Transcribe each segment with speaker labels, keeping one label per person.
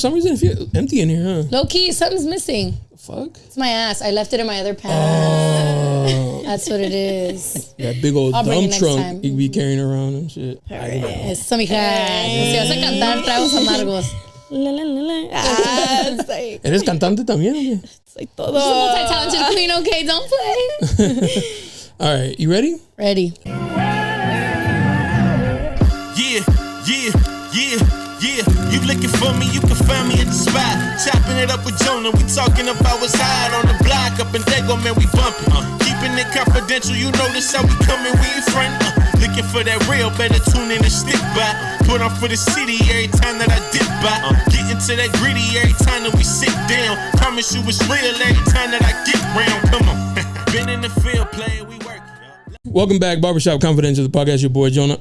Speaker 1: some reason it feels empty in here, huh?
Speaker 2: Low key, something's missing.
Speaker 1: The fuck?
Speaker 2: It's my ass. I left it in my other pants.
Speaker 1: Oh.
Speaker 2: That's what it is.
Speaker 1: That big old
Speaker 2: I'll bring
Speaker 1: dump
Speaker 2: it next
Speaker 1: trunk
Speaker 2: time.
Speaker 1: you be carrying around and shit.
Speaker 2: Eso, mija. Si vas a cantar tragos amargos.
Speaker 3: La, la, la, la. Ah, it's like,
Speaker 1: ¿Eres cantante también o qué?
Speaker 3: it's like todo.
Speaker 2: She's a multi-talented queen, okay? Don't play.
Speaker 1: All right, you ready?
Speaker 2: Ready.
Speaker 4: Yeah. You looking for me, you can find me at the spot. Chopping it up with Jona, we talking about what's hot on the block. Up in Dago, man, we bumping. Keeping it confidential, you notice how we coming, we in front. Looking for that real, better tune in and stick by. Put on for the city every time that I dip by. Getting to that gritty every time that we sit down. Promise you it's real every time that I get round. Come on. Been in the field playing, we work.
Speaker 1: Welcome back, Barbershop Confidential, the podcast. Your boy Jona.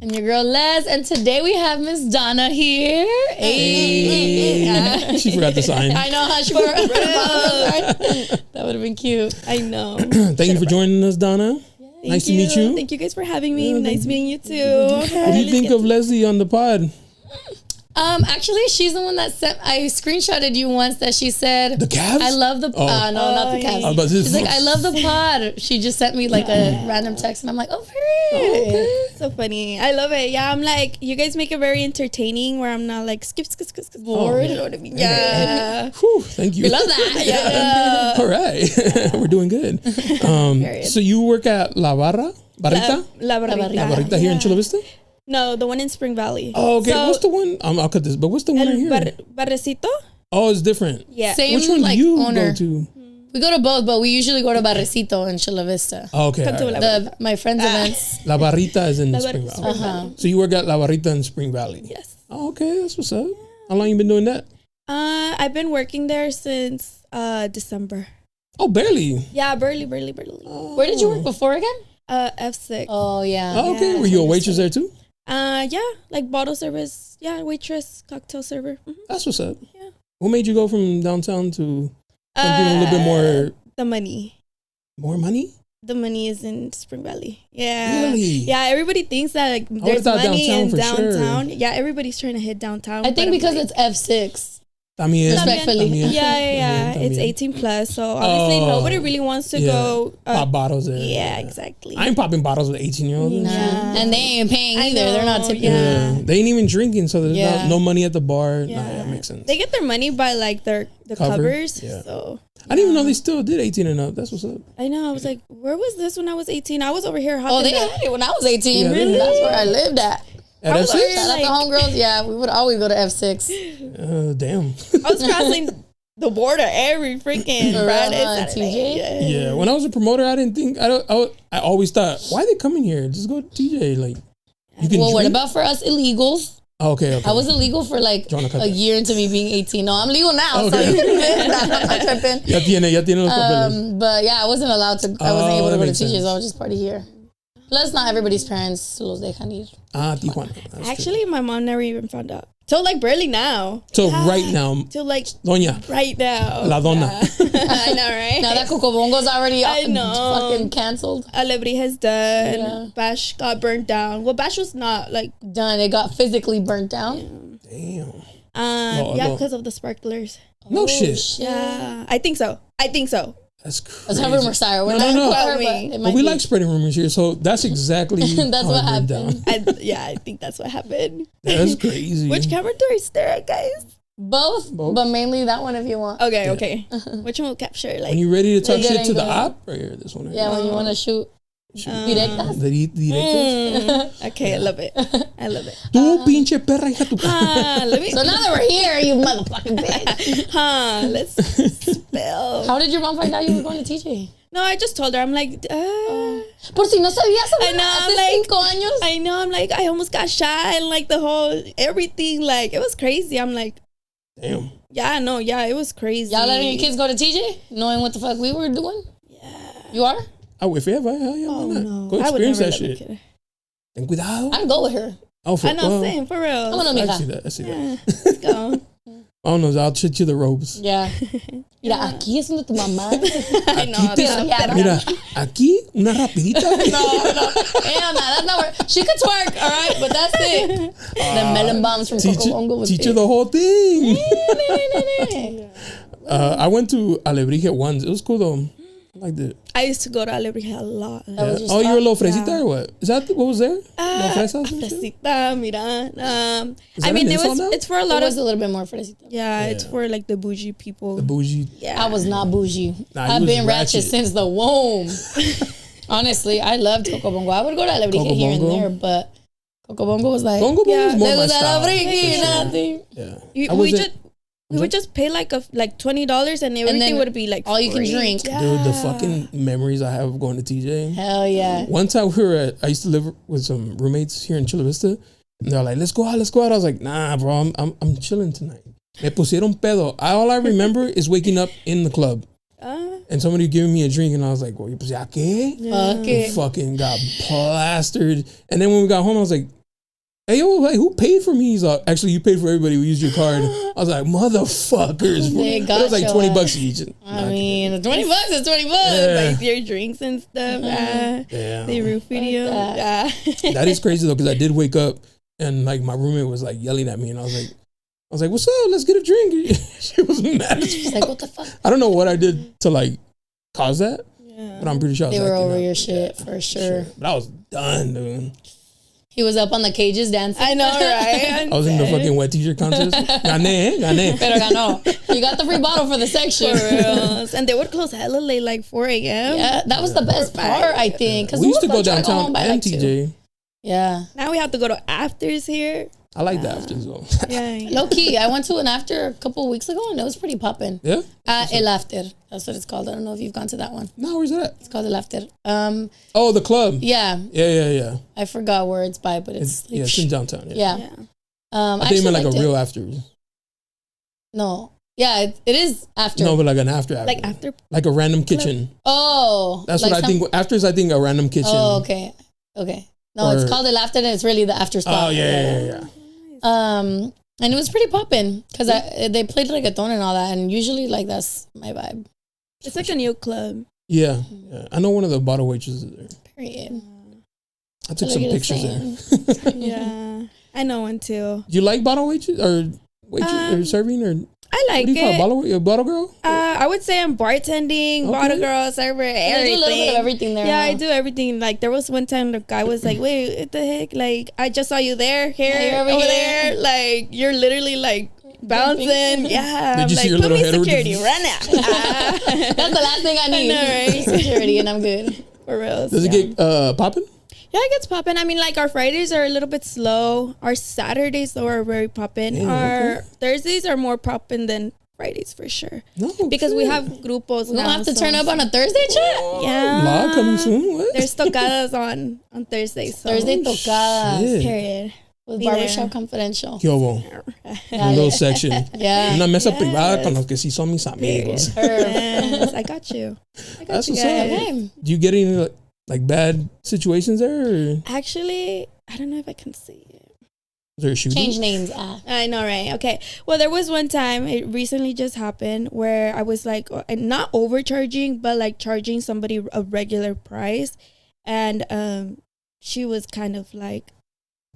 Speaker 2: And your girl Les. And today we have Miss Donna here.
Speaker 1: Hey. She forgot the sign.
Speaker 2: I know how she forgot the sign. That would have been cute.
Speaker 3: I know.
Speaker 1: Thank you for joining us, Donna. Nice to meet you.
Speaker 3: Thank you guys for having me.
Speaker 1: Yeah,
Speaker 3: nice meeting you too.
Speaker 1: What do you think of Leslie on the pod?
Speaker 2: Actually, she's the one that sent. I screenshotted you once that she said
Speaker 1: The Cavs?
Speaker 2: I love the.
Speaker 1: Oh.
Speaker 2: No, not the Cavs.
Speaker 1: I was about to say-
Speaker 2: She's like, I love the pod. She just sent me like a random text, and I'm like, oh, pretty.
Speaker 3: Okay. So funny. I love it. Yeah, I'm like, you guys make it very entertaining where I'm not like skip bored. You know what I mean? Yeah.
Speaker 1: Whew, thank you.
Speaker 2: We love that. Yeah.
Speaker 1: All right. We're doing good. So you work at La Barra? Barrita?
Speaker 3: La Barrita.
Speaker 1: La Barrita here in Chula Vista?
Speaker 3: No, the one in Spring Valley.
Speaker 1: Oh, okay.
Speaker 3: So,
Speaker 1: what's the one? I'll cut this, but what's the one right here?
Speaker 3: Barrecito?
Speaker 1: Oh, it's different.
Speaker 3: Yeah.
Speaker 2: Same
Speaker 1: Which one
Speaker 2: like
Speaker 1: do you
Speaker 2: owner.
Speaker 1: go to?
Speaker 2: We go to both, but we usually go to Barrecito in Chula Vista.
Speaker 1: Oh, okay.
Speaker 3: Come to
Speaker 1: all right.
Speaker 2: My friend's events.
Speaker 1: La Barrita is in
Speaker 3: La
Speaker 1: Spring
Speaker 3: Barrita,
Speaker 1: Valley.
Speaker 3: Spring Valley.
Speaker 1: So you work at La Barrita in Spring Valley?
Speaker 3: Yes.
Speaker 1: Oh, okay. That's what's up. How long you been doing that?
Speaker 3: I've been working there since December.
Speaker 1: Oh, barely.
Speaker 3: Yeah, barely.
Speaker 2: Where did you work before again?
Speaker 3: F6.
Speaker 2: Oh, yeah.
Speaker 1: Oh, okay.
Speaker 3: Yeah,
Speaker 1: Were you a waitress there too?
Speaker 3: Yeah, like bottle service. Yeah, waitress, cocktail server. Mm-hmm.
Speaker 1: That's what's up.
Speaker 3: Yeah.
Speaker 1: What made you go from downtown to something a little bit more
Speaker 3: The money.
Speaker 1: more money?
Speaker 3: The money is in Spring Valley. Yeah.
Speaker 1: Really?
Speaker 3: Yeah, everybody thinks that like
Speaker 1: would've
Speaker 3: there's
Speaker 1: thought
Speaker 3: money
Speaker 1: downtown
Speaker 3: in
Speaker 1: for sure.
Speaker 3: downtown. Yeah, everybody's trying to hit downtown.
Speaker 2: I
Speaker 3: but
Speaker 2: think
Speaker 3: I'm
Speaker 2: because
Speaker 3: like,
Speaker 2: it's F6.
Speaker 1: También.
Speaker 2: Respectfully.
Speaker 1: También.
Speaker 3: Yeah.
Speaker 1: También.
Speaker 3: It's 18 plus, so obviously
Speaker 1: Oh,
Speaker 3: nobody really wants to go.
Speaker 1: Pop bottles there.
Speaker 3: Yeah, exactly.
Speaker 1: I ain't popping bottles with 18-year-olds. and shit.
Speaker 3: Nah.
Speaker 2: And they ain't paying
Speaker 3: I
Speaker 2: either. They're not
Speaker 3: know,
Speaker 2: tipping.
Speaker 3: yeah.
Speaker 1: Yeah. They ain't even drinking, so there's
Speaker 2: Yeah.
Speaker 1: no money at the bar.
Speaker 3: Yeah.
Speaker 1: Nah, that makes sense.
Speaker 3: They get their money by like the
Speaker 1: Cover?
Speaker 3: covers.
Speaker 1: Yeah.
Speaker 3: So
Speaker 1: I didn't even know they still did 18 and up. That's what's up.
Speaker 3: I know. I was like, where was this when I was 18? I was over here.
Speaker 2: Oh, they had it when I was 18.
Speaker 1: Yeah, they
Speaker 2: Really?
Speaker 1: had
Speaker 2: That's
Speaker 1: it.
Speaker 2: where I lived at.
Speaker 1: At
Speaker 3: I was
Speaker 1: F6?
Speaker 2: Shout out to homegirls. Yeah, we would always go to F6.
Speaker 1: Damn.
Speaker 3: I was crossing the border every freaking Friday,
Speaker 2: Around
Speaker 3: Saturday.
Speaker 2: TJ?
Speaker 1: Yeah. When I was a promoter, I didn't think I always thought, why are they coming here? Just go to TJ. Like you can
Speaker 2: Well, what
Speaker 1: drink?
Speaker 2: about for us illegals?
Speaker 1: Oh, okay.
Speaker 2: I was illegal for like
Speaker 1: Jona, cut
Speaker 2: a
Speaker 1: that.
Speaker 2: year into me being 18. No, I'm legal now, so
Speaker 1: Okay.
Speaker 2: you can miss that. I'm not tripping.
Speaker 1: Ya tiene los papeles.
Speaker 2: But yeah, I wasn't allowed to. I wasn't able to
Speaker 1: that
Speaker 2: go to
Speaker 1: makes
Speaker 2: TJ's.
Speaker 1: sense.
Speaker 2: I was just party here. Plus, not everybody's parents los dejan ir.
Speaker 1: Tijuana. That's true.
Speaker 3: Actually, my mom never even found out. Till like barely now.
Speaker 1: So right now,
Speaker 3: Till like
Speaker 1: Doña,
Speaker 3: right now.
Speaker 1: La Donna.
Speaker 3: I know, right?
Speaker 2: Now that Cocobongo's already
Speaker 3: I know.
Speaker 2: fucking canceled.
Speaker 3: Alebri has done.
Speaker 2: Yeah.
Speaker 3: Bash got burnt down. Well, Bash was not like.
Speaker 2: Done. It got physically burnt down.
Speaker 1: Damn.
Speaker 3: Yeah,
Speaker 1: no.
Speaker 3: because of the sparklers.
Speaker 1: No shit.
Speaker 3: Yeah, I think so.
Speaker 1: That's crazy.
Speaker 2: That's how rumors start. We're
Speaker 1: No,
Speaker 2: not
Speaker 1: no.
Speaker 2: quite,
Speaker 3: Quote me.
Speaker 2: but it
Speaker 1: But
Speaker 2: might
Speaker 1: we
Speaker 2: be.
Speaker 1: like spreading rumors here, so that's exactly
Speaker 2: That's
Speaker 1: how
Speaker 2: what
Speaker 1: it went
Speaker 2: happened.
Speaker 1: down.
Speaker 3: I think that's what happened.
Speaker 1: That's crazy.
Speaker 3: Which camera do I stare at, guys?
Speaker 2: Both, but mainly that one if you want.
Speaker 3: Okay. Which one will capture? Like,
Speaker 1: When you ready to talk
Speaker 2: Good
Speaker 1: shit to the
Speaker 2: angle.
Speaker 1: op, right here, this one. Right
Speaker 2: Yeah, when you want to shoot directas.
Speaker 1: Directas.
Speaker 3: okay, I love it.
Speaker 1: Tú pinche perra hija tu.
Speaker 3: Let me.
Speaker 2: So now that we're here, you motherfucking bitch.
Speaker 3: Let's spell.
Speaker 2: How did your mom find out you were going to TJ?
Speaker 3: No, I just told her. I'm like,
Speaker 2: Por si no sabías,
Speaker 3: I know,
Speaker 2: hace
Speaker 3: I'm like-
Speaker 2: 5 años.
Speaker 3: I know. I'm like, I almost got shot and like the whole everything. Like, it was crazy. I'm like,
Speaker 1: Damn.
Speaker 3: yeah, no, yeah, it was crazy.
Speaker 2: Y'all letting your kids go to TJ, knowing what the fuck we were doing? Yeah. You are?
Speaker 1: If ever, hell yeah,
Speaker 3: Oh
Speaker 1: why not?
Speaker 3: no,
Speaker 1: Go
Speaker 3: I would
Speaker 1: experience
Speaker 3: never
Speaker 1: that
Speaker 3: let my
Speaker 1: shit.
Speaker 3: kid.
Speaker 1: Ten cuidado.
Speaker 2: I'd go with her.
Speaker 1: Oh, for
Speaker 3: I know, same for real.
Speaker 2: I'm gonna
Speaker 1: I
Speaker 2: mija.
Speaker 1: see that.
Speaker 3: Yeah, let's go.
Speaker 1: I don't know. I'll treat you the ropes.
Speaker 2: Yeah. Mira, aquí es donde tu mamá.
Speaker 3: I know.
Speaker 1: Mira, aquí una rapidita.
Speaker 2: No. Hell no, that's not where. She could twerk, all right, but that's it. The melon bombs from Coco Bongo was
Speaker 1: teach
Speaker 2: it.
Speaker 1: her the whole thing. I went to Alebrije once. It was cool though. I liked it.
Speaker 3: I used to go to Alebrije a lot.
Speaker 1: Yeah. Oh, you were a little fresita or what? Is that what was there? Little fresas and shit?
Speaker 3: Fresita, mira. I
Speaker 1: an
Speaker 3: mean,
Speaker 1: insult now?
Speaker 3: it's for a
Speaker 2: It
Speaker 3: lot
Speaker 2: was
Speaker 3: of.
Speaker 2: a little bit more fresita.
Speaker 3: Yeah, it's for like the bougie people.
Speaker 1: The bougie.
Speaker 3: Yeah.
Speaker 2: I was not bougie.
Speaker 1: Nah, you
Speaker 2: I've
Speaker 1: was
Speaker 2: been ratchet
Speaker 1: ratchet.
Speaker 2: since the womb. Honestly, I loved Coco Bongo. I would go to Alebrije
Speaker 1: Coco
Speaker 2: here and
Speaker 1: Bongo?
Speaker 2: there, but Coco Bongo was like,
Speaker 1: Bongo
Speaker 3: Yeah,
Speaker 1: was more
Speaker 2: there
Speaker 1: my
Speaker 2: was
Speaker 1: style.
Speaker 2: Alebrije,
Speaker 1: for sure.
Speaker 2: nothing.
Speaker 1: Yeah.
Speaker 3: We would just pay like $20 and everything
Speaker 2: then
Speaker 3: would be like
Speaker 2: all you can
Speaker 3: free.
Speaker 2: drink.
Speaker 3: Yeah.
Speaker 1: Dude, the fucking memories I have of going to TJ.
Speaker 2: Hell yeah.
Speaker 1: One time I used to live with some roommates here in Chula Vista, and they're like, let's go out. I was like, nah, bro, I'm chilling tonight. Me pusieron pedo. All I remember is waking up in the club and somebody giving me a drink, and I was like, well, pues ya qué?
Speaker 2: Fuck it.
Speaker 1: Fucking got plastered. And then when we got home, I was like, hey, yo, like, who paid for me? He's like, actually, you paid for everybody. We used your card. I was like, motherfuckers. Bro.
Speaker 2: They
Speaker 1: It
Speaker 2: got
Speaker 1: was like
Speaker 2: your
Speaker 1: $20
Speaker 2: ass.
Speaker 1: each.
Speaker 2: I mean, $20 is $20.
Speaker 1: Yeah.
Speaker 3: Like your drinks and stuff.
Speaker 1: Yeah.
Speaker 3: They roofied you.
Speaker 2: that.
Speaker 3: Yeah.
Speaker 1: That is crazy though, because I did wake up and like my roommate was like yelling at me, and I was like, what's up? Let's get a drink. She was mad as
Speaker 2: She's
Speaker 1: fuck.
Speaker 2: like, what the fuck?
Speaker 1: I don't know what I did to like cause that, but I'm pretty sure I was
Speaker 2: They were
Speaker 1: acting
Speaker 2: over
Speaker 1: up.
Speaker 2: your shit for sure.
Speaker 1: But I was done, dude.
Speaker 2: He was up on the cages dancing.
Speaker 3: I know, right?
Speaker 1: I was in the fucking wet t-shirt contest. Gané.
Speaker 2: Pero ganó. You got the free bottle for the section.
Speaker 3: For reals. And they would close hella late, like 4 a.m.
Speaker 2: Yeah, that was the best part, I think.
Speaker 1: We used to go
Speaker 2: try home
Speaker 1: downtown
Speaker 2: by,
Speaker 1: and
Speaker 2: like, 2.
Speaker 1: TJ.
Speaker 2: Yeah.
Speaker 3: Now we have to go to afters here.
Speaker 1: I like the afters though.
Speaker 3: Yeah.
Speaker 2: Low key, I went to an after a couple of weeks ago and it was pretty popping.
Speaker 1: Yeah?
Speaker 2: El After. That's what it's called. I don't know if you've gone to that one.
Speaker 1: No, where's that?
Speaker 2: It's called El After.
Speaker 1: Oh, the club.
Speaker 2: Yeah.
Speaker 1: Yeah.
Speaker 2: I forgot where it's by, but it's like,
Speaker 1: It's in downtown.
Speaker 2: yeah.
Speaker 3: Yeah.
Speaker 1: I think you meant like a real after.
Speaker 2: No. Yeah, it is after.
Speaker 1: No, but like an after.
Speaker 3: Like after.
Speaker 1: Like a random kitchen.
Speaker 2: Oh.
Speaker 1: That's
Speaker 2: like
Speaker 1: what I think. Afters, I think a random kitchen.
Speaker 2: Oh, okay. Okay. No, it's called El After and it's really the after spot.
Speaker 1: Oh, yeah.
Speaker 2: And it was pretty popping because they played reggaeton and all that, and usually like that's my vibe.
Speaker 3: It's like a new club.
Speaker 1: Yeah. I know one of the bottle waitresses there.
Speaker 2: Period.
Speaker 1: I took
Speaker 2: Look
Speaker 1: some
Speaker 2: at it
Speaker 1: pictures there.
Speaker 3: Yeah. I know one too.
Speaker 1: Do you like bottle waitress or or serving or
Speaker 3: I like
Speaker 1: what do you call
Speaker 3: it.
Speaker 1: it? Bottle girl?
Speaker 3: I would say I'm bartending,
Speaker 1: Okay.
Speaker 3: bottle girl, server,
Speaker 2: I
Speaker 3: everything.
Speaker 2: do a little bit of everything there.
Speaker 3: Yeah,
Speaker 2: huh?
Speaker 3: I do everything. Like there was one time the guy was like, "Wait, what the heck? Like I just saw you there, here,
Speaker 2: You're over
Speaker 3: over
Speaker 2: here."
Speaker 3: there. Like you're literally like bouncing. Yeah,
Speaker 1: Did
Speaker 3: I'm
Speaker 1: you
Speaker 3: like,
Speaker 1: see your
Speaker 3: put
Speaker 1: little
Speaker 3: me
Speaker 1: head over the-
Speaker 3: security right now.
Speaker 2: That's the last thing I need.
Speaker 3: know, right?
Speaker 2: Security, and I'm good.
Speaker 3: For real.
Speaker 1: Does it get popping?
Speaker 3: Yeah, it gets popping. I mean, like our Fridays are a little bit slow. Our Saturdays though are very popping.
Speaker 1: Yeah,
Speaker 3: Our
Speaker 1: okay.
Speaker 3: Thursdays are more popping than Fridays for sure.
Speaker 1: No.
Speaker 3: Because we
Speaker 1: shit.
Speaker 3: have grupos
Speaker 2: We
Speaker 3: now.
Speaker 2: don't have to
Speaker 3: so-
Speaker 2: turn up on a Thursday chat.
Speaker 3: Yeah.
Speaker 1: Law coming soon. What?
Speaker 3: There's tocadas on Thursdays. So.
Speaker 2: Thursday tocadas
Speaker 1: Shit.
Speaker 3: Period.
Speaker 2: with
Speaker 3: Be
Speaker 2: Barbershop
Speaker 3: there.
Speaker 2: Confidential.
Speaker 1: ¿Qué hubo?
Speaker 2: Yeah,
Speaker 1: Un little section.
Speaker 2: Yeah.
Speaker 1: Una mesa privada con los que sí son mis amigos.
Speaker 3: Yes, I got you. I got
Speaker 1: That's
Speaker 3: you
Speaker 1: what's up.
Speaker 3: guys.
Speaker 2: Okay.
Speaker 1: Do you get any like bad situations there? Or
Speaker 3: Actually, I don't know if I can say it.
Speaker 1: is there a shooting?
Speaker 2: Change names.
Speaker 3: I know, right? Okay. Well, there was one time, it recently just happened, where I was like, not overcharging, but like charging somebody a regular price. And she was kind of like,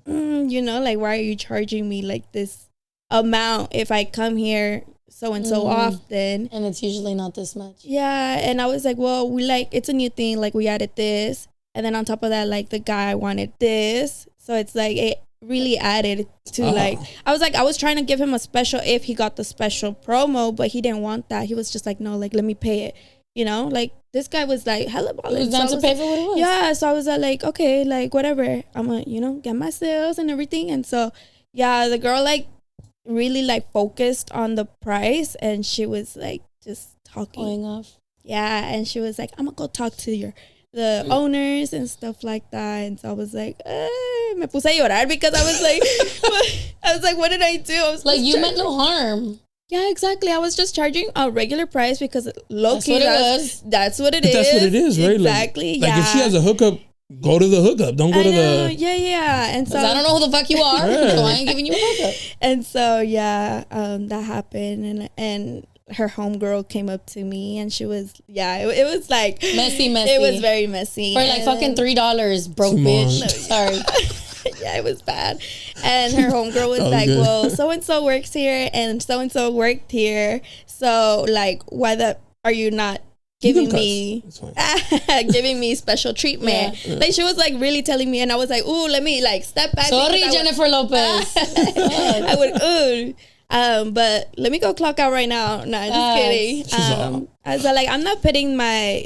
Speaker 3: like, why are you charging me like this amount if I come here so and so often?
Speaker 2: And it's usually not this much.
Speaker 3: Yeah. And I was like, well, it's a new thing. Like, we added this. And then on top of that, like, the guy wanted this. So it's like, it really added to like, I was trying to give him a special if he got the special promo, but he didn't want that. He was just like, no, like, let me pay it. Like, this guy was like hella
Speaker 2: It
Speaker 3: balling.
Speaker 2: was down
Speaker 3: So I
Speaker 2: to
Speaker 3: was
Speaker 2: pay
Speaker 3: like,
Speaker 2: for what it was.
Speaker 3: yeah, so I was like, okay, like, whatever. I'm gonna, get my sales and everything. And so, yeah, the girl, like, really, like, focused on the price. And she was, like, just talking.
Speaker 2: Going off.
Speaker 3: Yeah, and she was like, I'm gonna go talk to the owners and stuff like that. And so I was like, me puse a llorar because I was like, what did I do? I was
Speaker 2: Like,
Speaker 3: just
Speaker 2: you meant no harm.
Speaker 3: Yeah, exactly. I was just charging a regular price because
Speaker 2: That's what it was.
Speaker 3: That's what it
Speaker 1: But
Speaker 3: is.
Speaker 1: that's what it is, right?
Speaker 3: Exactly.
Speaker 1: Like
Speaker 3: yeah.
Speaker 1: if she has a hookup, go to the hookup. Don't go
Speaker 3: I
Speaker 1: to
Speaker 3: know,
Speaker 1: the.
Speaker 3: yeah. And so
Speaker 2: 'Cause I don't know who the fuck you are,
Speaker 1: Yeah.
Speaker 2: so I ain't giving you a hookup.
Speaker 3: And so that happened, and her homegirl came up to me and she was it was like
Speaker 2: messy.
Speaker 3: It was very messy
Speaker 2: for like fucking $3, broke bitch. Sorry.
Speaker 3: Yeah, it was bad. And her homegirl was like,
Speaker 1: good.
Speaker 3: well, so and so works here and so worked here, so like why are you not giving me special treatment?
Speaker 1: Yeah.
Speaker 3: Like she was like really telling me, and I was like, ooh, let me like step back.
Speaker 2: Sorry, Jennifer Lopez.
Speaker 3: I would but let me go clock out right now. No, just kidding. I was like, I'm not putting my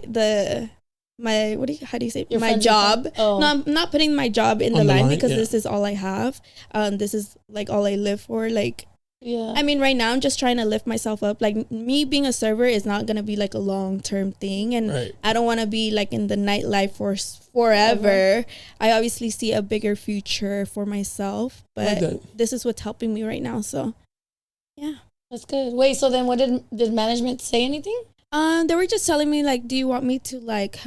Speaker 3: how do you say, my job. No, I'm not putting my job in the line because this is all I have. This is like all I live for. Like, I mean, right now I'm just trying to lift myself up. Like, me being a server is not gonna be like a long-term thing, and I don't want to be like in the nightlife for forever. I obviously see a bigger future for myself, but this is what's helping me right now. So, yeah,
Speaker 2: that's good. Wait, so then what did management say anything?
Speaker 3: They were just telling me like, do you want me to like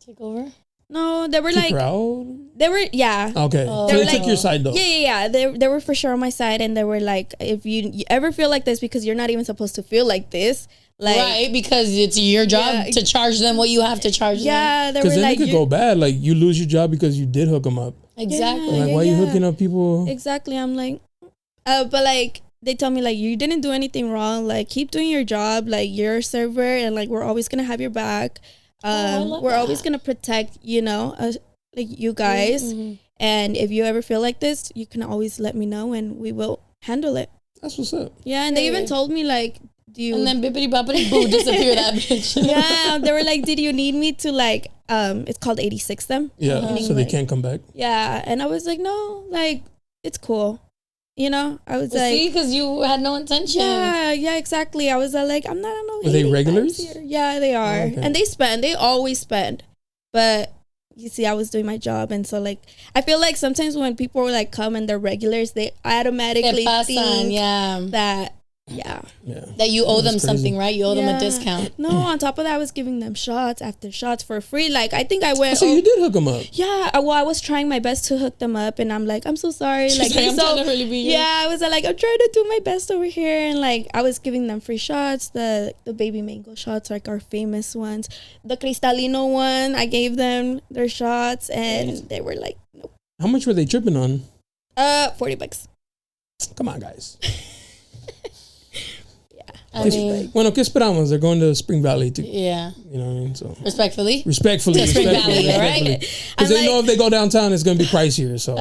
Speaker 2: take over?
Speaker 3: No, they were
Speaker 1: Keep
Speaker 3: like,
Speaker 1: her out?
Speaker 3: They were, yeah.
Speaker 1: Okay. So they took your side though.
Speaker 3: Yeah. They were for sure on my side, and they were like, if you ever feel like this, because you're not even supposed to feel like this, like,
Speaker 2: right? Because it's your job to charge them what you have to charge them.
Speaker 3: Yeah, they were
Speaker 1: because then
Speaker 3: like,
Speaker 1: it could go bad. Like you lose your job because you did hook them up.
Speaker 2: Exactly.
Speaker 1: Like why are you hooking up people?
Speaker 3: Exactly. I'm like, but like they tell me like, you didn't do anything wrong. Like keep doing your job. Like you're a server, and like we're always gonna have your back. We're always gonna protect, like you guys. Mm-hmm. And if you ever feel like this, you can always let me know, and we will handle it.
Speaker 1: That's what's up.
Speaker 3: Yeah, and they even told me like, do you?
Speaker 2: And then bippity boppity boo, disappear that bitch.
Speaker 3: Yeah, they were like, did you need me to like? It's called 86 them.
Speaker 1: Yeah, so they can't come back.
Speaker 3: Yeah, and I was like, no, like it's cool. I was like,
Speaker 2: see, because you had no intention.
Speaker 3: Yeah, exactly. I was like, I'm not no.
Speaker 1: Were they regulars?
Speaker 3: Here. Yeah, they are, and they always spend. But you see, I was doing my job, and so like, I feel like sometimes when people like come and they're regulars, they automatically think that. Yeah.
Speaker 2: That you owe them something, right? You owe them a discount.
Speaker 3: No, on top of that, I was giving them shots after shots for free. Like, I think I went.
Speaker 1: So you did hook them up?
Speaker 3: Yeah. Well, I was trying my best to hook them up, and I'm like, I'm so sorry.
Speaker 2: She's like, I'm trying to really be here.
Speaker 3: Yeah, I was like, I'm trying to do my best over here, and like, I was giving them free shots. The baby mango shots, like our famous ones. The Cristalino one, I gave them their shots, and they were like, nope.
Speaker 1: How much were they tripping on?
Speaker 3: $40.
Speaker 1: Come on, guys.
Speaker 2: I mean,
Speaker 1: bueno, ¿qué esperamos? They're going to Spring Valley to,
Speaker 2: yeah.
Speaker 1: You know what I mean? So
Speaker 2: respectfully.
Speaker 3: To Spring Valley, right?
Speaker 1: Because they know if they go downtown, it's going to be pricier. So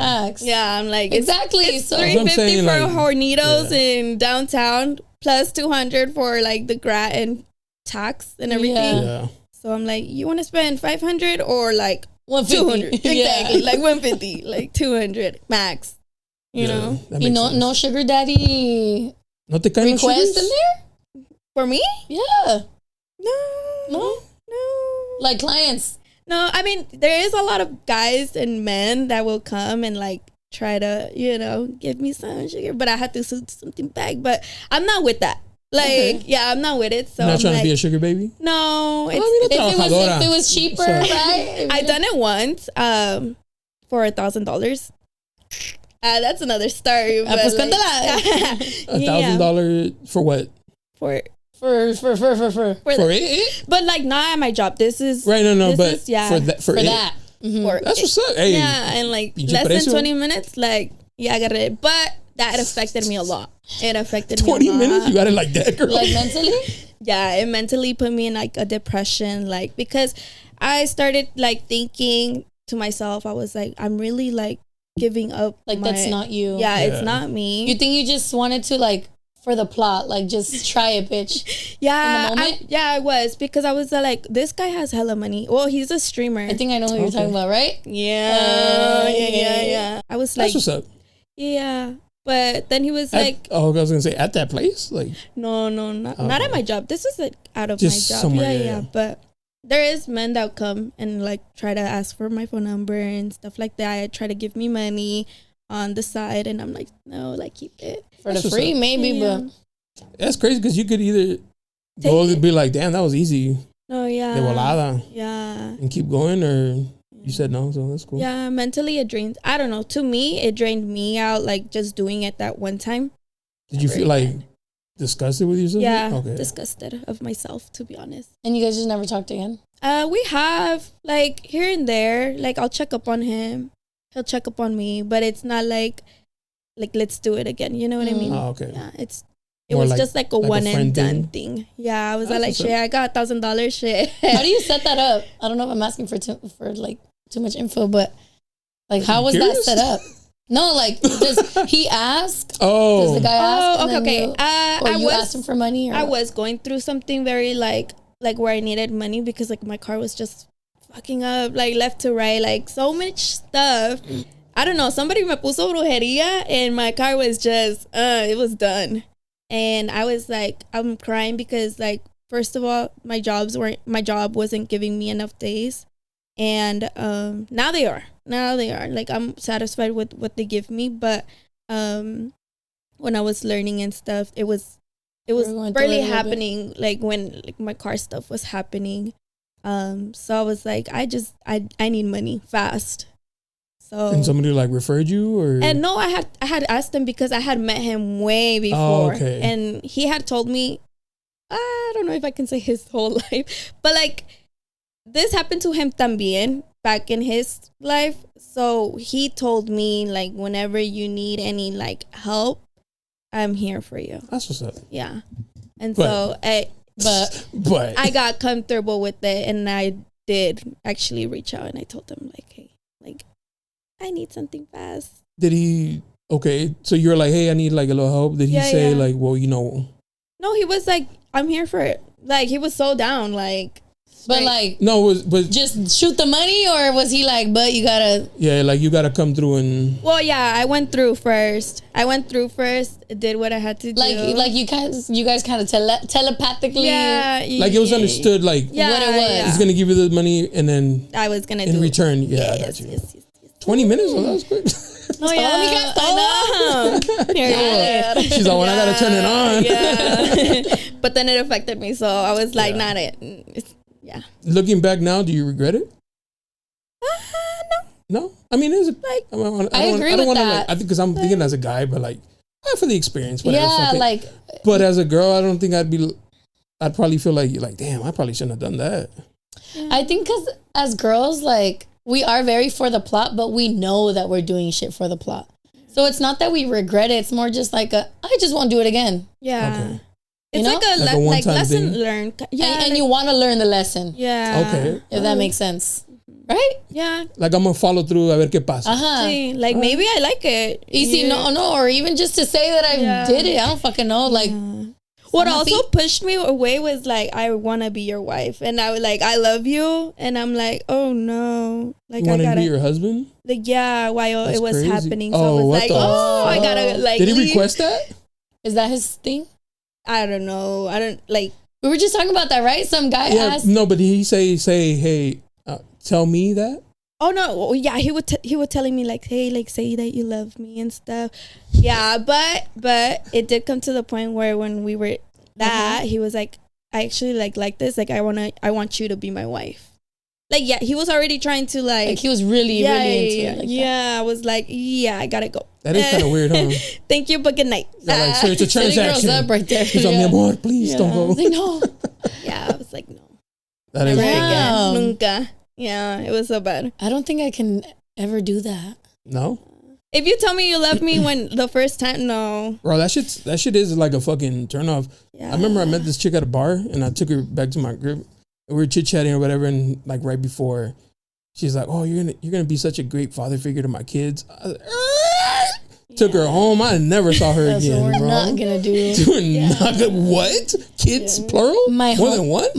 Speaker 3: yeah, I'm like,
Speaker 2: exactly.
Speaker 3: It's $350 for
Speaker 1: like,
Speaker 3: Hornitos in downtown, plus $200 for like the grat and tax and everything. Yeah. So I'm like, you want to spend $500 or like $200? Exactly, like $150, like $200 max. You know,
Speaker 2: no sugar daddy.
Speaker 1: No te caen
Speaker 2: request in there.
Speaker 3: For me?
Speaker 2: Yeah.
Speaker 3: No.
Speaker 2: Like clients?
Speaker 3: No, I mean, there is a lot of guys and men that will come and like try to, give me some sugar, but I have to do something back. But I'm not with that. Like, I'm not with it. So
Speaker 1: you're not
Speaker 3: I'm
Speaker 1: trying
Speaker 3: like,
Speaker 1: to be a sugar baby?
Speaker 3: No.
Speaker 1: If
Speaker 2: it was cheaper, right?
Speaker 3: I done it once for $1,000. That's another story. But
Speaker 1: $1,000 for what?
Speaker 2: For
Speaker 1: it?
Speaker 3: But like not at my job. This is
Speaker 1: right. No, but for that.
Speaker 2: Mm-hmm.
Speaker 1: That's what's up. Hey,
Speaker 3: and like less than 20 minutes. Like I got it. But that affected me a lot. It affected
Speaker 1: 20
Speaker 3: me a lot.
Speaker 1: minutes. You got it like that, girl.
Speaker 2: Like mentally.
Speaker 3: Yeah, it mentally put me in like a depression. Like because I started like thinking to myself, I was like, I'm really like giving up.
Speaker 2: Like that's not you.
Speaker 3: Yeah, it's not me.
Speaker 2: You think you just wanted to like. For the plot, like just try it, bitch.
Speaker 3: Yeah, I was because I was like, this guy has hella money. Well, he's a streamer.
Speaker 2: I think I know who you're talking about, right?
Speaker 3: Yeah. I was like,
Speaker 1: that's what's up.
Speaker 3: Yeah, but then he was like,
Speaker 1: I was gonna say at that place, like
Speaker 3: no, not at my job. This was like out of
Speaker 1: just
Speaker 3: my job.
Speaker 1: Somewhere,
Speaker 3: yeah. But there is men that come and like try to ask for my phone number and stuff like that. Try to give me money on the side, and I'm like, no, like keep it.
Speaker 2: For the free, maybe, but
Speaker 1: that's crazy because you could either go and be like, damn, that was easy.
Speaker 3: Oh, yeah.
Speaker 1: De volada.
Speaker 3: Yeah.
Speaker 1: And keep going, or you said no, so that's cool.
Speaker 3: Yeah, mentally it drained. I don't know. To me, it drained me out, like just doing it that one time.
Speaker 1: Did you feel like disgusted with yourself?
Speaker 3: Yeah,
Speaker 1: Okay.
Speaker 3: disgusted of myself, to be honest.
Speaker 2: And you guys just never talked again?
Speaker 3: We have, like, here and there. Like, I'll check up on him. He'll check up on me. But it's not like let's do it again. You know what I mean?
Speaker 1: Oh, okay.
Speaker 3: Yeah, it was just like a one and done thing. Yeah, I was like, shit, I got $1,000 shit.
Speaker 2: How do you set that up? I don't know if I'm asking for too much info, but like, how was that set up? No, like, does he ask?
Speaker 1: Oh.
Speaker 2: Does the guy ask?
Speaker 3: Okay.
Speaker 2: You asked him for money? Or
Speaker 3: I was going through something very like where I needed money because like my car was just fucking up, like left to right, like so much stuff. I don't know. Somebody me puso brujeria and my car was just, it was done. And I was like, I'm crying because like, first of all, my job wasn't giving me enough days. And now they are. Like, I'm satisfied with what they give me. But when I was learning and stuff, it was barely happening. Like when like my car stuff was happening. So I was like, I need money fast. So
Speaker 1: And somebody like referred you, or?
Speaker 3: And no, I had asked him because I had met him way before.
Speaker 1: Oh, okay.
Speaker 3: And he had told me, I don't know if I can say his whole life, but like this happened to him también back in his life. So he told me like, whenever you need any like help, I'm here for you.
Speaker 1: That's what's up.
Speaker 3: Yeah. And but I got comfortable with it, and I did actually reach out and I told him like, hey, like I need something fast.
Speaker 1: Did he? Okay, so you're like, hey, I need like a little help. Did he say like, well, you know?
Speaker 3: No, he was like, I'm here for it. Like he was so down, like.
Speaker 2: But like,
Speaker 1: no, but
Speaker 2: just shoot the money, or was he like, but you gotta?
Speaker 1: Yeah, like you gotta come through and.
Speaker 3: Well, yeah, I went through first. Did what I had to do.
Speaker 2: Like you guys kind of telepathically.
Speaker 3: Yeah,
Speaker 1: like it was understood, like
Speaker 2: what it was.
Speaker 1: He's gonna give you the money, and then
Speaker 3: I was gonna
Speaker 1: in return. Yeah, I got you.
Speaker 3: Yes.
Speaker 1: 20 minutes. Oh, that was quick.
Speaker 3: Oh yeah.
Speaker 1: She's like, when I gotta turn it on.
Speaker 3: Yeah. But then it affected me, so I was like, not it. Yeah.
Speaker 1: Looking back now, do you regret it? No. I mean, it's like
Speaker 2: I agree with that.
Speaker 1: Like, I think because I'm thinking as a guy, but like for the experience. Whatever,
Speaker 2: yeah, like.
Speaker 1: But as a girl, I don't think I'd probably feel like damn, I probably shouldn't have done that.
Speaker 2: I think because as girls, like we are very for the plot, but we know that we're doing shit for the plot. So it's not that we regret it. It's more just like I just won't do it again.
Speaker 3: Yeah.
Speaker 1: Okay.
Speaker 3: It's like a lesson learned.
Speaker 2: Yeah, and you want to learn the lesson.
Speaker 3: Yeah.
Speaker 1: Okay.
Speaker 2: If that makes sense. Right?
Speaker 3: Yeah.
Speaker 1: Like I'm going to follow through a ver qué pasa.
Speaker 3: Sí, like maybe I like it.
Speaker 2: Easy, no, or even just to say that I did it. I don't fucking know. Like,
Speaker 3: what also pushed me away was like, I want to be your wife. And I was like, I love you. And I'm like, oh no. Like,
Speaker 1: you want to be your husband?
Speaker 3: Like, yeah, while it was
Speaker 1: crazy.
Speaker 3: happening. So I was like, I gotta like.
Speaker 1: Did he request that?
Speaker 2: Is that his thing?
Speaker 3: I don't know. I don't like.
Speaker 2: We were just talking about that, right? Some guy asked.
Speaker 1: No, but did he say, hey, tell me that?
Speaker 3: Oh no, yeah, he would telling me like, hey, like say that you love me and stuff. Yeah, but it did come to the point where when we were he was like, I actually like this, like I want you to be my wife. Like yeah, he was already trying to like
Speaker 2: he was really into it. Like
Speaker 3: I was like, yeah, I gotta go.
Speaker 1: That is kind of weird, huh?
Speaker 3: Thank you, but good night.
Speaker 1: Like, so it's a transaction.
Speaker 2: Girls up right there.
Speaker 1: He's like, mi amor, please don't go.
Speaker 2: Like, no.
Speaker 3: Yeah, I was like, no.
Speaker 1: That is
Speaker 3: again. Nunca. Yeah, it was so bad.
Speaker 2: I don't think I can ever do that.
Speaker 1: No?
Speaker 3: If you tell me you love me when the first time, no.
Speaker 1: Bro, that shit is like a fucking turn off. Yeah. I remember I met this chick at a bar and I took her back to my crib. We were chit-chatting or whatever, and like right before, she's like, oh, you're gonna be such a great father figure to my kids. I was like, took her home. I never saw her
Speaker 2: That's
Speaker 3: again.
Speaker 2: What we're not gonna do.
Speaker 1: Not good. What? Kids plural? More than one?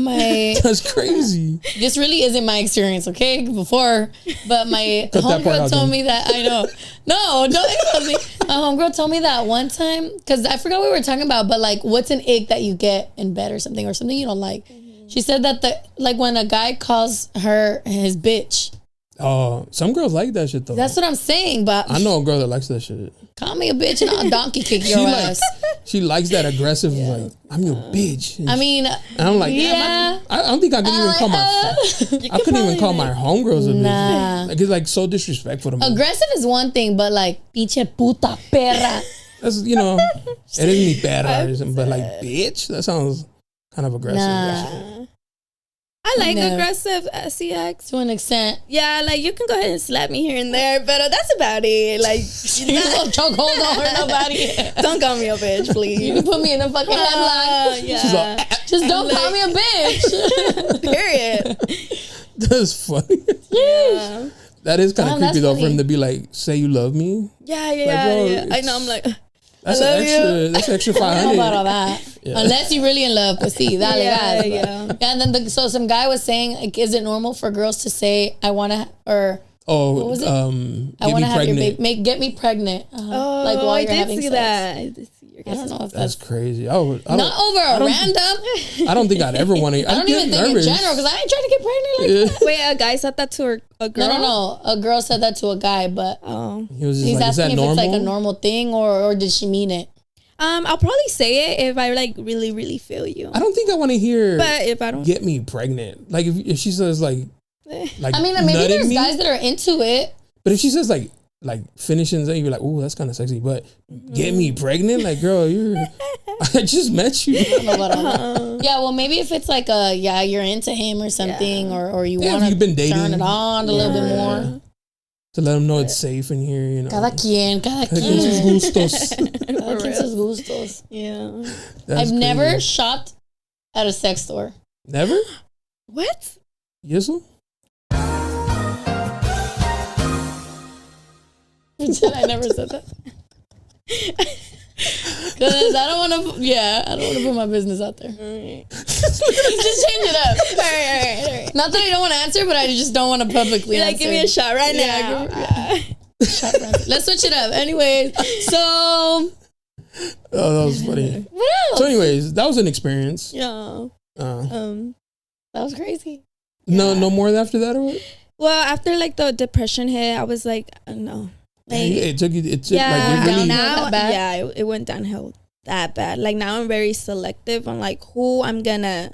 Speaker 1: That's crazy.
Speaker 2: This really isn't my experience, okay? Before, but my homegirl told me that. I know. No, don't expose me. My homegirl told me that one time because I forgot what we were talking about. But like, what's an ick that you get in bed or something you don't like? She said that when a guy calls her his bitch.
Speaker 1: Oh, some girls like that shit though.
Speaker 2: That's what I'm saying, but
Speaker 1: I know a girl that likes that shit.
Speaker 2: Call me a bitch and I'll donkey kick your ass.
Speaker 1: She likes that aggressive, like, I'm your bitch.
Speaker 2: I mean,
Speaker 1: and I'm like, yeah. I don't think I could even call I couldn't even call my homegirls a bitch. Nah. Like, it's like so disrespectful to me.
Speaker 2: Aggressive is one thing, but like, pinche puta perra.
Speaker 1: That's, you know, it isn't any bad artists, but like, bitch, that sounds kind of aggressive.
Speaker 2: Nah.
Speaker 3: I like aggressive SEX
Speaker 2: to an extent.
Speaker 3: Yeah, like you can go ahead and slap me here and there, but that's about it. Like,
Speaker 2: you don't choke hold on her, nobody.
Speaker 3: Don't call me a bitch, please.
Speaker 2: You can put me in a fucking headlock.
Speaker 3: Yeah.
Speaker 2: Just don't call me a bitch.
Speaker 3: Period.
Speaker 1: That's funny.
Speaker 3: Yeah.
Speaker 1: That is kind of creepy though, for him to be like, "Say you love me."
Speaker 3: Yeah.
Speaker 1: Bro,
Speaker 3: I know. I'm like,
Speaker 1: that's extra. That's extra 500.
Speaker 2: I don't know about all that. Yeah. Unless you're really in love, pues sí, dale gas.
Speaker 3: Yeah.
Speaker 2: And then so some guy was saying, like, is it normal for girls to say, "I want to," or what was it? I want to have your baby, get me pregnant. Like while you're having sex.
Speaker 3: I did see that.
Speaker 2: I don't know if
Speaker 1: that's crazy. Not over
Speaker 2: a random.
Speaker 1: I don't think I'd ever want to.
Speaker 2: I don't even think nervous. In general, because I ain't trying to get pregnant like that.
Speaker 3: Wait, a guy said that to a girl?
Speaker 2: No. A girl said that to a guy, but
Speaker 1: he was just
Speaker 2: he's
Speaker 1: like,
Speaker 2: asking if
Speaker 1: normal?
Speaker 2: it's like a normal thing or did she mean it?
Speaker 3: I'll probably say it if I like really, really feel you.
Speaker 1: I don't think I want to hear.
Speaker 3: But if I don't
Speaker 1: get me pregnant, like if she says like
Speaker 2: I mean, maybe there's guys that are into it.
Speaker 1: But if she says like finishing, then you're like, oh, that's kind of sexy. But get me pregnant, like, girl, I just met you.
Speaker 2: I don't know about all that. Yeah, well, maybe if it's like you're into him or something, or you want to turn it on a little bit more.
Speaker 1: To let them know it's safe in here, you know.
Speaker 2: Cada quien sus gustos. Cada quien sus gustos.
Speaker 3: Yeah.
Speaker 2: I've never shopped at a sex store.
Speaker 1: Never?
Speaker 3: What?
Speaker 1: Yes, sir?
Speaker 2: I never said that. Because I don't want to put my business out there. Right. Just change it up. All right. Not that I don't want to answer, but I just don't want to publicly answer.
Speaker 3: Give me a shot right now.
Speaker 2: Let's switch it up. Anyways, so.
Speaker 1: Oh, that was funny.
Speaker 2: What else?
Speaker 1: So anyways, that was an experience.
Speaker 3: Yeah.
Speaker 2: That was crazy.
Speaker 1: No more after that or what?
Speaker 3: Well, after like the depression hit, I was like, no. Like,
Speaker 1: it took
Speaker 3: really, now, it went downhill that bad. Like now I'm very selective on like who I'm gonna,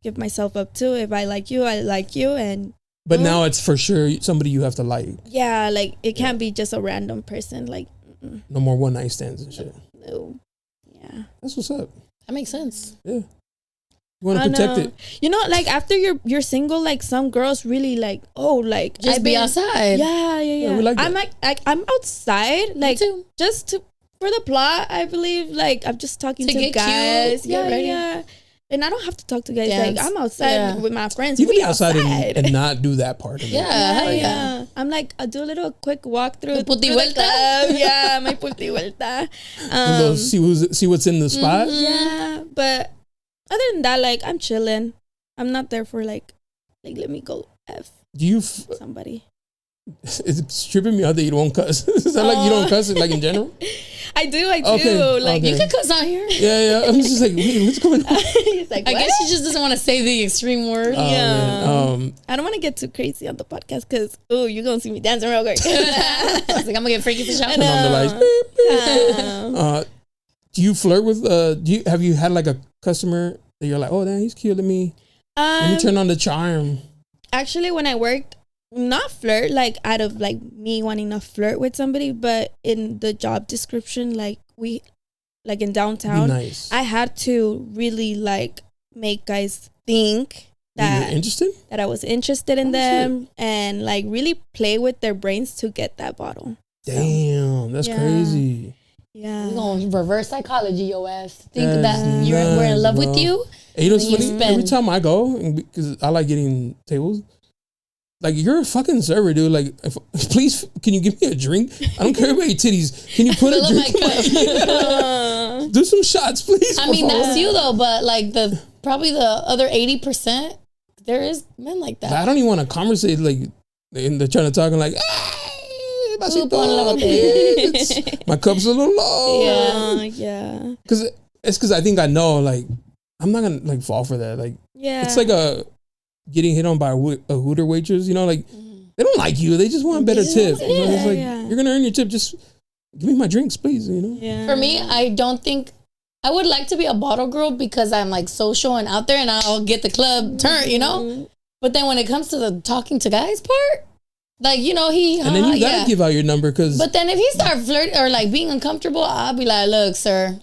Speaker 3: give myself up to. If I like you, I like you.
Speaker 1: But now it's for sure somebody you have to like.
Speaker 3: Yeah, like it can't be just a random person. Like
Speaker 1: no more one night stands and shit.
Speaker 3: No. Yeah.
Speaker 1: That's what's up.
Speaker 2: That makes sense.
Speaker 1: Yeah. You want to protect it.
Speaker 3: Like after you're single, like some girls really like,
Speaker 2: just be outside.
Speaker 3: Yeah.
Speaker 1: We like that.
Speaker 3: I'm outside, like just for the plot. I believe, like I'm just talking to guys.
Speaker 2: Cute,
Speaker 3: yeah. And I don't have to talk to guys. Like I'm outside with my friends.
Speaker 1: You can be outside and not do that part of it.
Speaker 2: Yeah.
Speaker 3: I'm like, I'll do a little quick walk through.
Speaker 2: Puti vuelta.
Speaker 3: Yeah, my puti vuelta.
Speaker 1: See what's in the spot.
Speaker 3: Yeah, but other than that, like I'm chilling. I'm not there for like let me go F.
Speaker 1: Do you
Speaker 3: somebody?
Speaker 1: It's tripping me out that you don't cuss. Is that like you don't cuss like in general?
Speaker 3: I do. Like
Speaker 2: you can cuss out here.
Speaker 1: Yeah. I'm just like, wait, what's going on?
Speaker 3: He's like,
Speaker 2: I guess she just doesn't want to say the extreme word.
Speaker 3: I don't want to get too crazy on the podcast because you're gonna see me dancing real quick.
Speaker 2: I was like, I'm gonna get freaky for sure.
Speaker 1: Do you flirt with? Have you had like a customer that you're like, oh damn, he's cute. Let me turn on the charm.
Speaker 3: Actually, when I worked, not flirt, like out of like me wanting to flirt with somebody, but in the job description, like we, like in downtown, I had to really like make guys think that
Speaker 1: you're interested,
Speaker 3: that I was interested in them, and like really play with their brains to get that bottle.
Speaker 1: Damn, that's crazy.
Speaker 3: Yeah,
Speaker 2: we're gonna reverse psychology, your ass. Think that we're in love with you.
Speaker 1: And you know what's funny? Every time I go, because I like getting tables, like you're a fucking server, dude. Like, please, can you give me a drink? I don't care about your titties. Can you put a drink in my do some shots, please?
Speaker 2: I mean, that's you though, but like probably the other 80%, there is men like that.
Speaker 1: I don't even want to conversate like, and they're trying to talk and like. My cup's a little low.
Speaker 3: Yeah.
Speaker 1: Because I think I know, like, I'm not gonna like fall for that. Like, it's like getting hit on by a Hooter waitress. You know, like they don't like you. They just want a better tip. You know? It's like you're gonna earn your tip. Just give me my drinks, please. You know.
Speaker 3: Yeah.
Speaker 2: For me, I don't think I would like to be a bottle girl because I'm like social and out there, and I'll get the club turned. You know. But then when it comes to the talking to guys part. Like, you know, he.
Speaker 1: And then you gotta give out your number because.
Speaker 2: But then if he start flirting or like being uncomfortable, I'll be like, look, sir,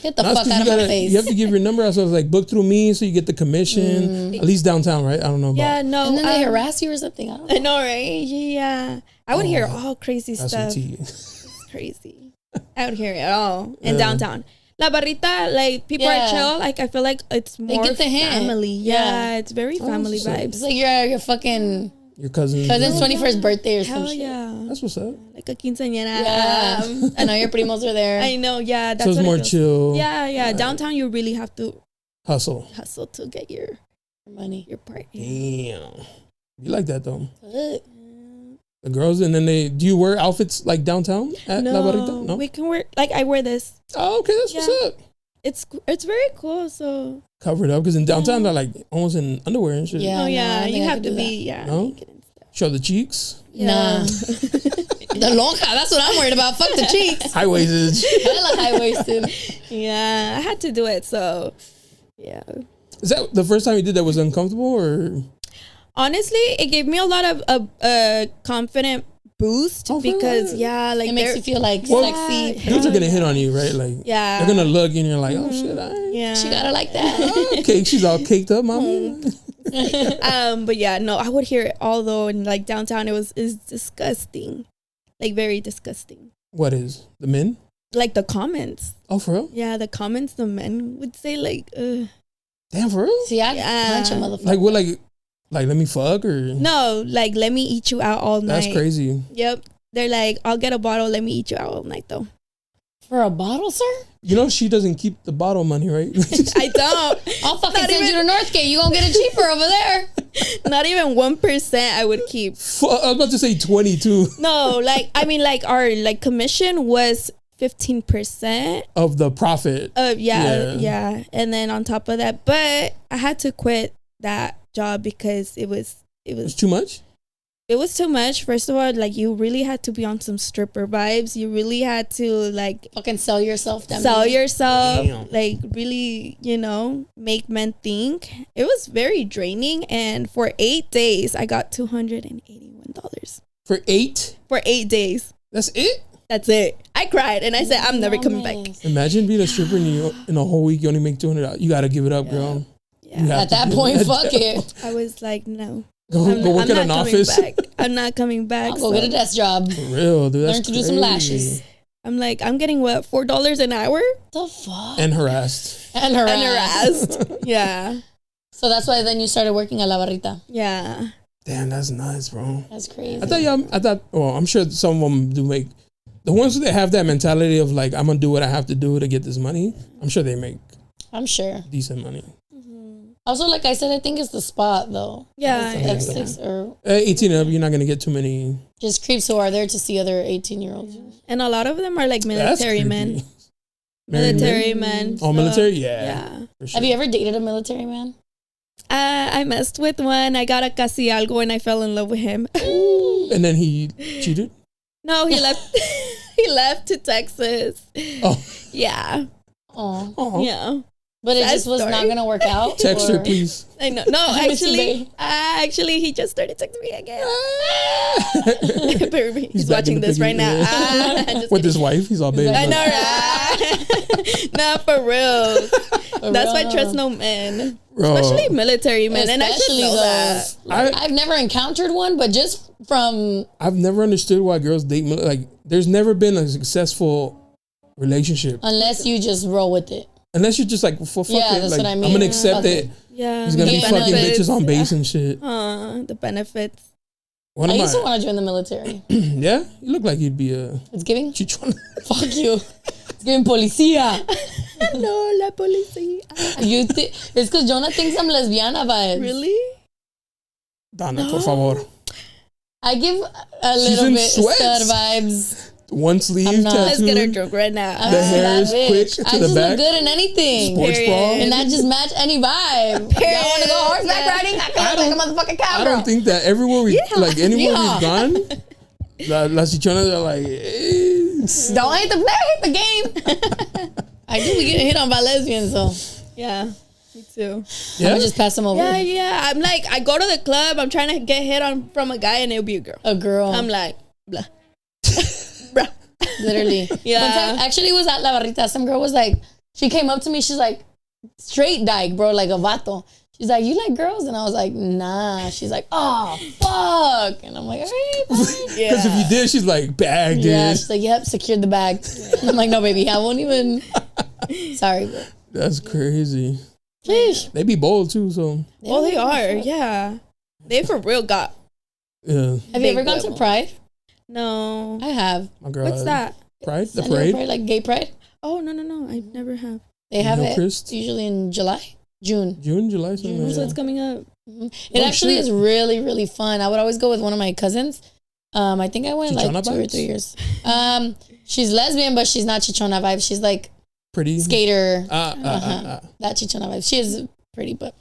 Speaker 2: get the fuck out of my face.
Speaker 1: You have to give your number out, so it's like book through me, so you get the commission. At least downtown, right? I don't know.
Speaker 3: Yeah, no.
Speaker 2: And then they harass you or something. I
Speaker 3: know, right? Yeah, I would hear all crazy stuff. It's crazy. I would hear it all in downtown. La Barrita, like people are chill. Like I feel like it's more family. Yeah, it's very family vibes.
Speaker 2: It's like your fucking.
Speaker 1: Your cousin's
Speaker 2: 21st birthday or something.
Speaker 3: Yeah.
Speaker 1: That's what's up.
Speaker 3: Like a quinceañera.
Speaker 2: Yeah. I know your primos are there.
Speaker 3: I know, yeah. That's
Speaker 1: so it's more chill.
Speaker 3: Yeah. Downtown, you really have to
Speaker 1: hustle
Speaker 3: to get your
Speaker 2: money.
Speaker 3: Your part.
Speaker 1: Damn. You like that though. The girls, and then do you wear outfits like downtown at La Barrita? No,
Speaker 3: we can wear, like I wear this.
Speaker 1: Oh, okay, that's what's up.
Speaker 3: It's very cool, so.
Speaker 1: Cover it up, because in downtown they're like almost in underwear and shit.
Speaker 3: Yeah, you have to be,
Speaker 1: no? Show the cheeks?
Speaker 2: Nah. The lonja, that's what I'm worried about. Fuck the cheeks.
Speaker 1: High-waisted.
Speaker 2: Hella high-waisted.
Speaker 3: Yeah, I had to do it, so, yeah.
Speaker 1: Is that the first time you did that was uncomfortable, or?
Speaker 3: Honestly, it gave me a lot of confident boost because like
Speaker 2: it makes you feel like sexy.
Speaker 1: Dudes are gonna hit on you, right? Like they're gonna look and you're like, oh shit,
Speaker 2: she got it like that.
Speaker 1: Okay, she's all caked up, mama.
Speaker 3: But yeah, no, I would hear it. Although in like downtown, is disgusting, like very disgusting.
Speaker 1: What is the men?
Speaker 3: Like the comments.
Speaker 1: Oh, for real?
Speaker 3: Yeah, the comments the men would say like,
Speaker 1: damn, for real?
Speaker 2: See, I punch a motherfucker.
Speaker 1: Like what? Like, let me fuck or?
Speaker 3: No, like, let me eat you out all night.
Speaker 1: That's crazy.
Speaker 3: Yep. They're like, I'll get a bottle, let me eat you out all night, though.
Speaker 2: For a bottle, sir?
Speaker 1: You know she doesn't keep the bottle money, right?
Speaker 3: I don't.
Speaker 2: I'll fucking send you to Northgate. You gonna get it cheaper over there.
Speaker 3: Not even 1% I would keep.
Speaker 1: I was about to say 22.
Speaker 3: No, like, I mean, like, our, like, commission was 15%
Speaker 1: of the profit.
Speaker 3: Yeah. And then on top of that, but I had to quit that job because it was
Speaker 1: too much.
Speaker 3: It was too much. First of all, like you really had to be on some stripper vibes. You really had to like
Speaker 2: fucking sell yourself.
Speaker 3: Damn. Like really, make men think. It was very draining. And for 8 days, I got $281
Speaker 1: for 8.
Speaker 3: For 8 days.
Speaker 1: That's it.
Speaker 3: That's it. I cried and I said, I'm never coming back.
Speaker 1: Imagine being a stripper and in a whole week you only make $200. You got to give it up, girl.
Speaker 3: Yeah.
Speaker 2: At that point, fuck it.
Speaker 3: I was like, no.
Speaker 1: Go work at an office.
Speaker 3: I'm not coming back.
Speaker 2: I'll go get a desk job.
Speaker 1: For real, dude.
Speaker 2: Learn to do some lashes.
Speaker 3: I'm like, I'm getting what, $4 an hour?
Speaker 2: The fuck?
Speaker 1: And harassed.
Speaker 3: Yeah.
Speaker 2: So that's why then you started working at La Barrita.
Speaker 3: Yeah.
Speaker 1: Damn, that's nice, bro.
Speaker 2: That's crazy.
Speaker 1: I'm sure some of them do make. The ones that have that mentality of like, I'm going to do what I have to do to get this money, I'm sure they make.
Speaker 2: I'm sure.
Speaker 1: Decent money.
Speaker 2: Also, like I said, I think it's the spot though.
Speaker 3: Yeah.
Speaker 2: F6 or
Speaker 1: 18 and up, you're not going to get too many.
Speaker 2: Just creeps who are there to see other 18-year-olds.
Speaker 3: And a lot of them are like military men. Military men.
Speaker 1: Oh, military? Yeah.
Speaker 2: Sure. Have you ever dated a military man?
Speaker 3: I messed with one. I got a casi algo and I fell in love with him.
Speaker 1: And then he cheated?
Speaker 3: No, he left. He left to Texas.
Speaker 1: Oh.
Speaker 3: Yeah.
Speaker 2: Oh.
Speaker 3: Yeah.
Speaker 2: But it just was not going to work out?
Speaker 1: Text her, please.
Speaker 3: I know. No, actually, he just started texting me again. He's watching this right now.
Speaker 1: With his wife? He's all baby.
Speaker 3: I know, right? Not for real. That's why I trust no men. Bro. Especially military men. And I should know that.
Speaker 2: I've never encountered one, but just from...
Speaker 1: I've never understood why girls date... Like, there's never been a successful relationship.
Speaker 2: Unless you just roll with it.
Speaker 1: Unless you're just like, fuck it.
Speaker 2: That's
Speaker 1: like,
Speaker 2: what I mean.
Speaker 1: I'm going to accept it.
Speaker 3: Yeah.
Speaker 1: He's going to be fucking bitches on base and shit.
Speaker 3: The benefits.
Speaker 2: I used to want to join the military.
Speaker 1: Yeah? You look like you'd be a...
Speaker 2: It's giving?
Speaker 1: Chichona.
Speaker 2: Fuck you. It's giving policía.
Speaker 3: No, la policía.
Speaker 2: It's because Jona thinks I'm lesbiana vibes.
Speaker 3: Really?
Speaker 1: Donna, por favor.
Speaker 2: I give a little bit stud vibes.
Speaker 1: One sleeve tattoo.
Speaker 3: Let's get her drunk right now.
Speaker 1: The hair is quick to the back.
Speaker 2: I just look good in anything.
Speaker 1: Sports bra.
Speaker 2: And that just match any vibe. Y'all want to go horseback riding? I can look like a motherfucking cowgirl.
Speaker 1: I don't think that everywhere anywhere we've gone, las chichonas are like,
Speaker 2: don't hate the game. I do be getting hit on by lesbians, so.
Speaker 3: Yeah, me too. too.
Speaker 2: I'm gonna just pass them over.
Speaker 3: Yeah. I'm like, I go to the club. I'm trying to get hit on from a guy, and it'll be a girl.
Speaker 2: A girl.
Speaker 3: I'm like, blah, bruh.
Speaker 2: Literally.
Speaker 3: Yeah.
Speaker 2: One time, actually, it was at La Barrita. Some girl was like, she came up to me. She's like, straight dyke, bro, like a vato. She's like, you like girls? And I was like, nah. She's like, oh, fuck. And I'm like, all right, fine.
Speaker 1: Because if you did, she's like, bagged it.
Speaker 2: Yeah, she's like, yep, secured the bag. And I'm like, no, baby, I won't even. Sorry, bro.
Speaker 1: That's crazy.
Speaker 2: Sheesh.
Speaker 1: They be bold too, so.
Speaker 3: Well, they are. Yeah. They for real got.
Speaker 1: Yeah.
Speaker 2: Have you ever gone to Pride?
Speaker 3: No.
Speaker 2: I have.
Speaker 1: My girl.
Speaker 3: What's that?
Speaker 1: Pride? The
Speaker 2: San Diego
Speaker 1: parade?
Speaker 2: Pride, like gay pride?
Speaker 3: Oh, no. I never have.
Speaker 2: They have it
Speaker 1: Hillcrest?
Speaker 2: usually in July, June.
Speaker 1: July, something like
Speaker 3: So it's
Speaker 1: that.
Speaker 3: coming up.
Speaker 2: It actually is really, really fun. I would always go with one of my cousins. I think I went
Speaker 1: Chichona
Speaker 2: like 2 or 3 years. She's lesbian, but she's not Chichona vibe. She's like
Speaker 1: Pretty.
Speaker 2: skater.
Speaker 1: That
Speaker 2: That Chichona vibe. She is pretty, but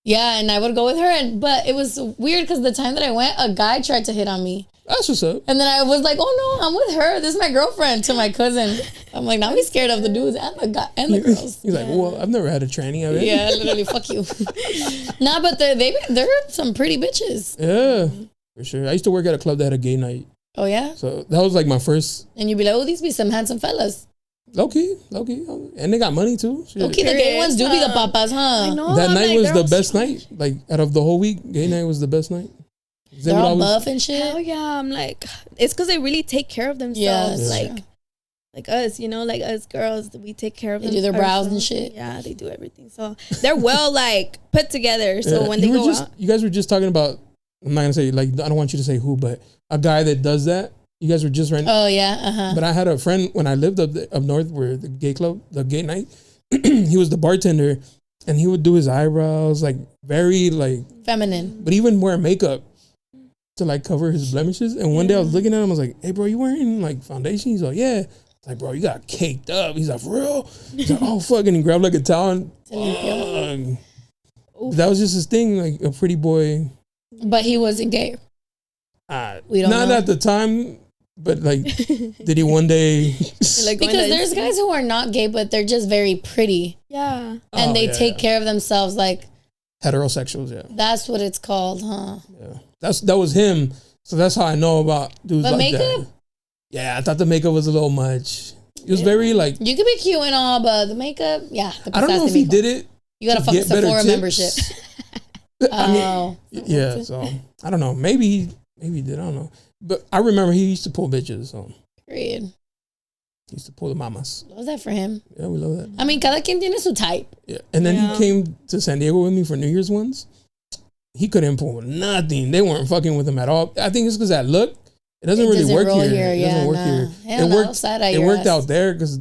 Speaker 2: yeah. And I would go with her, but it was weird because the time that I went, a guy tried to hit on me.
Speaker 1: That's what's up.
Speaker 2: And then I was like, oh no, I'm with her. This is my girlfriend to my cousin. I'm like, now I'm scared of the dudes and the guy and the girls.
Speaker 1: He's like, well, I've never had a tranny of it.
Speaker 2: Yeah, literally, fuck you. Nah, but they're some pretty bitches.
Speaker 1: Yeah, for sure. I used to work at a club that had a gay night.
Speaker 2: Oh yeah?
Speaker 1: So that was like my first.
Speaker 2: And you'd be like, oh, these be some handsome fellas.
Speaker 1: Low key. And they got money too. Shit.
Speaker 2: Okay, the gay ones do be the papas, huh?
Speaker 3: I know.
Speaker 1: That
Speaker 3: I'm
Speaker 1: night
Speaker 3: like,
Speaker 1: was
Speaker 3: they're
Speaker 1: the
Speaker 3: all
Speaker 1: best
Speaker 3: so-
Speaker 1: night. Like out of the whole week, gay night was the best night.
Speaker 2: They're all buff and shit.
Speaker 3: Hell yeah. I'm like, it's because they really take care of themselves.
Speaker 2: Yeah,
Speaker 3: Like us, like us girls, we take care of
Speaker 2: They
Speaker 3: them.
Speaker 2: do their brows and shit.
Speaker 3: Yeah, they do everything. So they're well like put together. So
Speaker 1: Yeah.
Speaker 3: when they go out,
Speaker 1: you guys were just talking about. I'm not gonna say like I don't want you to say who, but a guy that does that. You guys were just right.
Speaker 2: Oh yeah,
Speaker 1: But I had a friend when I lived up north, where the gay club, the gay night. He was the bartender, and he would do his eyebrows like very like
Speaker 2: feminine.
Speaker 1: but even wear makeup to like cover his blemishes. And one day I was looking at him, I was like, "Hey, bro, you wearing like foundation?" He's like, "Yeah." It's like, "Bro, you got caked up." He's like, "For real?" He's like, "Oh fuck!" And he grabbed like a towel. And, that was just his thing, like a pretty boy.
Speaker 2: But he wasn't gay. We don't
Speaker 1: not
Speaker 2: know.
Speaker 1: at the time, but like, did he one day?
Speaker 3: like going
Speaker 2: Because
Speaker 3: to-
Speaker 2: there's guys who are not gay, but they're just very pretty.
Speaker 3: yeah,
Speaker 2: And they
Speaker 1: yeah.
Speaker 2: take care of themselves. Like,
Speaker 1: Heterosexuals, yeah.
Speaker 2: that's what it's called, huh?
Speaker 1: Yeah, that was him. So that's how I know about dudes
Speaker 2: But
Speaker 1: like
Speaker 2: makeup?
Speaker 1: that. Yeah, I thought the makeup was a little much. It was very like
Speaker 2: You could be cute and all, but the makeup, yeah.
Speaker 1: I don't know if he did it.
Speaker 2: You got to fuck
Speaker 1: get better
Speaker 2: Sephora
Speaker 1: tips.
Speaker 2: membership.
Speaker 1: I mean,
Speaker 2: Oh.
Speaker 1: yeah. So I don't know. Maybe he did. I don't know. But I remember he used to pull bitches. So
Speaker 2: Period.
Speaker 1: he used to pull the mamas.
Speaker 2: Love that for him.
Speaker 1: Yeah, we love that.
Speaker 2: I mean, cada quien tiene su type.
Speaker 1: Yeah, and then
Speaker 3: Yeah.
Speaker 1: he came to San Diego with me for New Year's once. He couldn't pull nothing. They weren't fucking with him at all. I think it's because that look. It doesn't really work
Speaker 2: roll
Speaker 1: here. It doesn't work
Speaker 2: nah.
Speaker 1: here.
Speaker 2: Hell
Speaker 1: It
Speaker 2: no,
Speaker 1: worked.
Speaker 2: outside of
Speaker 1: It
Speaker 2: your
Speaker 1: worked
Speaker 2: ass.
Speaker 1: out there because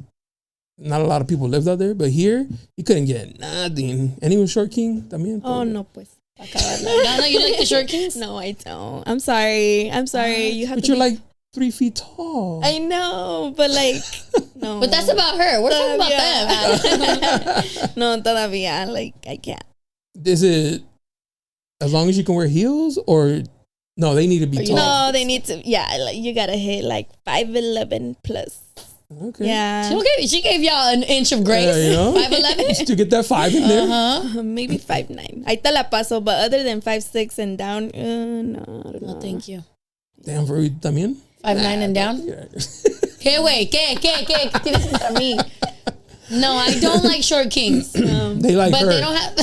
Speaker 1: not a lot of people lived out there. But here, he couldn't get nothing. And he was short king también.
Speaker 3: oh no, pues.
Speaker 2: Donna, you like the short kings?
Speaker 3: No, I don't. I'm sorry. You have
Speaker 1: But
Speaker 3: to.
Speaker 1: you're
Speaker 3: be-
Speaker 1: like 3 feet tall.
Speaker 3: I know, but like, no.
Speaker 2: But that's about her. We're talking about them.
Speaker 3: No, todavía. Like, I can't.
Speaker 1: Is it as long as you can wear heels or no? They need to be tall.
Speaker 3: No, they need to. Yeah, like you gotta hit like 5'11" plus.
Speaker 1: Okay.
Speaker 3: Yeah,
Speaker 2: She gave y'all an inch of grace.
Speaker 1: Yeah, you know?
Speaker 2: 5'11".
Speaker 1: Just to get that 5 in there.
Speaker 2: Uh-huh.
Speaker 3: maybe 5'9". I te la paso, but other than 5'6" and down, no, I don't
Speaker 2: No,
Speaker 3: know.
Speaker 2: thank you.
Speaker 1: Damn, for también.
Speaker 2: 5'9" and down.
Speaker 1: Yeah.
Speaker 2: ¿Qué, güey? ¿Qué tienes contra mí? No, I don't like short kings.
Speaker 1: They like
Speaker 2: But
Speaker 1: her.
Speaker 2: they don't have.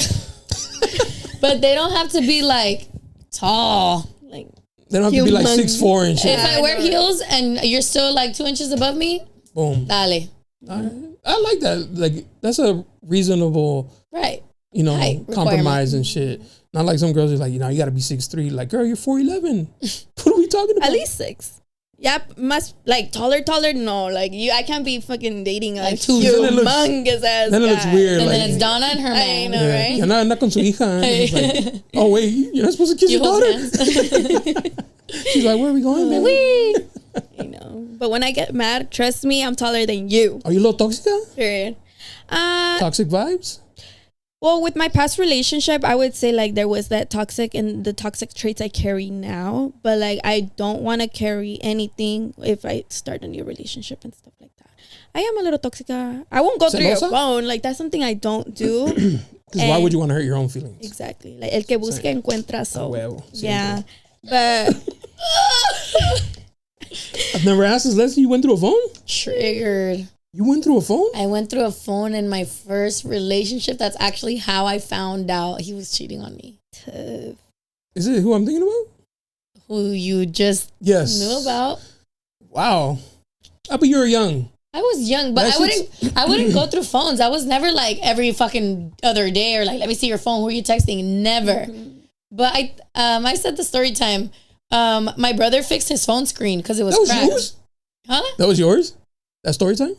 Speaker 2: But they don't have to be like tall.
Speaker 3: Like,
Speaker 1: They don't have to be like
Speaker 3: Humongous.
Speaker 1: 6'4" and shit.
Speaker 2: If I
Speaker 3: I
Speaker 2: wear
Speaker 3: know.
Speaker 2: heels and you're still like 2 inches above me,
Speaker 1: Boom.
Speaker 2: dale.
Speaker 1: I like that. Like that's a reasonable,
Speaker 2: Right.
Speaker 1: you know,
Speaker 2: Height
Speaker 1: compromise and shit. Not like some girls are like, you got to be 6'3". Like, girl, you're 4'11". What are we talking about?
Speaker 3: at least 6. Yep, must like taller. No, like I can't be fucking dating a
Speaker 2: Like 2.
Speaker 1: Then it looks-
Speaker 3: humongous ass.
Speaker 1: Then it looks
Speaker 3: guy.
Speaker 1: weird.
Speaker 2: And
Speaker 1: like,
Speaker 2: then it's Donna and her
Speaker 3: I
Speaker 2: man.
Speaker 3: know, right?
Speaker 1: You're not con su hija. It's like, oh wait, you're not supposed to kiss
Speaker 2: You
Speaker 1: your
Speaker 2: hold
Speaker 1: daughter.
Speaker 2: hands.
Speaker 1: She's like, where are we going, man?
Speaker 2: Wee.
Speaker 3: You know, but when I get mad, trust me, I'm taller than you.
Speaker 1: Are you a little toxic?
Speaker 3: Period.
Speaker 1: Toxic vibes?
Speaker 3: Well, with my past relationship, I would say like there was that toxic and the toxic traits I carry now. But like I don't want to carry anything if I start a new relationship and stuff like that. I am a little toxica. I won't go through your
Speaker 1: Celosa?
Speaker 3: phone. Like, that's something I don't do.
Speaker 1: Because why would you want to hurt your own feelings?
Speaker 3: Exactly. Like, el que busca encuentra. So,
Speaker 1: huevo.
Speaker 3: yeah. But
Speaker 1: I've never asked this, Leslie. You went through a phone?
Speaker 2: Triggered.
Speaker 1: You went through a phone?
Speaker 2: I went through a phone in my first relationship. That's actually how I found out he was cheating on me.
Speaker 1: Is it who I'm thinking about?
Speaker 2: Who you just knew about.
Speaker 1: Wow. But you were young.
Speaker 2: I was young, but I wouldn't go through phones. I was never like every fucking other day or like, let me see your phone. Who are you texting? Never. Mm-hmm. But I said the story time. My brother fixed his phone screen because it was cracked. That was yours? Huh?
Speaker 1: That was yours? That story time?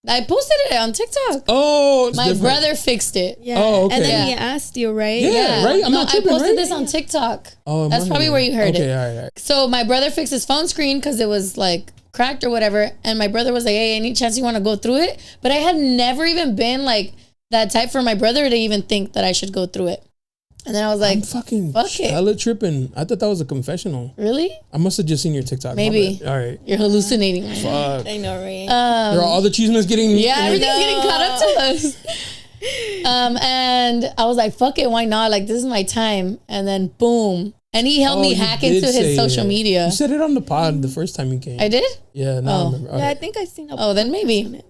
Speaker 2: I posted it on TikTok.
Speaker 1: Oh,
Speaker 2: my brother fixed it.
Speaker 3: Yeah. Oh, okay. And then he asked you, right?
Speaker 1: Yeah, right? I'm not tripping,
Speaker 2: I posted
Speaker 1: right?
Speaker 2: this on TikTok.
Speaker 1: Oh,
Speaker 2: that's probably where you heard it.
Speaker 1: Okay, all right.
Speaker 2: So my brother fixed his phone screen because it was like cracked or whatever. And my brother was like, hey, any chance you want to go through it? But I had never even been like that type for my brother to even think that I should go through it. And then I was like,
Speaker 1: I'm fucking
Speaker 2: fuck it.
Speaker 1: hella tripping. I thought that was a confessional.
Speaker 2: Really?
Speaker 1: I must have just seen your TikTok.
Speaker 2: Maybe.
Speaker 1: All right.
Speaker 2: You're hallucinating.
Speaker 1: Fuck.
Speaker 3: I know, right?
Speaker 1: There are all the cheesemen getting...
Speaker 2: Yeah, everything's getting caught up to us. And I was like, fuck it, why not? Like, this is my time. And then boom. And he helped me hack into his social media.
Speaker 1: You said it on the pod the first time you came.
Speaker 2: I did?
Speaker 1: Yeah, now I remember.
Speaker 3: Yeah, I think I've seen
Speaker 2: Oh, then maybe. But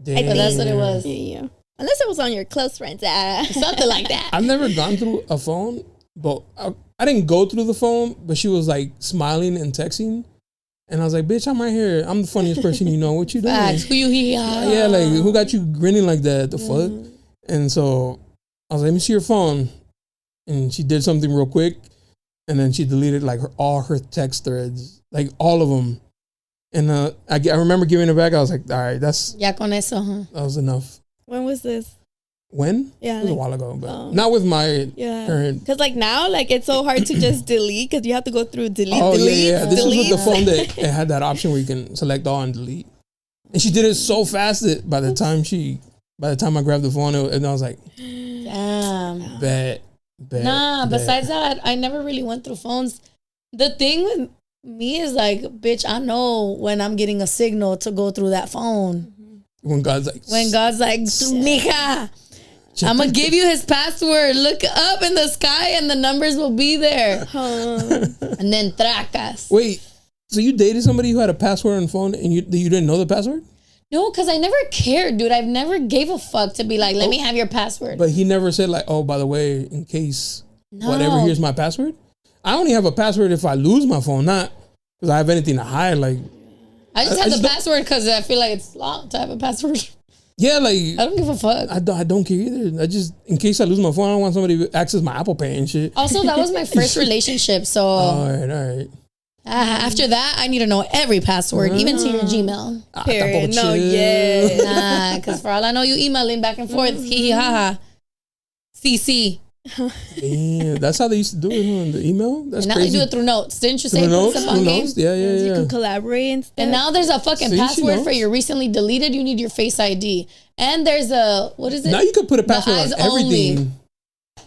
Speaker 2: that's what it was.
Speaker 3: Yeah. Unless it was on your close friends.
Speaker 2: Something like that.
Speaker 1: I've never gone through a phone, but I didn't go through the phone, but she was like smiling and texting. And I was like, bitch, I'm right here. I'm the funniest person you know. What you doing?
Speaker 2: Facts. Who you here?
Speaker 1: Yeah, like, who got you grinning like that? The fuck? And so I was like, let me see your phone. And she did something real quick. And then she deleted like all her text threads, like all of them. And I remember giving it back. I was like, all right, that's...
Speaker 2: Ya con eso, huh?
Speaker 1: That was enough.
Speaker 3: When was this?
Speaker 1: When?
Speaker 3: Yeah.
Speaker 1: It was a while ago, but not with my current.
Speaker 3: Because like now, like it's so hard to just delete because you have to go through delete, delete.
Speaker 1: Yeah. This was with the phone that it had that option where you can select all and delete. And she did it so fast that by the time I grabbed the phone, and I was like,
Speaker 2: damn.
Speaker 1: Bet.
Speaker 2: Besides that, I never really went through phones. The thing with me is like, bitch, I know when I'm getting a signal to go through that phone.
Speaker 1: When God's like,
Speaker 2: mija, I'm going to give you his password. Look up in the sky and the numbers will be there. And then tracas.
Speaker 1: Wait, so you dated somebody who had a password on the phone and you didn't know the password?
Speaker 2: No, because I never cared, dude. I've never gave a fuck to be like, let me have your password.
Speaker 1: But he never said like, oh, by the way, in case whatever, here's my password. I only have a password if I lose my phone, not because I have anything to hide. Like,
Speaker 2: I just have the password because I feel like it's long to have a password.
Speaker 1: Yeah, like
Speaker 2: I don't give a fuck.
Speaker 1: I don't care either. I just, in case I lose my phone, I don't want somebody to access my Apple Pay and shit.
Speaker 2: Also, that was my first relationship, so
Speaker 1: all right.
Speaker 2: After that, I need to know every password, even to your Gmail.
Speaker 3: Period. No, yeah.
Speaker 2: Because for all I know, you emailing back and forth. Hee hee ha ha. CC.
Speaker 1: Damn, that's how they used to do it, huh? The email? That's
Speaker 2: and now
Speaker 1: crazy.
Speaker 2: they do it through notes. Didn't you say
Speaker 1: through
Speaker 2: notes?
Speaker 1: Notes? Yeah.
Speaker 3: You can collaborate and stuff.
Speaker 2: And now there's a fucking password for your recently deleted. You need your Face ID. And there's a, what is it?
Speaker 1: Now you can put a password on everything.
Speaker 2: Only.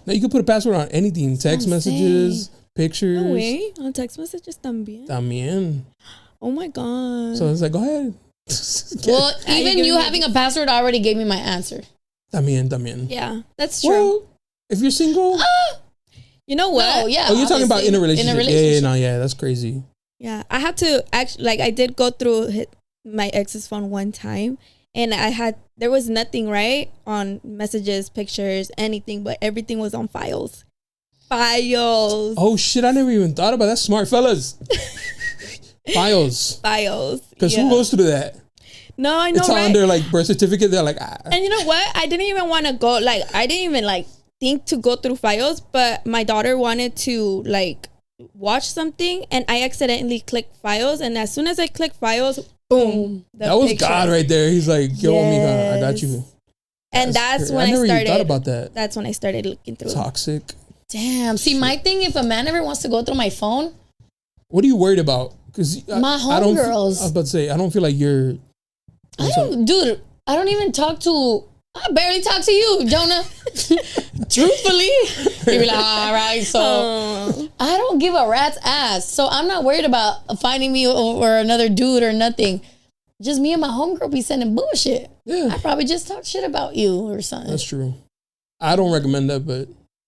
Speaker 1: Now you can put a password on anything. Text messages, pictures.
Speaker 3: No way. On text messages también. Oh my God.
Speaker 1: So it's like, go ahead.
Speaker 2: Well, even you having a password already gave me my answer.
Speaker 1: También.
Speaker 3: Yeah, that's true.
Speaker 1: Well, if you're single...
Speaker 3: You know what?
Speaker 2: No, yeah.
Speaker 1: Oh, you're talking about in a relationship.
Speaker 2: In a relationship.
Speaker 1: Yeah, that's crazy.
Speaker 3: Yeah, I had to actually, like, I did go through my ex's phone one time, and there was nothing, right, on messages, pictures, anything, but everything was on files.
Speaker 1: Oh, shit, I never even thought about that. Smart fellas. Files. Because who goes through that?
Speaker 3: No, I know,
Speaker 1: it's on their, like, birth certificate. They're like, ah.
Speaker 3: And you know what? I didn't even want to go, like, I didn't even, like, think to go through files, but my daughter wanted to like watch something and I accidentally clicked files, and as soon as I clicked files, boom,
Speaker 1: that was picture. God right there. He's like, yo, Mika, I got you.
Speaker 3: And that's when I
Speaker 1: never
Speaker 3: started
Speaker 1: even thought about that.
Speaker 3: That's when I started looking through
Speaker 1: toxic.
Speaker 2: Damn. See, my thing, if a man ever wants to go through my phone,
Speaker 1: what are you worried about? Because
Speaker 2: my homegirls.
Speaker 1: I was about to say, I don't feel like you're.
Speaker 2: Dude, I don't even talk to. I barely talk to you, Jona. Truthfully, you'd be like, all right, so I don't give a rat's ass. So I'm not worried about finding me or another dude or nothing. just me and my homegirl be sending bullshit.
Speaker 1: Yeah.
Speaker 2: I probably just talk shit about you or something.
Speaker 1: That's true. I don't recommend that, but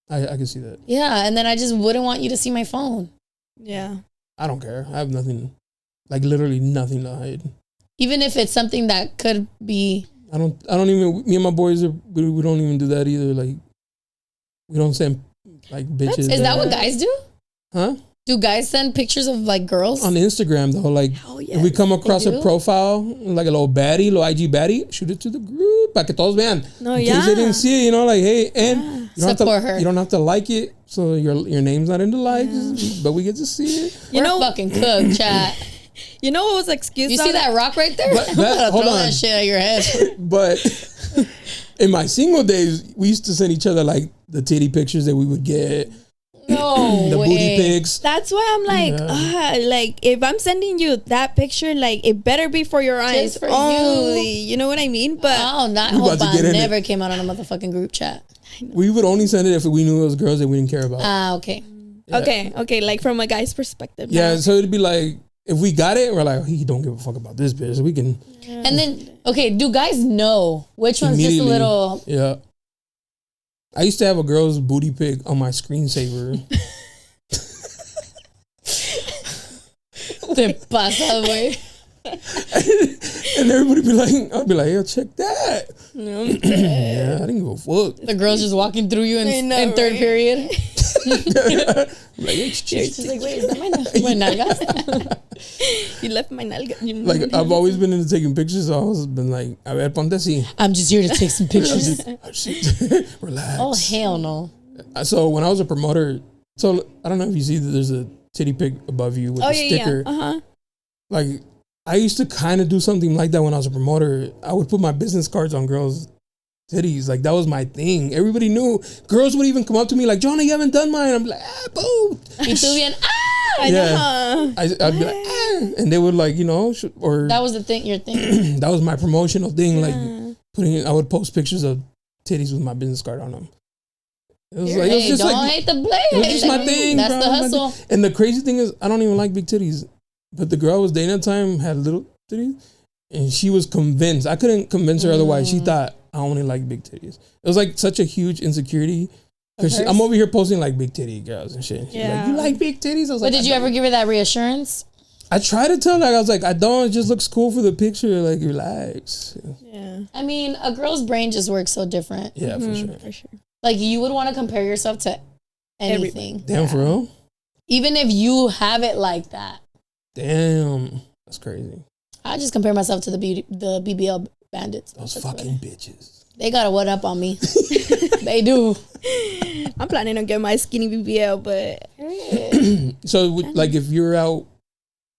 Speaker 1: I can see that.
Speaker 2: Yeah, and then I just wouldn't want you to see my phone.
Speaker 3: Yeah.
Speaker 1: I don't care. I have nothing, like literally nothing to hide.
Speaker 2: Even if it's something that could be.
Speaker 1: I don't even, me and my boys, we don't even do that either. Like, we don't send like bitches.
Speaker 2: Is that what guys do?
Speaker 1: Huh?
Speaker 2: Do guys send pictures of like girls?
Speaker 1: On Instagram though, like if we come across a profile, like a little baddie, little IG baddie, shoot it to the group, para que todos vean.
Speaker 3: No,
Speaker 1: in case they didn't see it, you know, like, hey, and
Speaker 2: Support
Speaker 1: you don't have to like it, so your name's not in the likes, but we get to see it.
Speaker 2: We're fucking cooked, chat.
Speaker 3: You know what was excuse?
Speaker 2: You see that rock right there?
Speaker 1: But,
Speaker 2: hold on. That shit at your head.
Speaker 1: But in my single days, we used to send each other like the titty pictures that we would get.
Speaker 2: No
Speaker 1: the
Speaker 2: way.
Speaker 1: booty pics.
Speaker 3: That's why I'm like, if I'm sending you that picture, like it better be for your eyes
Speaker 2: for
Speaker 3: only. You know what I mean? But
Speaker 2: I hope I never came out on a motherfucking group chat.
Speaker 1: We would only send it if we knew it was girls that we didn't care about.
Speaker 2: Okay.
Speaker 1: Yeah.
Speaker 3: Okay, like from a guy's perspective.
Speaker 1: Yeah, so it'd be like, if we got it, we're like, he don't give a fuck about this bitch. We can.
Speaker 2: Yeah. And then, okay, do guys know which one's just a little?
Speaker 1: Yeah. I used to have a girl's booty pic on my screensaver.
Speaker 2: Te pasa, güey.
Speaker 1: And everybody be like, I'd be like, yo, check that. Yeah, I didn't give a fuck.
Speaker 2: The girl's just walking through you in third period.
Speaker 1: Like,
Speaker 2: she's like, wait, is that my nalga?
Speaker 3: You left my nalga.
Speaker 1: Like, I've always been into taking pictures. So I've always been like, a ver, ponte así.
Speaker 2: I'm just here to take some pictures.
Speaker 1: Relax.
Speaker 2: Oh, hell no.
Speaker 1: So when I was a promoter, so I don't know if you see that there's a titty pic above you with a sticker.
Speaker 3: Yeah. Uh-huh.
Speaker 1: Like, I used to kind of do something like that when I was a promoter. I would put my business cards on girls' titties. Like, that was my thing. Everybody knew. Girls would even come up to me like, Jona, you haven't done mine. I'm like, boom.
Speaker 2: Y tú bien,
Speaker 1: yeah. I'd be like, and they would like, you know, or
Speaker 2: that was the thing, your thing.
Speaker 1: That was my promotional thing. Like I would post pictures of titties with my business card on them. It was like, it was just
Speaker 2: don't
Speaker 1: like,
Speaker 2: hate the blade.
Speaker 1: it was just my thing.
Speaker 2: That's
Speaker 1: bro.
Speaker 2: the hustle.
Speaker 1: And the crazy thing is, I don't even like big titties. But the girl I was dating at the time had little titties, and she was convinced. I couldn't convince her otherwise. She thought I only like big titties. It was like such a huge insecurity. Because I'm over here posting like big titty girls and shit. She's like, you like big titties? I was like,
Speaker 2: but did you ever give her that reassurance?
Speaker 1: I tried to tell her, I was like, I don't, it just looks cool for the picture. Like, relax.
Speaker 3: Yeah.
Speaker 2: I mean, a girl's brain just works so different.
Speaker 1: Yeah, for sure.
Speaker 2: Like, you would want to compare yourself to anything.
Speaker 1: Damn, for real?
Speaker 2: Even if you have it like that.
Speaker 1: Damn. That's crazy.
Speaker 2: I just compare myself to the BBL bandits.
Speaker 1: Those fucking bitches.
Speaker 2: They got a one up on me. They do.
Speaker 3: I'm planning on getting my skinny BBL, but
Speaker 1: so like if you're out,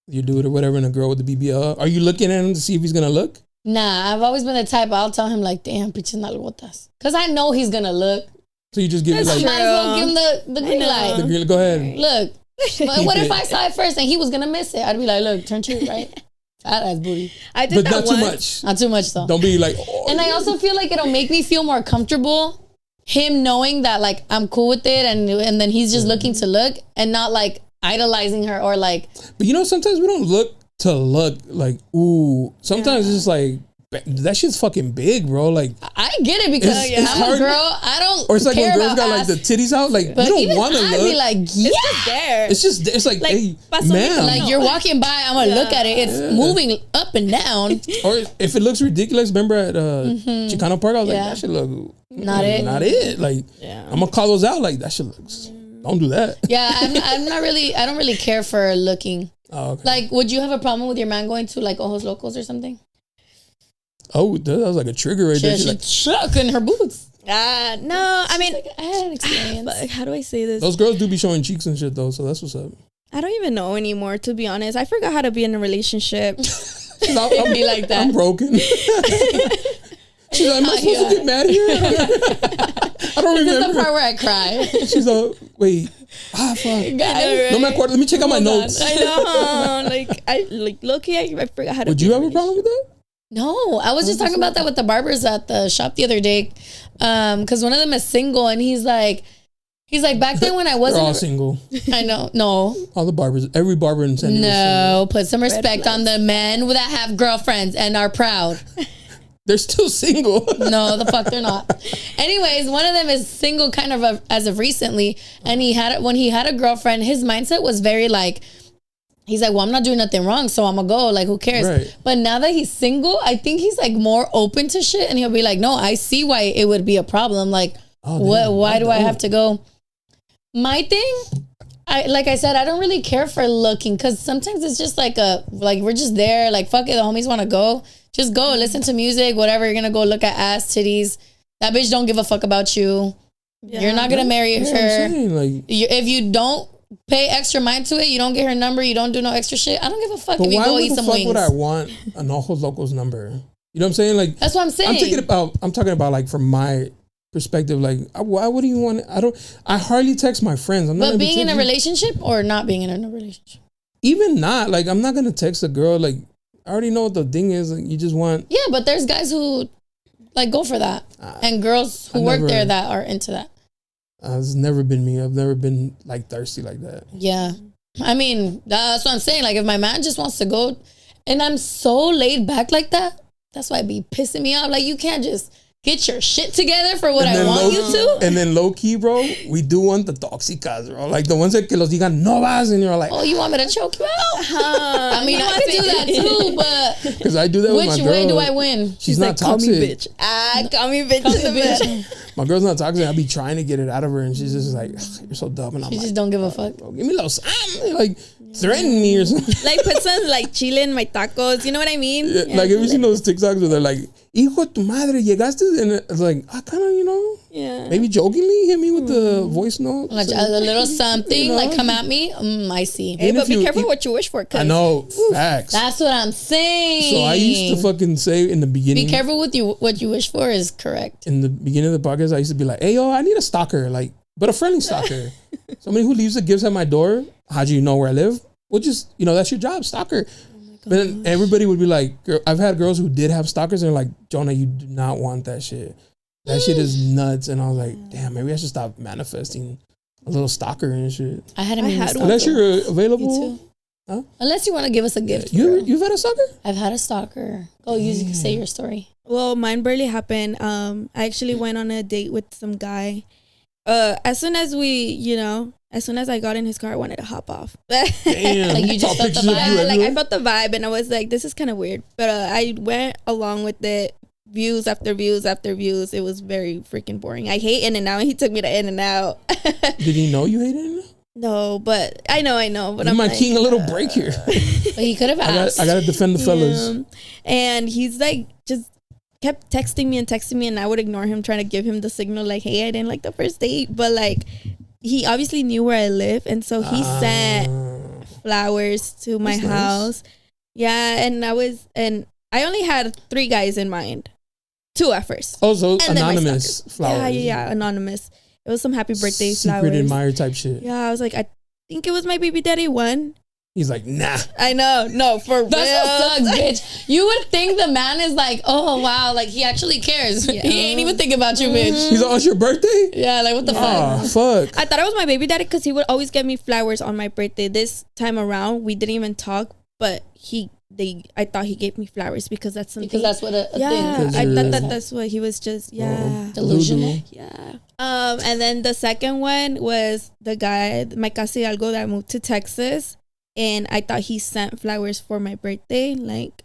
Speaker 1: you do it or whatever, and a girl with the BBL, are you looking at him to see if he's gonna look?
Speaker 2: Nah, I've always been the type. I'll tell him like, "Damn, pinches nalgotas," because I know he's gonna look.
Speaker 1: So you just give it like,
Speaker 2: might as well give him the green light.
Speaker 1: The green, go ahead.
Speaker 2: Look, but what if I saw it first and he was gonna miss it? I'd be like, "Look, turn to it, right." Fat ass booty.
Speaker 3: I did
Speaker 1: but
Speaker 3: that
Speaker 1: not
Speaker 3: once.
Speaker 1: too much.
Speaker 2: Not too much though.
Speaker 1: Don't be like. Oh,
Speaker 2: and I also feel like it'll make me feel more comfortable. Him knowing that like I'm cool with it, and then he's just looking to look and not like idolizing her or like.
Speaker 1: But you know, sometimes we don't look to look like ooh. Sometimes it's just like that shit's fucking big, bro. Like
Speaker 2: I get it because I'm a girl. I don't.
Speaker 1: Or it's like
Speaker 2: care
Speaker 1: when girls got
Speaker 2: ass,
Speaker 1: like the titties out. Like
Speaker 2: but
Speaker 1: you don't want to look.
Speaker 2: I'd be like, yeah.
Speaker 3: It's just there.
Speaker 1: It's like hey, man.
Speaker 2: Like you're walking by, I'm gonna look at it. It's moving up and down.
Speaker 1: Or if it looks ridiculous, remember at Chicano Park, I was like, that should look not it. Like I'm gonna call those out. Like that shit looks. Don't do that.
Speaker 2: Yeah, I'm not really. I don't really care for looking.
Speaker 1: Oh, okay.
Speaker 2: Like, would you have a problem with your man going to like Ojos Locos or something?
Speaker 1: Oh, that was like a trigger right there.
Speaker 2: She's like stuck in her boots.
Speaker 3: No, I mean,
Speaker 2: like, I had an experience.
Speaker 3: But how do I say this?
Speaker 1: Those girls do be showing cheeks and shit though, so that's what's up.
Speaker 3: I don't even know anymore, to be honest. I forgot how to be in a relationship.
Speaker 2: I'll be like that.
Speaker 1: I'm broken. She's like, am I supposed to get mad here? I don't remember.
Speaker 2: This is the part where I cry.
Speaker 1: She's like, wait. Fuck.
Speaker 2: Guys,
Speaker 1: no matter. Let me check out my notes.
Speaker 3: I know. Like low-key, I forgot how to.
Speaker 1: Would you have a problem with that?
Speaker 2: No, I was just talking about that with the barbers at the shop the other day. Because one of them is single and he's like, He's like, back then when I wasn't...
Speaker 1: They're all single.
Speaker 2: I know. No.
Speaker 1: All the barbers. Every barber in San Diego.
Speaker 2: No. Put some respect on the men that have girlfriends and are proud.
Speaker 1: They're still single.
Speaker 2: No, the fuck they're not. Anyways, one of them is single kind of as of recently. And when he had a girlfriend, his mindset was very like... He's like, well, I'm not doing nothing wrong, so I'm gonna go. Like, who cares? Right. But now that he's single, I think he's like more open to shit, and he'll be like, no, I see why it would be a problem. Like, why do I have to go? My thing, like I said, I don't really care for looking, because sometimes it's just like we're just there. Like, fuck it, the homies want to go. Just go, listen to music, whatever. You're gonna go look at ass, titties. That bitch don't give a fuck about you. Yeah. You're not gonna marry her. Like, if you don't pay extra mind to it, you don't get her number, you don't do no extra shit, I don't give a fuck if you go eat some wings.
Speaker 1: Why would I want an Ojos Locos number? You know what I'm saying? Like,
Speaker 2: that's what I'm saying.
Speaker 1: I'm talking about like from my perspective, like, why would you want? I hardly text my friends.
Speaker 2: But being in a relationship or not being in a relationship?
Speaker 1: Even not, like, I'm not gonna text a girl. Like, I already know what the thing is. Like, you just want.
Speaker 2: Yeah, but there's guys who like go for that, and girls who work there that are into that.
Speaker 1: It's never been me. I've never been like thirsty like that.
Speaker 2: Yeah. I mean, that's what I'm saying. Like, if my man just wants to go and I'm so laid back like that, that's why it be pissing me off. Like, you can't just get your shit together for what I want you to.
Speaker 1: And then low key, bro, we do want the toxicas, bro. Like the ones that los digan no vas, and you're like,
Speaker 2: oh, you want me to choke you out? I mean, I could do that too, but
Speaker 1: because I do that with my girl.
Speaker 2: Which way do I win?
Speaker 1: She's not toxic.
Speaker 3: Call me bitch. Call me bitch.
Speaker 1: My girl's not toxic. I be trying to get it out of her, and she's just like, you're so dumb. And I'm
Speaker 2: just don't give a fuck.
Speaker 1: Bro, give me los, like threaten me or something.
Speaker 3: Like put some like chile in my tacos. You know what I mean?
Speaker 1: Yeah, like, have you seen those TikToks where they're like, hijo de tu madre, llegaste? And it's like, I kind of, maybe jokingly hit me with the voice note.
Speaker 2: Like a little something, like come at me. I see.
Speaker 3: Hey, but be careful what you wish for.
Speaker 1: I know, facts.
Speaker 2: That's what I'm saying.
Speaker 1: So I used to fucking say in the beginning.
Speaker 2: Be careful with what you wish for is correct.
Speaker 1: In the beginning of the podcast, I used to be like, hey, yo, I need a stalker, like, but a friendly stalker. Somebody who leaves the gifts at my door. How do you know where I live? Well, just, that's your job, stalker. But then everybody would be like, I've had girls who did have stalkers and they're like, Jonah, you do not want that shit. That shit is nuts. And I was like, damn, maybe I should stop manifesting a little stalker and shit.
Speaker 2: I had one.
Speaker 1: Unless you're available.
Speaker 2: You too. Huh? Unless you want to give us a gift.
Speaker 1: You've had a stalker?
Speaker 2: I've had a stalker. Oh, you can say your story.
Speaker 3: Well, mine barely happened. I actually went on a date with some guy. As soon as I got in his car, I wanted to hop off.
Speaker 1: Damn.
Speaker 2: Like, you just felt the vibe?
Speaker 3: Like, I felt the vibe, and I was like, this is kind of weird. But I went along with it. Views after views after views. It was very freaking boring. I hate In-N-Out, and he took me to In-N-Out.
Speaker 1: Did he know you hated In-N-Out?
Speaker 3: No, but I know. But I'm
Speaker 1: like, king a little break here.
Speaker 2: But he could have asked.
Speaker 1: I got to defend the fellas.
Speaker 3: And he's like, just kept texting me, and I would ignore him, trying to give him the signal like, hey, I didn't like the first date. But like, he obviously knew where I live, and so he sent flowers to my house. Nice. Yeah, and I only had 3 guys in mind. 2 at first.
Speaker 1: Oh, so and anonymous flowers.
Speaker 3: Yeah, anonymous. It was some happy birthday
Speaker 1: flowers. Secret admirer type shit.
Speaker 3: Yeah, I was like, I think it was my baby daddy one.
Speaker 1: He's like, nah.
Speaker 3: I know. No, for real.
Speaker 2: That's what sucks, bitch. You would think the man is like, oh, wow, like he actually cares. Yeah. He ain't even thinking about you, bitch.
Speaker 1: He's like, oh, it's your birthday?
Speaker 2: Yeah, like what the fuck?
Speaker 1: Oh, fuck.
Speaker 3: I thought it was my baby daddy because he would always get me flowers on my birthday. This time around, we didn't even talk, but I thought he gave me flowers because that's something.
Speaker 2: Because that's what a thing.
Speaker 3: I thought that's what he was just,
Speaker 2: delusional.
Speaker 3: Yeah. And then the second one was the guy, my casi algo, that moved to Texas. And I thought he sent flowers for my birthday, like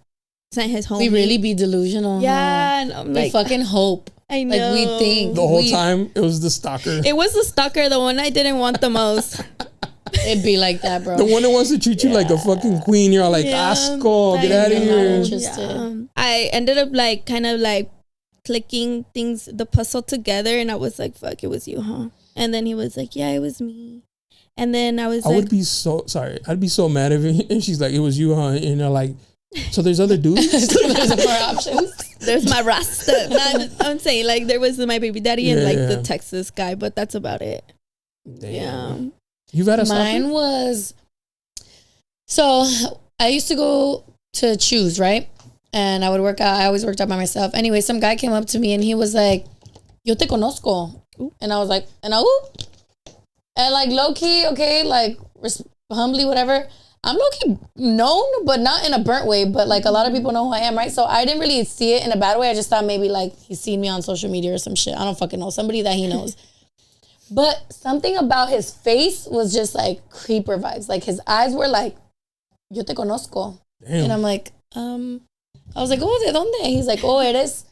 Speaker 3: sent his home.
Speaker 2: We really be delusional.
Speaker 3: Yeah, and I'm like,
Speaker 2: we fucking hope.
Speaker 3: I know.
Speaker 2: Like, we think
Speaker 1: the whole time it was the stalker.
Speaker 3: It was the stalker, the one I didn't want the most.
Speaker 2: It'd be like that, bro.
Speaker 1: The one that wants to treat you like a fucking queen. You're all like, asco, get out of here.
Speaker 3: I ended up like kind of like clicking the puzzle together, and I was like, fuck, it was you, huh? And then he was like, yeah, it was me. And then I
Speaker 1: would be so sorry. I'd be so mad if she's like, it was you, huh? And you're like, so there's other dudes?
Speaker 2: There's more options.
Speaker 3: There's my Rasta. I'm saying, like, there was my baby daddy and like the Texas guy, but that's about it.
Speaker 1: Damn.
Speaker 3: Yeah.
Speaker 1: You've had a
Speaker 2: Mine was, so I used to go to Choose, right? And I would work out. I always worked out by myself. Anyway, some guy came up to me and he was like, yo te conozco. And I was like, And like low key, okay, like humbly, whatever. I'm low key known, but not in a burnt way. But like a lot of people know who I am, right? So I didn't really see it in a bad way. I just thought maybe like he's seen me on social media or some shit. I don't fucking know. Somebody that he knows. But something about his face was just like creeper vibes. Like his eyes were like, yo te conozco. Damn. And I'm like, I was like, oh, ¿de dónde? He's like, oh, eres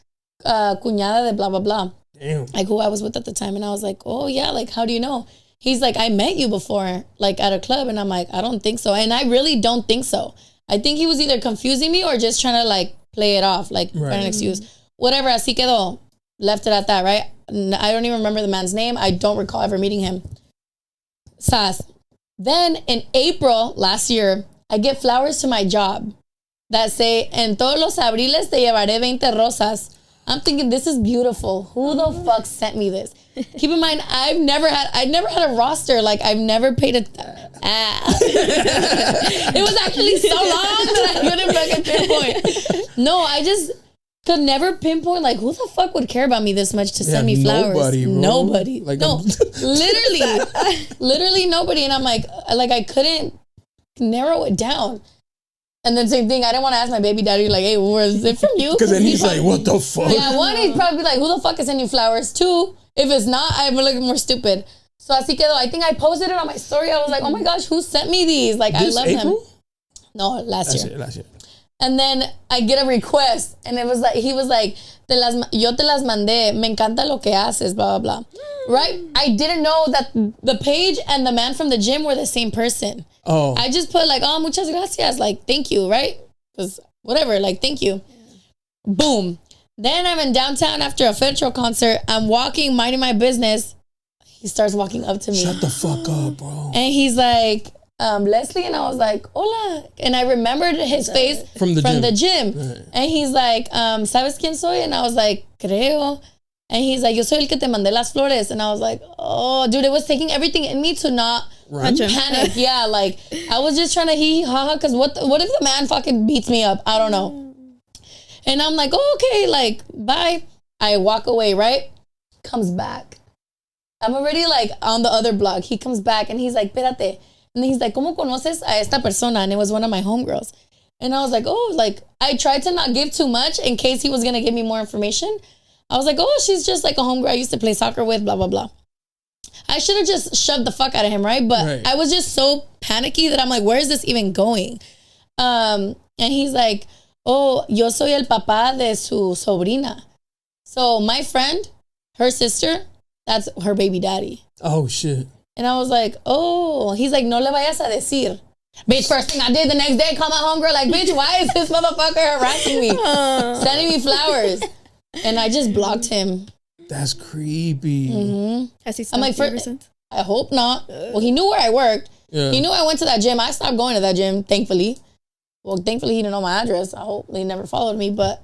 Speaker 2: cuñada de blah, blah, blah.
Speaker 1: Damn.
Speaker 2: Like who I was with at the time. And I was like, oh yeah, like how do you know? He's like, I met you before, like at a club. And I'm like, I don't think so. And I really don't think so. I think he was either confusing me or just trying to like play it off, like find an excuse. Whatever, así quedó. Left it at that, right? I don't even remember the man's name. I don't recall ever meeting him. Sas. Then in April last year, I get flowers to my job that say, en todos los abriles te llevaré 20 rosas. I'm thinking, this is beautiful. Who the fuck sent me this? Keep in mind, I'd never had a roster. Like, I've never paid it was actually so long that I couldn't fucking pinpoint. No, I just could never pinpoint, like, who the fuck would care about me this much to send me flowers? Nobody. Like, no, literally nobody. And I'm like, I couldn't narrow it down. And then same thing, I didn't want to ask my baby daddy, like, hey, where is it from you?
Speaker 1: Because then he's like, what the fuck?
Speaker 2: Yeah, one, he'd probably be like, who the fuck is sending you flowers? Two, if it's not, I'm looking more stupid. So así quedó. I think I posted it on my story. I was like, oh my gosh, who sent me these? Like, I love them. No, last year. And then I get a request, and it was like, he was like, yo te las mandé, me encanta lo que haces, blah, blah, blah. Right? I didn't know that the page and the man from the gym were the same person.
Speaker 1: Oh.
Speaker 2: I just put like, oh, muchas gracias, like, thank you, right? Because whatever, like, thank you. Yeah. Boom. Then I'm in downtown after a Fetro concert. I'm walking, minding my business. He starts walking up to me.
Speaker 1: Shut the fuck up, bro.
Speaker 2: And he's like, Leslie, and I was like, hola. And I remembered his face from the gym. Right. And he's like, ¿sabes quién soy? And I was like, creo. And he's like, yo soy el que te mandé las flores. And I was like, oh, dude, it was taking everything in me to not panic. Yeah, like, I was just trying to hee-ha-ha, because what if the man fucking beats me up? I don't know. And I'm like, oh, okay, like, bye. I walk away, right? Comes back. I'm already, like, on the other block. He comes back, and he's like, espérate. And he's like, ¿cómo conoces a esta persona? And it was one of my homegirls. And I was like, oh, like, I tried to not give too much in case he was going to give me more information. I was like, oh, she's just like a homegirl I used to play soccer with, blah, blah, blah. I should have just shoved the fuck out of him, right? But I was just so panicky that I'm like, where is this even going? And he's like, oh, yo soy el papá de su sobrina. So my friend, her sister, that's her baby daddy.
Speaker 1: Oh, shit.
Speaker 2: And I was like, oh. He's like, no le vayas a decir. Bitch, first thing I did the next day, call my homegirl, like, bitch, why is this motherfucker harassing me? Sending me flowers. And I just blocked him.
Speaker 1: That's creepy.
Speaker 3: Mm-hmm. Has he stopped ever since?
Speaker 2: I hope not. Well, he knew where I worked. Yeah. He knew I went to that gym. I stopped going to that gym, thankfully. Well, thankfully, he didn't know my address. I hope he never followed me. But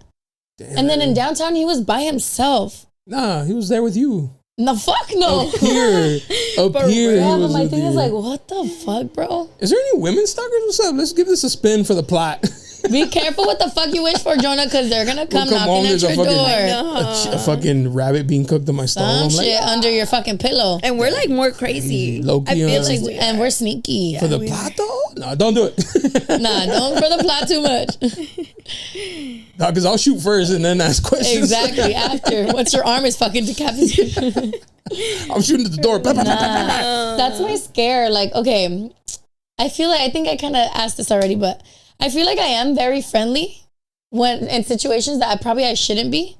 Speaker 2: and then in downtown, he was by himself.
Speaker 1: Nah, he was there with you.
Speaker 2: No, fuck no.
Speaker 1: Up here.
Speaker 2: Yeah, but my thing is like, what the fuck, bro?
Speaker 1: Is there any women stalkers? What's up? Let's give this a spin for the plot.
Speaker 2: Be careful what the fuck you wish for, Jonah, because they're going to come knocking at your door.
Speaker 1: A fucking rabbit being cooked on my stove.
Speaker 2: Some shit under your fucking pillow.
Speaker 3: And we're like more crazy.
Speaker 1: Low-key,
Speaker 2: I feel like and we're sneaky.
Speaker 1: For the plot though? No, don't do it.
Speaker 2: Nah, don't for the plot too much.
Speaker 1: No, because I'll shoot first and then ask questions.
Speaker 2: Exactly, after. Once your arm is fucking decapitated.
Speaker 1: I'm shooting at the door.
Speaker 2: That's my scare. Like, okay, I think I kind of asked this already, but I feel like I am very friendly when in situations that I shouldn't be.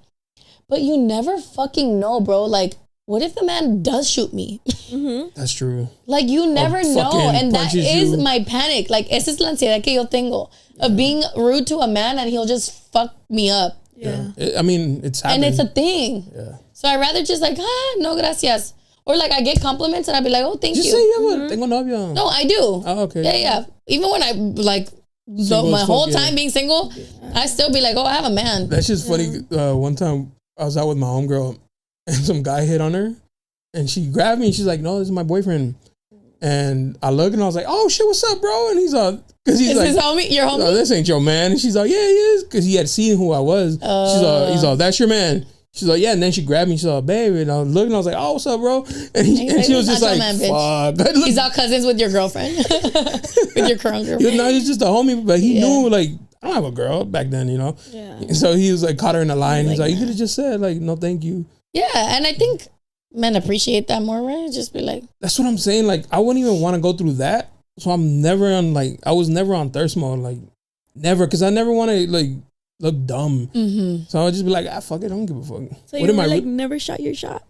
Speaker 2: But you never fucking know, bro. Like, what if the man does shoot me?
Speaker 3: Mm-hmm.
Speaker 1: That's true.
Speaker 2: Like, you never know. And that is my panic. Like, esa es la ansiedad que yo tengo. Of being rude to a man and he'll just fuck me up.
Speaker 1: Yeah. I mean, it's happening.
Speaker 2: And it's a thing.
Speaker 1: Yeah.
Speaker 2: So I'd rather just like, no gracias. Or like I get compliments and I'd be like, oh, thank you.
Speaker 1: Just say you have a tengo novia.
Speaker 2: No, I do.
Speaker 1: Oh, okay.
Speaker 2: Yeah. Even when I like my whole time being single, I still be like, oh, I have a man.
Speaker 1: That's just funny. One time I was out with my homegirl and some guy hit on her and she grabbed me and she's like, no, this is my boyfriend. And I look and I was like, oh shit, what's up, bro? And he's because he's like,
Speaker 2: his homie, your homie?
Speaker 1: No, this ain't your man. And she's like, yeah, he is. Because he had seen who I was. He's all, that's your man. She's like, yeah, and then she grabbed me. She's like, baby, and I was looking. I was like, oh, what's up, bro? And she was just like, fuck.
Speaker 2: He's all cousins with your girlfriend, with your current girlfriend.
Speaker 1: No, he's just a homie, but he knew like I don't have a girl back then, you know. Yeah. So he was like caught her in a line. He's like, you could have just said like, no, thank you.
Speaker 2: Yeah, and I think men appreciate that more, right? Just be like,
Speaker 1: that's what I'm saying. Like, I wouldn't even want to go through that. So I'm never on like, I was never on thirst mode, like never, because I never want to like look dumb. Mm-hmm. So I would just be like, fuck it, I don't give a fuck.
Speaker 3: So you were like, never shot your shot?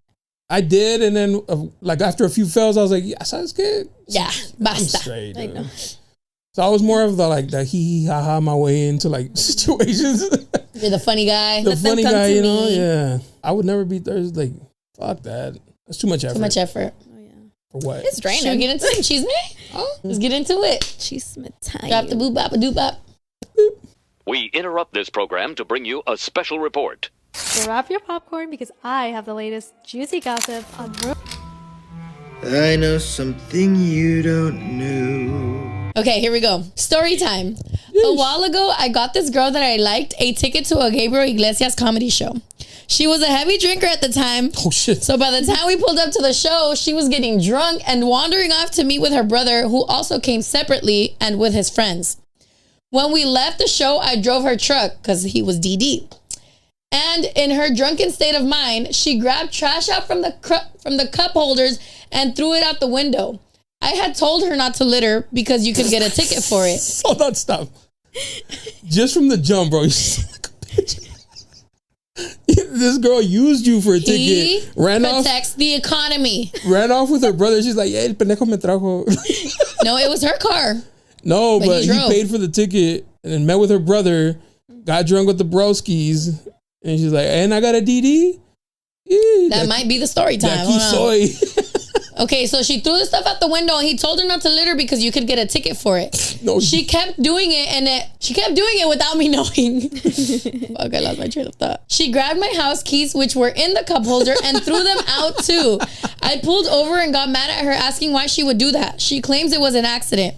Speaker 1: I did, and then like after a few fails, I was like, yeah, sounds good.
Speaker 2: Yeah, basta.
Speaker 1: I'm straight, I know. So I was more of the hee ha ha my way into like situations.
Speaker 2: You're the funny guy.
Speaker 1: The funny guy, you know. Yeah, I would never be thirsty. Like, fuck that. That's too much effort.
Speaker 2: Too much effort.
Speaker 3: Oh yeah.
Speaker 1: For what?
Speaker 2: It's draining. Should we get into some cheese me? Let's get into it.
Speaker 3: Cheese time.
Speaker 2: Drop the boop bop a doop bop.
Speaker 5: We interrupt this program to bring you a special report.
Speaker 6: So wrap your popcorn because I have the latest juicy gossip on
Speaker 7: I know something you don't know.
Speaker 2: Okay, here we go. Story time. A while ago, I got this girl that I liked a ticket to a Gabriel Iglesias comedy show. She was a heavy drinker at the time.
Speaker 1: Oh, shit.
Speaker 2: So by the time we pulled up to the show, she was getting drunk and wandering off to meet with her brother, who also came separately and with his friends. When we left the show, I drove her truck because he was DD. And in her drunken state of mind, she grabbed trash out from the cup holders and threw it out the window. I had told her not to litter because you could get a ticket for it.
Speaker 1: Hold on, stop. Just from the jump, bro. You sound like a bitch. This girl used you for a ticket. Ran off.
Speaker 2: Protects the economy.
Speaker 1: Ran off with her brother. She's like, yeah, el pendejo me trajo.
Speaker 2: No, it was her car.
Speaker 1: No, but he paid for the ticket and then met with her brother, got drunk with the broskies, and she's like, and I got a DD? Yeah,
Speaker 2: that might be the story time.
Speaker 1: Soy.
Speaker 2: Okay, so she threw the stuff out the window and he told her not to litter because you could get a ticket for it. No, she kept doing it and she kept doing it without me knowing. Fuck, I lost my train of thought. She grabbed my house keys, which were in the cup holder, and threw them out too. I pulled over and got mad at her, asking why she would do that. She claims it was an accident.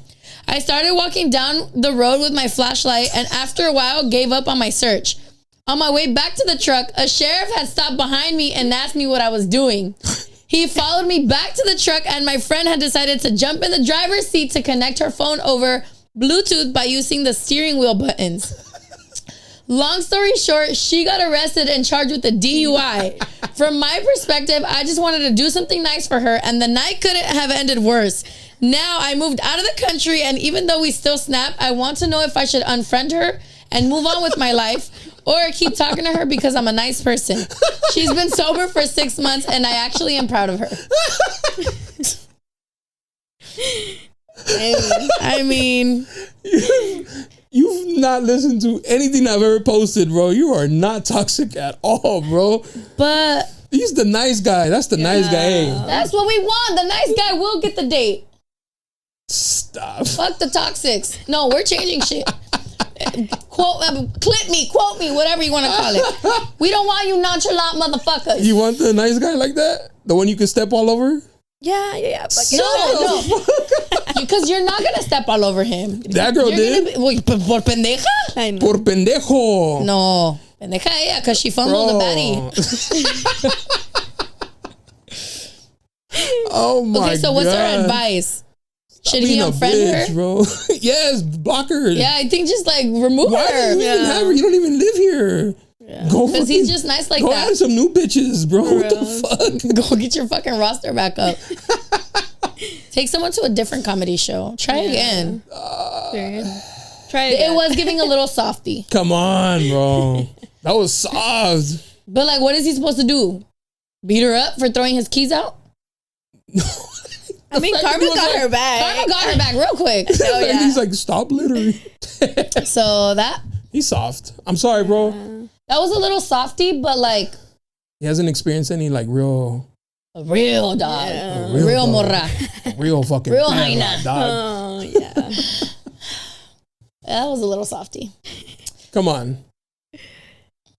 Speaker 2: I started walking down the road with my flashlight and after a while gave up on my search. On my way back to the truck, a sheriff had stopped behind me and asked me what I was doing. He followed me back to the truck and my friend had decided to jump in the driver's seat to connect her phone over Bluetooth by using the steering wheel buttons. Long story short, she got arrested and charged with a DUI. From my perspective, I just wanted to do something nice for her and the night couldn't have ended worse. Now I moved out of the country and even though we still snap, I want to know if I should unfriend her and move on with my life or keep talking to her because I'm a nice person. She's been sober for 6 months and I actually am proud of her. I mean,
Speaker 1: you've not listened to anything I've ever posted, bro. You are not toxic at all, bro.
Speaker 2: But
Speaker 1: he's the nice guy. That's the nice guy. Hey.
Speaker 2: That's what we want. The nice guy will get the date.
Speaker 1: Stop.
Speaker 2: Fuck the toxics. No, we're changing shit. Clip me, quote me, whatever you want to call it. We don't want you nonchalant motherfuckers.
Speaker 1: You want the nice guy like that? The one you can step all over?
Speaker 3: Yeah.
Speaker 2: No. Because you're not going to step all over him.
Speaker 1: That girl did.
Speaker 2: Por pendeja?
Speaker 3: I know.
Speaker 1: Por pendejo.
Speaker 2: No. Pendeja ella, because she fumbled the baddie.
Speaker 1: Oh my god.
Speaker 2: Okay, so what's her advice? Should he unfriend her?
Speaker 1: Bro. Yes, block her.
Speaker 2: Yeah, I think just like remove
Speaker 1: Why
Speaker 2: her.
Speaker 1: do you even have her? You don't even live here.
Speaker 2: Yeah. Because he's just nice like
Speaker 1: go
Speaker 2: that.
Speaker 1: Go add some new bitches, bro. What the fuck?
Speaker 2: Go get your fucking roster back up. Take someone to a different comedy show. Try again.
Speaker 3: Try again.
Speaker 2: It was giving a little softy.
Speaker 1: Come on, bro. That was soft.
Speaker 2: But like, what is he supposed to do? Beat her up for throwing his keys out?
Speaker 3: I mean, Karma got her back.
Speaker 2: Karma got her back real quick.
Speaker 1: Oh, yeah. He's like, stop littering.
Speaker 2: So that.
Speaker 1: He's soft. I'm sorry, bro.
Speaker 2: That was a little softy, but like.
Speaker 1: He hasn't experienced any like real.
Speaker 2: A real dog. Yeah. A real
Speaker 1: dog.
Speaker 2: morra.
Speaker 1: A real fucking.
Speaker 2: Real hyena.
Speaker 1: Dog.
Speaker 3: Oh, yeah.
Speaker 2: That was a little softy.
Speaker 1: Come on.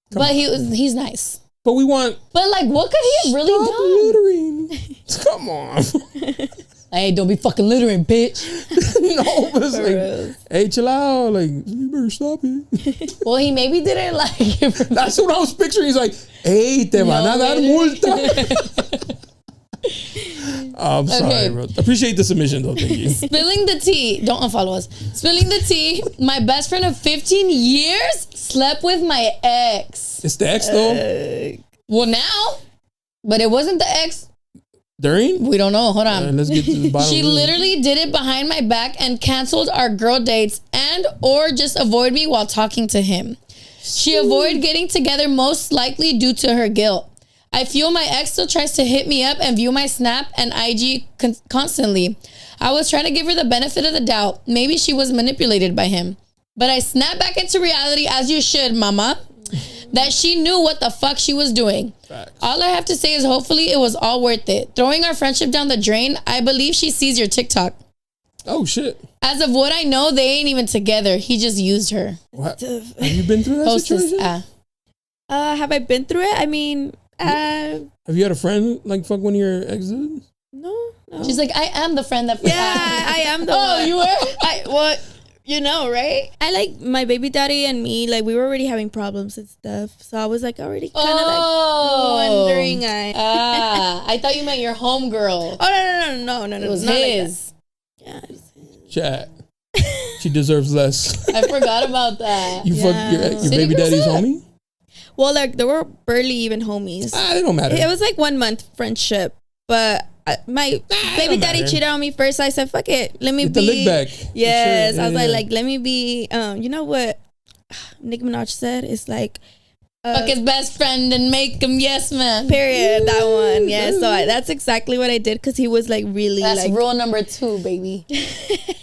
Speaker 2: He's nice.
Speaker 1: But we want.
Speaker 2: But like, what could he have really done?
Speaker 1: Littering. Come on.
Speaker 2: Like, hey, don't be fucking littering, bitch.
Speaker 1: No, but it's like, hey, chill out. Like, you better stop it.
Speaker 2: Well, he maybe didn't like it.
Speaker 1: That's what I was picturing. He's like, hey, te van a dar multa. I'm sorry, bro. Appreciate the submission, though. Thank you.
Speaker 2: Spilling the tea. Don't unfollow us. Spilling the tea. My best friend of 15 years slept with my ex.
Speaker 1: It's the ex, though?
Speaker 2: Well, now. But it wasn't the ex.
Speaker 1: During?
Speaker 2: We don't know. Hold on.
Speaker 1: Let's get to the bottom.
Speaker 2: She literally did it behind my back and canceled our girl dates and or just avoid me while talking to him. She avoided getting together most likely due to her guilt. I feel my ex still tries to hit me up and view my Snap and IG constantly. I was trying to give her the benefit of the doubt. Maybe she was manipulated by him. But I snapped back into reality, as you should, mama, that she knew what the fuck she was doing. Facts. All I have to say is hopefully it was all worth it. Throwing our friendship down the drain, I believe she sees your TikTok.
Speaker 1: Oh, shit.
Speaker 2: As of what I know, they ain't even together. He just used her.
Speaker 1: What? Have you been through that situation?
Speaker 3: Have I been through it? I mean...
Speaker 1: have you had a friend like fuck one of your exes?
Speaker 3: No.
Speaker 2: She's like, I am the friend that.
Speaker 3: Yeah, I am the one.
Speaker 2: Oh, you were?
Speaker 3: What? You know, right? I like my baby daddy and me. Like we were already having problems and stuff, so I was like already kind of like wondering.
Speaker 2: I thought you meant your homegirl.
Speaker 3: Oh no!
Speaker 2: It was his.
Speaker 3: Like yeah.
Speaker 1: Chat. She deserves less.
Speaker 2: I forgot about that.
Speaker 1: You fucked your baby daddy's homie?
Speaker 3: Well, like they were barely even homies.
Speaker 1: They don't matter.
Speaker 3: It was like 1 month friendship, but my baby daddy cheated on me first. So I said, "Fuck it, let me be."
Speaker 1: The lick back.
Speaker 3: Yes, sure. I was like, let me be. You know what Nicki Minaj said? It's like
Speaker 2: fuck his best friend and make him yes man.
Speaker 3: Period. That one. Yeah. So that's exactly what I did because he was like really.
Speaker 2: That's
Speaker 3: like,
Speaker 2: rule number 2, baby.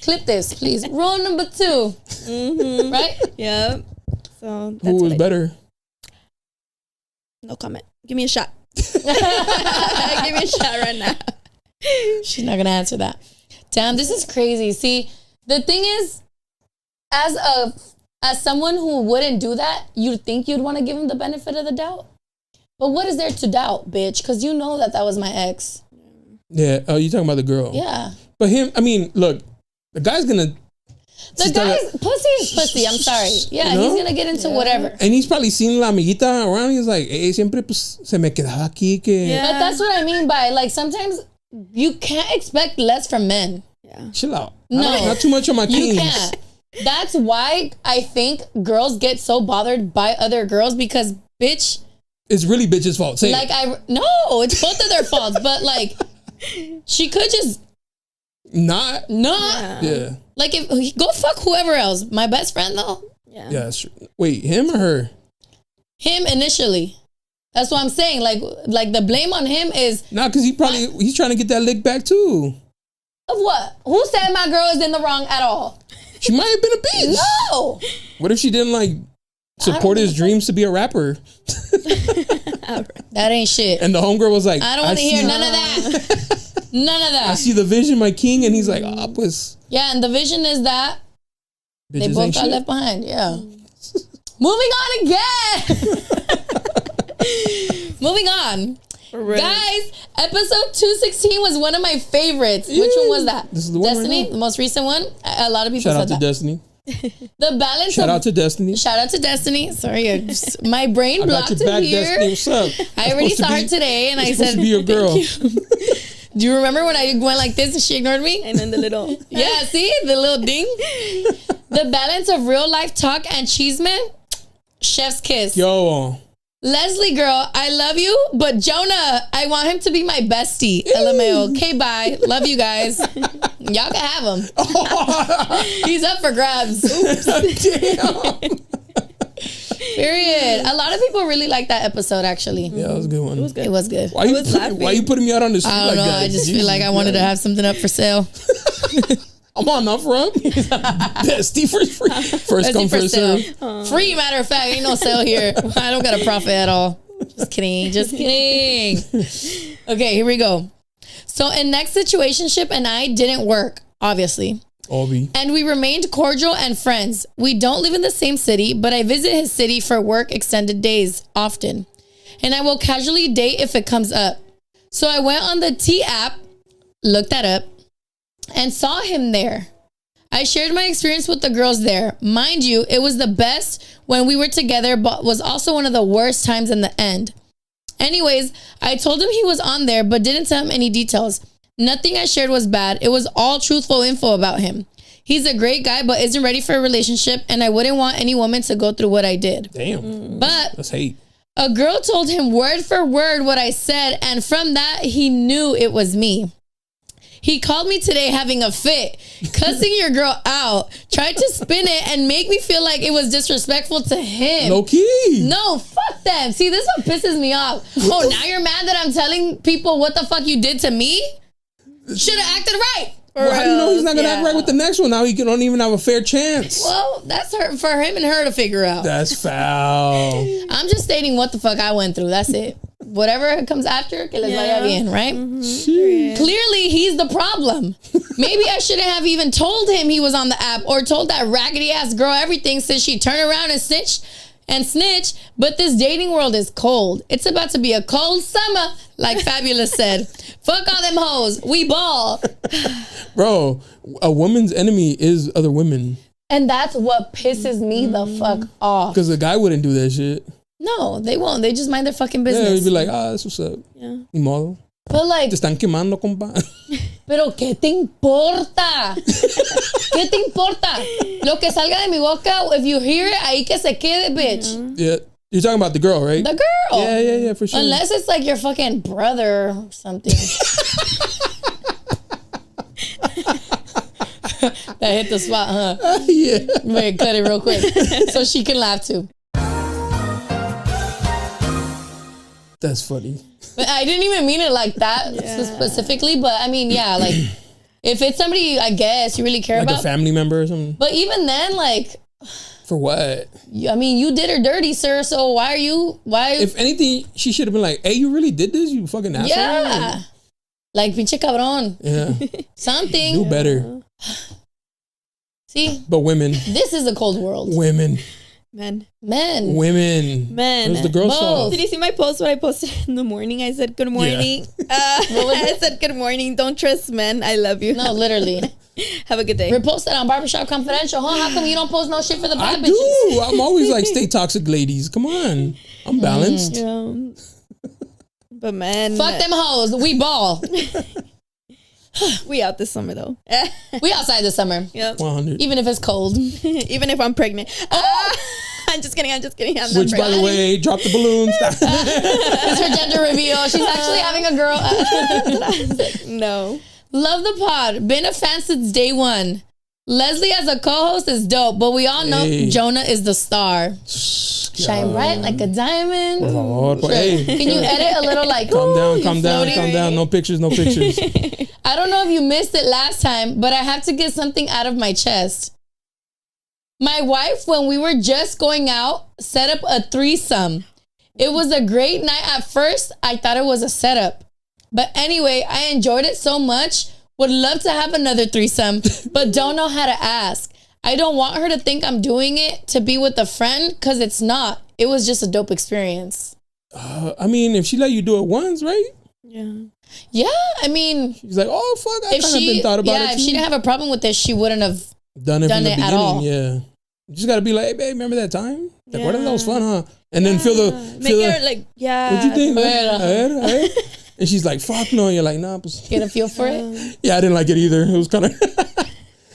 Speaker 2: Clip this, please. Rule number 2. Mm-hmm. Right?
Speaker 3: Yeah. So that's
Speaker 1: who was better?
Speaker 3: No comment. Give me a shot. Give me a shot right now.
Speaker 2: She's not gonna answer that. Damn, this is crazy. See, the thing is, as someone who wouldn't do that, you'd think you'd want to give him the benefit of the doubt. But what is there to doubt, bitch? Because you know that was my ex.
Speaker 1: Yeah. Oh, you talking about the girl?
Speaker 2: Yeah.
Speaker 1: But him, I mean, look, the guy's gonna.
Speaker 2: The guy's pussy is pussy. I'm sorry. Yeah, you know? He's gonna get into whatever.
Speaker 1: And he's probably seen la amiguita around. He's like, hey, siempre pues, se me quedaba aquí que.
Speaker 2: Yeah. But that's what I mean by like sometimes you can't expect less from men.
Speaker 1: Yeah. Chill out.
Speaker 2: No,
Speaker 1: not too much on my kings.
Speaker 2: You can't. That's why I think girls get so bothered by other girls because bitch.
Speaker 1: It's really bitch's fault. Say
Speaker 2: like
Speaker 1: it.
Speaker 2: No, it's both of their faults. But like, she could just.
Speaker 1: Not.
Speaker 2: Yeah. Like if go fuck whoever else. My best friend though.
Speaker 1: Yeah. That's true. Wait, him or her?
Speaker 2: Him initially. That's what I'm saying. Like the blame on him is
Speaker 1: because he's trying to get that lick back too.
Speaker 2: Of what? Who said my girl is in the wrong at all?
Speaker 1: She might have been a bitch.
Speaker 2: No.
Speaker 1: What if she didn't like support his dreams to be a rapper?
Speaker 2: That ain't shit.
Speaker 1: And the homegirl was like,
Speaker 2: I don't want to hear none of that. None of that.
Speaker 1: I see the vision, my king, and he's like, pues.
Speaker 2: Yeah, and the vision is that bitches they both got left behind. Yeah. Moving on again. Moving on. Right. Guys, episode 216 was one of my favorites. Which one was that?
Speaker 1: This is the one
Speaker 2: Destiny,
Speaker 1: right
Speaker 2: the most recent one. A lot of people
Speaker 1: said that.
Speaker 2: Shout out to
Speaker 1: Destiny.
Speaker 2: The balance.
Speaker 1: Shout out to Destiny.
Speaker 2: Shout out to Destiny. Sorry, my brain blocked it here.
Speaker 1: Destiny. What's up?
Speaker 2: I already saw her today, and I said,
Speaker 1: "To be your girl."
Speaker 2: Do you remember when I went like this and she ignored me?
Speaker 3: And then the little
Speaker 2: see the little ding. The balance of real life talk and cheeseman. Chef's kiss.
Speaker 1: Yo.
Speaker 2: Leslie girl, I love you, but Jona, I want him to be my bestie. LMAO. Okay, bye. Love you guys. Y'all can have him. He's up for grabs. Oops.
Speaker 1: Damn.
Speaker 2: Period. A lot of people really like that episode, actually.
Speaker 1: Yeah, it was a good one.
Speaker 3: It was good.
Speaker 2: It was good.
Speaker 1: Why you putting me out on the street like that?
Speaker 2: I don't know. I just feel like I wanted to have something up for sale.
Speaker 1: I'm on up front. Bestie first come, first serve.
Speaker 2: Free, matter of fact. Ain't no sale here. I don't got a profit at all. Just kidding. Just kidding. Okay, here we go. So in next situationship and I didn't work, obviously. And we remained cordial and friends. We don't live in the same city, but I visit his city for work extended days often. And I will casually date if it comes up. So I went on the T app, looked that up, and saw him there. I shared my experience with the girls there. Mind you, it was the best when we were together, but was also one of the worst times in the end. Anyways, I told him he was on there, but didn't tell him any details. Nothing I shared was bad. It was all truthful info about him. He's a great guy, but isn't ready for a relationship, and I wouldn't want any woman to go through what I did.
Speaker 1: Damn.
Speaker 2: But
Speaker 1: that's hate.
Speaker 2: A girl told him word for word what I said, and from that, he knew it was me. He called me today having a fit, cussing your girl out, tried to spin it and make me feel like it was disrespectful to him.
Speaker 1: Low key.
Speaker 2: No, fuck them. See, this one pisses me off. Oh, now you're mad that I'm telling people what the fuck you did to me? Should have acted right.
Speaker 1: Well, how do you know he's not going to act right with the next one? Now he don't even have a fair chance.
Speaker 2: Well, that's for him and her to figure out.
Speaker 1: That's foul.
Speaker 2: I'm just stating what the fuck I went through. That's it. Whatever comes after, que les vaya bien, right? Clearly, he's the problem. Maybe I shouldn't have even told him he was on the app or told that raggedy ass girl everything since she turned around and snitch. But this dating world is cold. It's about to be a cold summer, like Fabulous said. Fuck all them hoes. We ball.
Speaker 1: Bro, a woman's enemy is other women.
Speaker 2: And that's what pisses me the fuck off.
Speaker 1: Because the guy wouldn't do that shit.
Speaker 2: No, they won't. They just mind their fucking business.
Speaker 1: Yeah, he'd be like, that's what's up.
Speaker 3: Yeah.
Speaker 1: Ni modo.
Speaker 2: But like,
Speaker 1: te están quemando, compa.
Speaker 2: Pero ¿qué te importa? ¿Qué te importa? Lo que salga de mi boca, if you hear it, ahí que se quede, bitch.
Speaker 1: Yeah. You're talking about the girl, right?
Speaker 2: The girl.
Speaker 1: Yeah, for sure.
Speaker 2: Unless it's like your fucking brother or something. That hit the spot, huh?
Speaker 1: Yeah.
Speaker 2: Wait, cut it real quick so she can laugh too.
Speaker 1: That's funny.
Speaker 2: But I didn't even mean it like that specifically. But I mean, yeah, like if it's somebody, I guess you really care
Speaker 1: like
Speaker 2: about,
Speaker 1: a family member or something.
Speaker 2: But even then, like,
Speaker 1: for what?
Speaker 2: I mean, you did her dirty, sir. So why?
Speaker 1: If anything, she should have been like, "Hey, you really did this, you fucking asshole."
Speaker 2: Yeah, like pinche cabrón.
Speaker 1: Yeah,
Speaker 2: something.
Speaker 1: Do better.
Speaker 2: See,
Speaker 1: but women.
Speaker 2: This is a cold world.
Speaker 1: Women.
Speaker 3: Men.
Speaker 1: It was the girl's fault.
Speaker 3: Did you see my post? What I posted in the morning? I said, good morning. Yeah. I said, good morning. Don't trust men. I love you.
Speaker 2: No, literally.
Speaker 3: Have a good day.
Speaker 2: Repost that on Barbershop Confidential, huh? How come you don't post no shit for the bad bitches?
Speaker 1: Do. I'm always like, stay toxic, ladies. Come on. I'm balanced.
Speaker 3: Yeah. But men.
Speaker 2: Fuck them hoes. We ball.
Speaker 3: We out this summer, though.
Speaker 2: We outside this summer.
Speaker 3: Yep.
Speaker 1: 100.
Speaker 2: Even if it's cold.
Speaker 3: Even if I'm pregnant. I'm just kidding. I'm
Speaker 1: Which, by the way, drop the balloons.
Speaker 2: It's her gender reveal. She's actually having a girl.
Speaker 3: No.
Speaker 2: Love the pod. Been a fan since day one. Leslie as a co-host is dope, but we all know Jona is the star. Shine bright like a diamond.
Speaker 1: Hey.
Speaker 2: Can you edit a little like...
Speaker 1: Calm down. No pictures.
Speaker 2: I don't know if you missed it last time, but I have to get something out of my chest. My wife, when we were just going out, set up a threesome. It was a great night. At first, I thought it was a setup. But anyway, I enjoyed it so much. Would love to have another threesome, but don't know how to ask. I don't want her to think I'm doing it to be with a friend, because it's not. It was just a dope experience.
Speaker 1: I mean, if she let you do it once, right?
Speaker 2: Yeah, I mean...
Speaker 1: She's like, oh, fuck, I kind of been thought about it, too.
Speaker 2: If she didn't have a problem with this, she wouldn't have
Speaker 1: done it from the beginning,
Speaker 2: at all.
Speaker 1: Yeah. You just got to be like, hey, babe, remember that time? Like, what if that was fun, huh? And then feel the... What'd you think? And she's like, fuck no. You're like, nah.
Speaker 2: Get a feel for it?
Speaker 1: Yeah, I didn't like it either. It was kind of...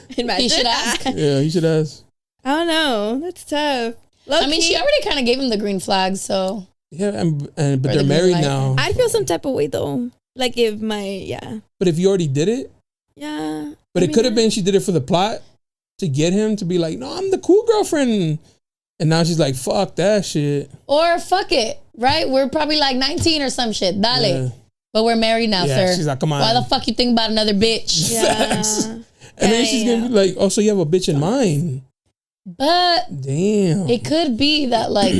Speaker 2: He should ask.
Speaker 1: Yeah, he should ask.
Speaker 3: I don't know. That's tough.
Speaker 2: I mean, she already kind of gave him the green flag, so...
Speaker 1: Yeah, but they're married now.
Speaker 3: I'd feel some type of way, though. Like if
Speaker 1: But if you already did it?
Speaker 3: Yeah.
Speaker 1: But it could have been she did it for the plot to get him to be like, no, I'm the cool girlfriend. And now she's like, fuck that shit.
Speaker 2: Or fuck it, right? We're probably like 19 or some shit. Dale. Yeah. But we're married now, sir.
Speaker 1: She's like, come on.
Speaker 2: Why the fuck you think about another bitch?
Speaker 1: Facts. And then she's going to be like, oh, so you have a bitch in mind.
Speaker 2: But
Speaker 1: damn,
Speaker 2: it could be that like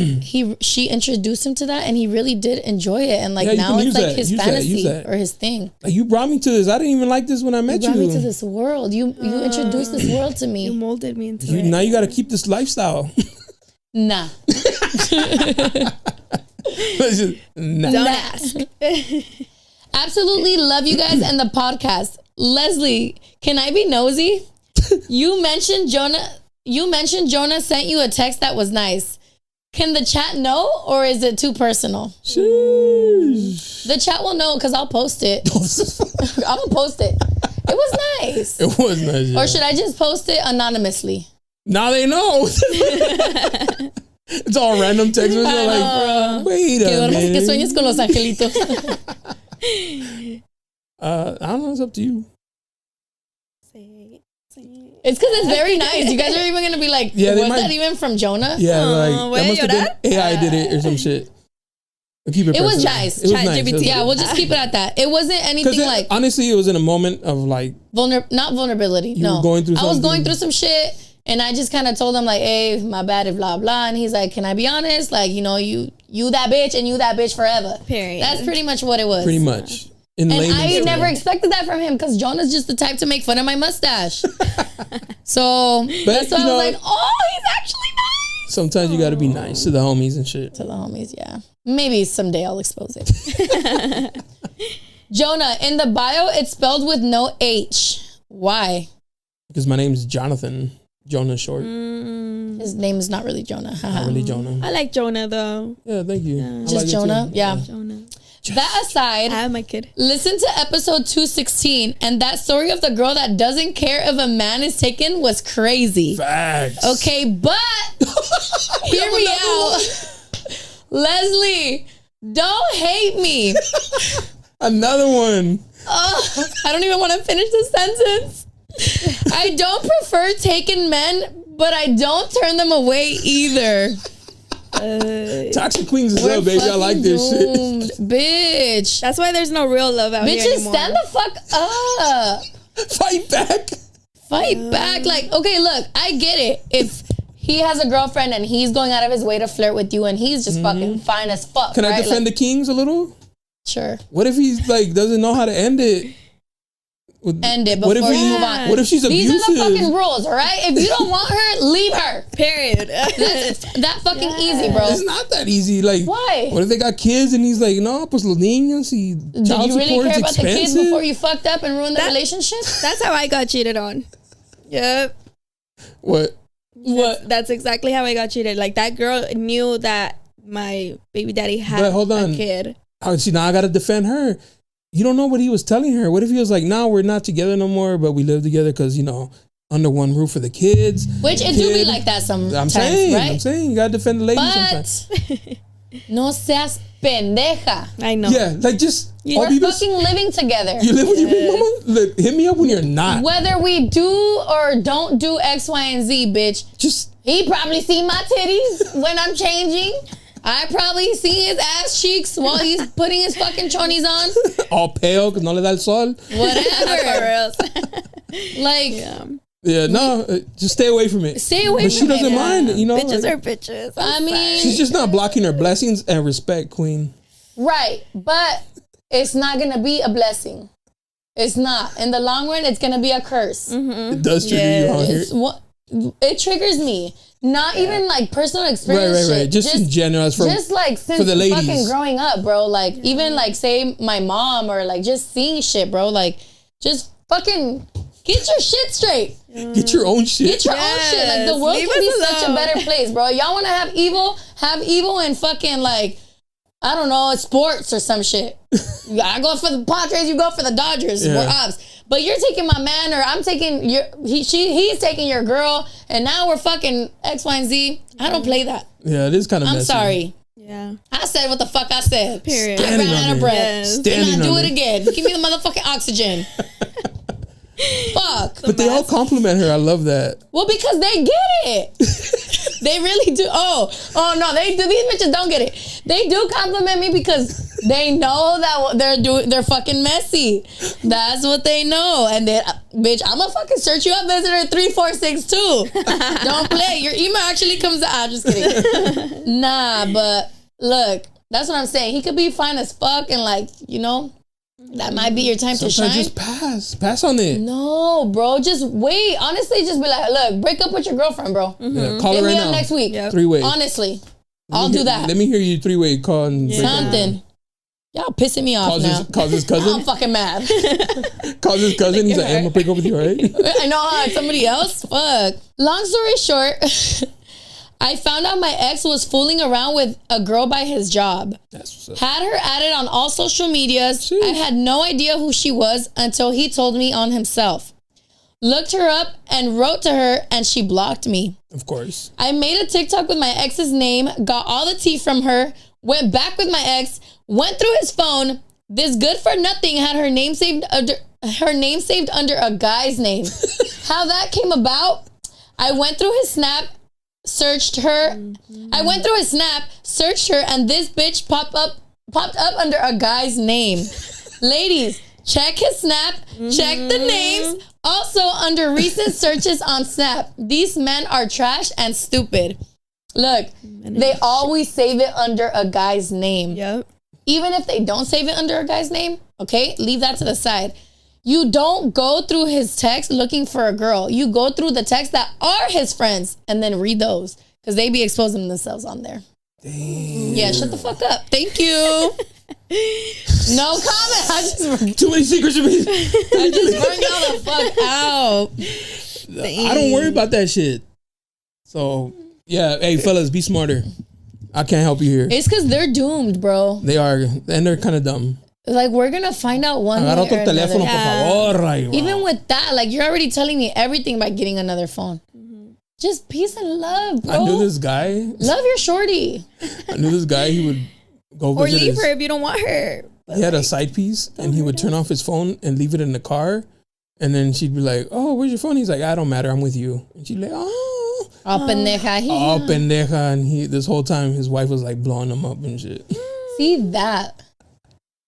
Speaker 2: she introduced him to that and he really did enjoy it, and like now it's like his fantasy or his thing.
Speaker 1: Like, you brought me to this. I didn't even like this when I met you.
Speaker 2: You brought me to this world. You introduced this world to me.
Speaker 3: You molded me into it.
Speaker 1: Now you got to keep this lifestyle.
Speaker 2: Nah.
Speaker 3: Don't ask.
Speaker 2: Absolutely love you guys and the podcast. Leslie, can I be nosy? You mentioned Jonah sent you a text that was nice. Can the chat know, or is it too personal?
Speaker 1: Sheesh.
Speaker 2: The chat will know because I'll post it. I'm gonna post it. It was nice.
Speaker 1: It was nice. Yeah.
Speaker 2: Or should I just post it anonymously?
Speaker 1: Now they know. It's all random text messages. Like, wait a minute.
Speaker 2: Que sueñes con los angelitos.
Speaker 1: I don't know. It's up to you.
Speaker 2: It's because it's very nice. You guys are even gonna be like,
Speaker 1: yeah,
Speaker 2: was that even from Jonah?
Speaker 1: Yeah, like that must have been AI did it or some shit. We'll keep it.
Speaker 2: It was nice.
Speaker 1: It was nice.
Speaker 2: Yeah, we'll just keep it at that. It wasn't anything like.
Speaker 1: Honestly, it was in a moment of like
Speaker 2: not vulnerability. No,
Speaker 1: going through
Speaker 2: I was going through some shit, and I just kind of told him like, "Hey, my bad," if blah blah, and he's like, "Can I be honest? Like, you know, you that bitch and you that bitch forever."
Speaker 3: Period.
Speaker 2: That's pretty much what it was.
Speaker 1: Pretty much.
Speaker 2: And I never expected that from him because Jonah's just the type to make fun of my mustache. So that's why I was like, oh, he's actually nice.
Speaker 1: Sometimes you got to be nice to the homies and shit.
Speaker 2: To the homies, yeah. Maybe someday I'll expose it. Jonah, in the bio, it's spelled with no H. Why?
Speaker 1: Because my name's Jonathan. Jonah short.
Speaker 2: His name is not really Jonah.
Speaker 1: Not really Jonah.
Speaker 3: I like Jonah though.
Speaker 1: Yeah, thank you.
Speaker 3: Yeah.
Speaker 2: Just Jonah? Yeah.
Speaker 3: Jonah.
Speaker 2: That aside,
Speaker 3: I have my kid.
Speaker 2: Listen to episode 216, and that story of the girl that doesn't care if a man is taken was crazy.
Speaker 1: Facts.
Speaker 2: Okay, but hear me out. Leslie, don't hate me.
Speaker 1: Another one.
Speaker 2: I don't even want to finish the sentence. I don't prefer taken men, but I don't turn them away either.
Speaker 1: Toxic Queens is up, baby. I like this
Speaker 2: doomed,
Speaker 1: shit.
Speaker 2: Bitch.
Speaker 3: That's why there's no real love out here anymore.
Speaker 2: Bitches, stand the fuck up.
Speaker 1: Fight back.
Speaker 2: Fight back. Like, okay, look, I get it. If he has a girlfriend and he's going out of his way to flirt with you and he's just fucking fine as fuck.
Speaker 1: Can I defend the Kings a little?
Speaker 2: Sure.
Speaker 1: What if he's like doesn't know how to end it?
Speaker 2: End it before you move on.
Speaker 1: What if she's abusive?
Speaker 2: These are the fucking rules, all right? If you don't want her, leave her.
Speaker 3: Period.
Speaker 2: That's that fucking easy, bro.
Speaker 1: It's not that easy. Like,
Speaker 2: why?
Speaker 1: What if they got kids and he's like, no, pues los niños y child
Speaker 2: Did you really
Speaker 1: support
Speaker 2: care
Speaker 1: is
Speaker 2: about
Speaker 1: expensive?
Speaker 2: the kids before you fucked up and ruined the relationship?
Speaker 3: That's how I got cheated on. Yep.
Speaker 1: What?
Speaker 3: That's exactly how I got cheated. Like, that girl knew that my baby daddy had a kid.
Speaker 1: See, now I got to defend her. You don't know what he was telling her. What if he was like, no, we're not together no more, but we live together because, you know, under one roof for the kids.
Speaker 2: Which it do be like that sometimes,
Speaker 1: I'm saying, you got to defend the lady sometimes.
Speaker 2: No seas pendeja.
Speaker 3: I know.
Speaker 1: Yeah, like just...
Speaker 2: We're fucking living together.
Speaker 1: You live with your big mama? Look, hit me up when you're not.
Speaker 2: Whether we do or don't do X, Y, and Z, bitch. He probably see my titties when I'm changing. I probably see his ass cheeks while he's putting his fucking chonies on.
Speaker 1: All pale because no le da el sol.
Speaker 2: Whatever.
Speaker 1: Just stay away from it.
Speaker 2: Stay away from it.
Speaker 1: But she doesn't mind, you know.
Speaker 3: Bitches are bitches.
Speaker 2: I mean,
Speaker 1: she's just not blocking her blessings and respect, queen.
Speaker 2: Right, but it's not going to be a blessing. It's not. In the long run, it's going to be a curse.
Speaker 1: Mm-hmm. It does trigger you on here.
Speaker 2: It triggers me. Not even like personal experience.
Speaker 1: Right. Just in general.
Speaker 2: Just like since
Speaker 1: for the ladies.
Speaker 2: Fucking growing up, bro. Like even like say my mom or like just seeing shit, bro. Like just fucking get your shit straight.
Speaker 1: Get your own shit.
Speaker 2: Get your own shit. Like the world can be such a better place, bro. Y'all want to have evil and fucking like, I don't know, sports or some shit. I go for the Padres, you go for the Dodgers. We're ups. But you're taking my man, or I'm taking he's taking your girl, and now we're fucking X, Y, and Z. I don't play that.
Speaker 1: Yeah, it is kind of messy.
Speaker 2: I'm sorry.
Speaker 3: Yeah.
Speaker 2: I said what the fuck I said.
Speaker 3: Period.
Speaker 2: I ran out of breath.
Speaker 1: And
Speaker 2: I do it again. Give me the motherfucking oxygen. Fuck.
Speaker 1: But they all compliment her. I love that.
Speaker 2: Well, because they get it. They really do. Oh no, they do. These bitches don't get it. They do compliment me because they know that they're fucking messy. That's what they know. And then, bitch, I'm gonna fucking search you up, visitor 3462. Don't play. Your email actually comes out. I'm just kidding. Nah, but look, that's what I'm saying. He could be fine as fuck and like, you know, that might be your time to shine.
Speaker 1: Just pass on it.
Speaker 2: No, bro, just wait. Honestly, just be like, look, break up with your girlfriend, bro.
Speaker 1: Yeah, call her right now.
Speaker 2: Hit me up next week.
Speaker 3: Yep.
Speaker 1: 3-way.
Speaker 2: Honestly, I'll do that.
Speaker 1: Let me hear you 3-way call. And
Speaker 2: something. Y'all pissing me off now.
Speaker 1: Calls his cousin.
Speaker 2: I'm fucking mad.
Speaker 1: Calls his cousin. He's like, hey, I'm gonna break up with you, right?
Speaker 2: I know, somebody else. Fuck. Long story short, I found out my ex was fooling around with a girl by his job.
Speaker 1: That's what's up.
Speaker 2: Had her added on all social medias. Jeez. I had no idea who she was until he told me on himself. Looked her up and wrote to her, and she blocked me.
Speaker 1: Of course.
Speaker 2: I made a TikTok with my ex's name, got all the tea from her, went back with my ex, went through his phone. This good for nothing had her name saved under a guy's name. How that came about? I went through his snap, searched her. And this bitch popped up under a guy's name. Ladies, check his snap, check the names. Also, under recent searches on Snap, these men are trash and stupid. Look, they always save it under a guy's name.
Speaker 3: Yep.
Speaker 2: Even if they don't save it under a guy's name, okay, leave that to the side. You don't go through his text looking for a girl. You go through the texts that are his friends and then read those because they be exposing themselves on there.
Speaker 1: Damn.
Speaker 2: Yeah, shut the fuck up. Thank you. No comment. I just
Speaker 1: too many secrets to me.
Speaker 2: I just burned y'all the fuck out.
Speaker 1: I don't worry about that shit. So yeah, hey fellas, be smarter. I can't help you here.
Speaker 2: It's because they're doomed, bro.
Speaker 1: They are, and they're kind of dumb.
Speaker 2: Like, we're gonna find out one day or another.
Speaker 1: Teléfono, por favor.
Speaker 2: Even with that, like, you're already telling me everything by getting another phone. Just peace and love, bro.
Speaker 1: I knew this guy.
Speaker 2: Love your shorty.
Speaker 1: I knew this guy. He would go
Speaker 3: or
Speaker 1: visit
Speaker 3: leave her if you don't want her.
Speaker 1: He had a side piece, and he would turn off his phone and leave it in the car. And then she'd be like, "Oh, where's your phone?" He's like, "I don't matter. I'm with you." And she'd be like, "Oh,
Speaker 2: pendeja."
Speaker 1: Oh, pendeja. And this whole time, his wife was like blowing him up and shit.
Speaker 2: See that?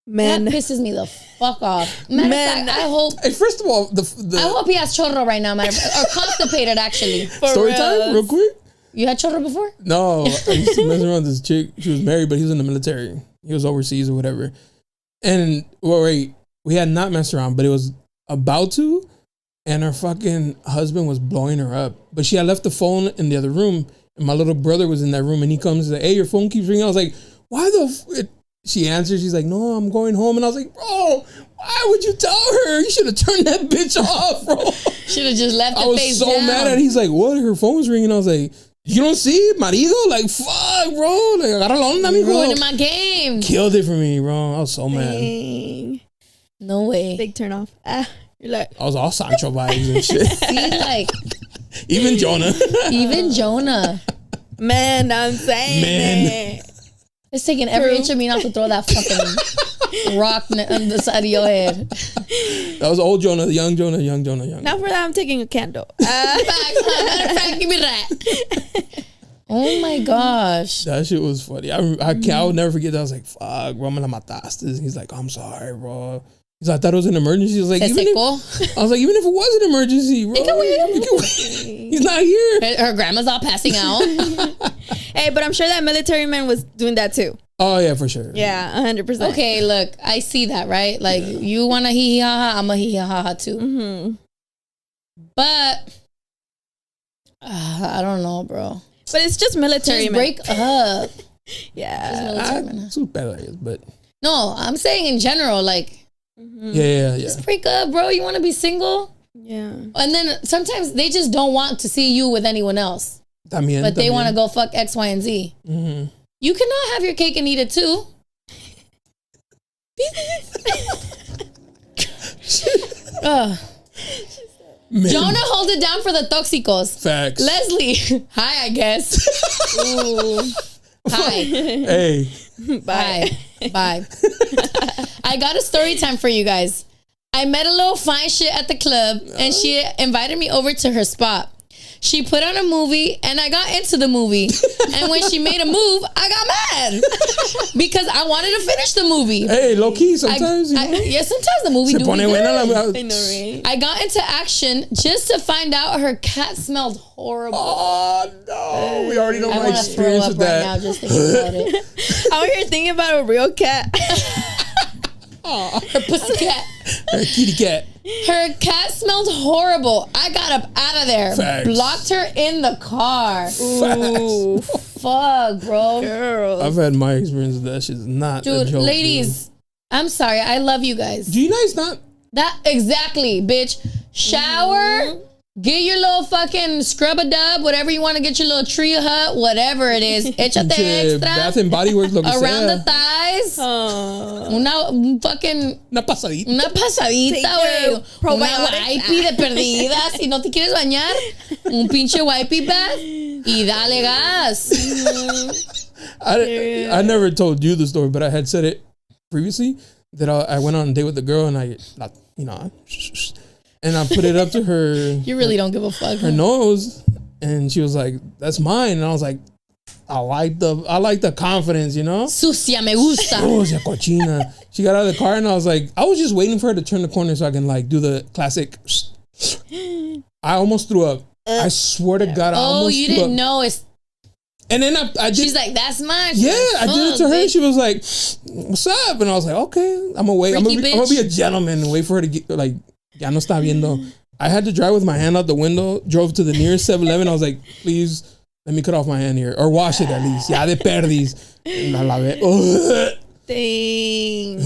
Speaker 3: Man,
Speaker 2: that pisses me the fuck off. Matter of fact, I hope.
Speaker 1: Hey, first of all,
Speaker 2: I hope he has chorro right now, or constipated actually.
Speaker 1: Story time, real quick.
Speaker 2: You had chorro before?
Speaker 1: No, I used to mess around with this chick. She was married, but he was in the military. He was overseas or whatever. And we had not messed around, but it was about to. And her fucking husband was blowing her up, but she had left the phone in the other room. And my little brother was in that room, and he comes and like, "Hey, your phone keeps ringing." I was like, "Why the?" She answers. She's like, "No, I'm going home." And I was like, "Bro, why would you tell her? You should have turned that bitch off, bro."
Speaker 2: Should have just left.
Speaker 1: I was so mad at it. He's like, "What?" Her phone was ringing. I was like, "You don't see, marido? Like, fuck, bro. Like, agarra la onda, mijo."
Speaker 2: Ruining my game.
Speaker 1: Killed it for me, bro. I was so mad.
Speaker 3: Dang.
Speaker 2: No way.
Speaker 3: Big turn off. You're like,
Speaker 1: I was all Sancho vibes and shit.
Speaker 2: See, like,
Speaker 1: even Jonah.
Speaker 2: Even Jonah.
Speaker 3: Man, I'm saying it.
Speaker 2: It's taking every inch of me not to throw that fucking rock on the side of your head.
Speaker 1: That was old Jonah, young Jonah.
Speaker 3: Now for that, I'm taking a candle.
Speaker 2: Matter of fact, give me that. Oh my gosh.
Speaker 1: That shit was funny. I'll never forget that. I was like, fuck, bro, me la mataste. He's like, "I'm sorry, bro." He's like, "I thought it was an emergency." I was like, even if it was an emergency, bro. You can wait. He's not here.
Speaker 2: Her grandma's all passing out.
Speaker 3: Hey, but I'm sure that military man was doing that too.
Speaker 1: Oh, yeah, for sure.
Speaker 3: Yeah, 100%.
Speaker 2: Okay, look, I see that, right? Like, you want a hee ha ha, I'm a hee ha ha too.
Speaker 3: Mm-hmm.
Speaker 2: But, I don't know, bro.
Speaker 3: But it's just military.
Speaker 2: Just break up.
Speaker 3: Yeah.
Speaker 1: But
Speaker 2: no, I'm saying in general, like,
Speaker 1: yeah.
Speaker 2: just break up, bro. You want to be single?
Speaker 3: Yeah.
Speaker 2: And then sometimes they just don't want to see you with anyone else. But they want to go fuck X, Y, and Z.
Speaker 1: Mm-hmm.
Speaker 2: You cannot have your cake and eat it too. Jonah holds it down for the toxicos.
Speaker 1: Facts.
Speaker 2: Leslie, hi, I guess. Ooh. Hi.
Speaker 1: Hey.
Speaker 2: Bye. Bye. I got a story time for you guys. I met a little fine shit at the club, and she invited me over to her spot. She put on a movie, and I got into the movie. And when she made a move, I got mad because I wanted to finish the movie.
Speaker 1: Hey, low key sometimes.
Speaker 2: Sometimes the movie do
Speaker 3: I know, right?
Speaker 2: I got into action just to find out her cat smelled horrible.
Speaker 1: Oh no, we already know my experience with
Speaker 2: that.
Speaker 1: that.
Speaker 2: Right now, just thinking about it.
Speaker 3: Out here thinking about a real cat.
Speaker 2: Her pussy cat.
Speaker 1: Her kitty cat.
Speaker 2: Her cat smelled horrible. I got up out of there.
Speaker 1: Facts.
Speaker 2: Blocked her in the car.
Speaker 3: Ooh.
Speaker 2: Fuck, bro.
Speaker 3: Girl.
Speaker 1: I've had my experience with that shit. Is not
Speaker 2: Dude,
Speaker 1: a joke,
Speaker 2: ladies, I'm sorry. I love you guys.
Speaker 1: Do you guys not?
Speaker 2: That exactly, bitch. Shower. Get your little fucking scrub-a-dub, whatever you want to get your little tree hut, whatever it is. Échate extra.
Speaker 1: Bath and Body Works, lo que
Speaker 2: around
Speaker 1: sea.
Speaker 2: the thighs. Una pasadita, güey. Una wipey de perdida. Si no te quieres bañar, un pinche wipey bath y dale gas.
Speaker 1: I never told you the story, but I had said it previously that I went on a date with a girl and and I put it up to her.
Speaker 2: You really don't give a fuck.
Speaker 1: Her nose, and she was like, "That's mine." And I was like, "I like the confidence, you know."
Speaker 2: Sucia me gusta.
Speaker 1: Sucia cochina. She got out of the car, and I was like, I was just waiting for her to turn the corner so I can like do the classic. I almost threw up. I swear to God, I almost
Speaker 2: you
Speaker 1: threw
Speaker 2: didn't
Speaker 1: up.
Speaker 2: know it's.
Speaker 1: And then I did.
Speaker 2: She's like, "That's mine."
Speaker 1: Yeah, I did it to her. She was like, "What's up?" And I was like, "Okay, I'm gonna wait. I'm gonna be a gentleman and wait for her to get like." Ya no está viendo. I had to drive with my hand out the window, drove to the nearest 7-Eleven. I was like, please, let me cut off my hand here. Or wash it at least. Ya de perdis. La lavé.
Speaker 3: Dang.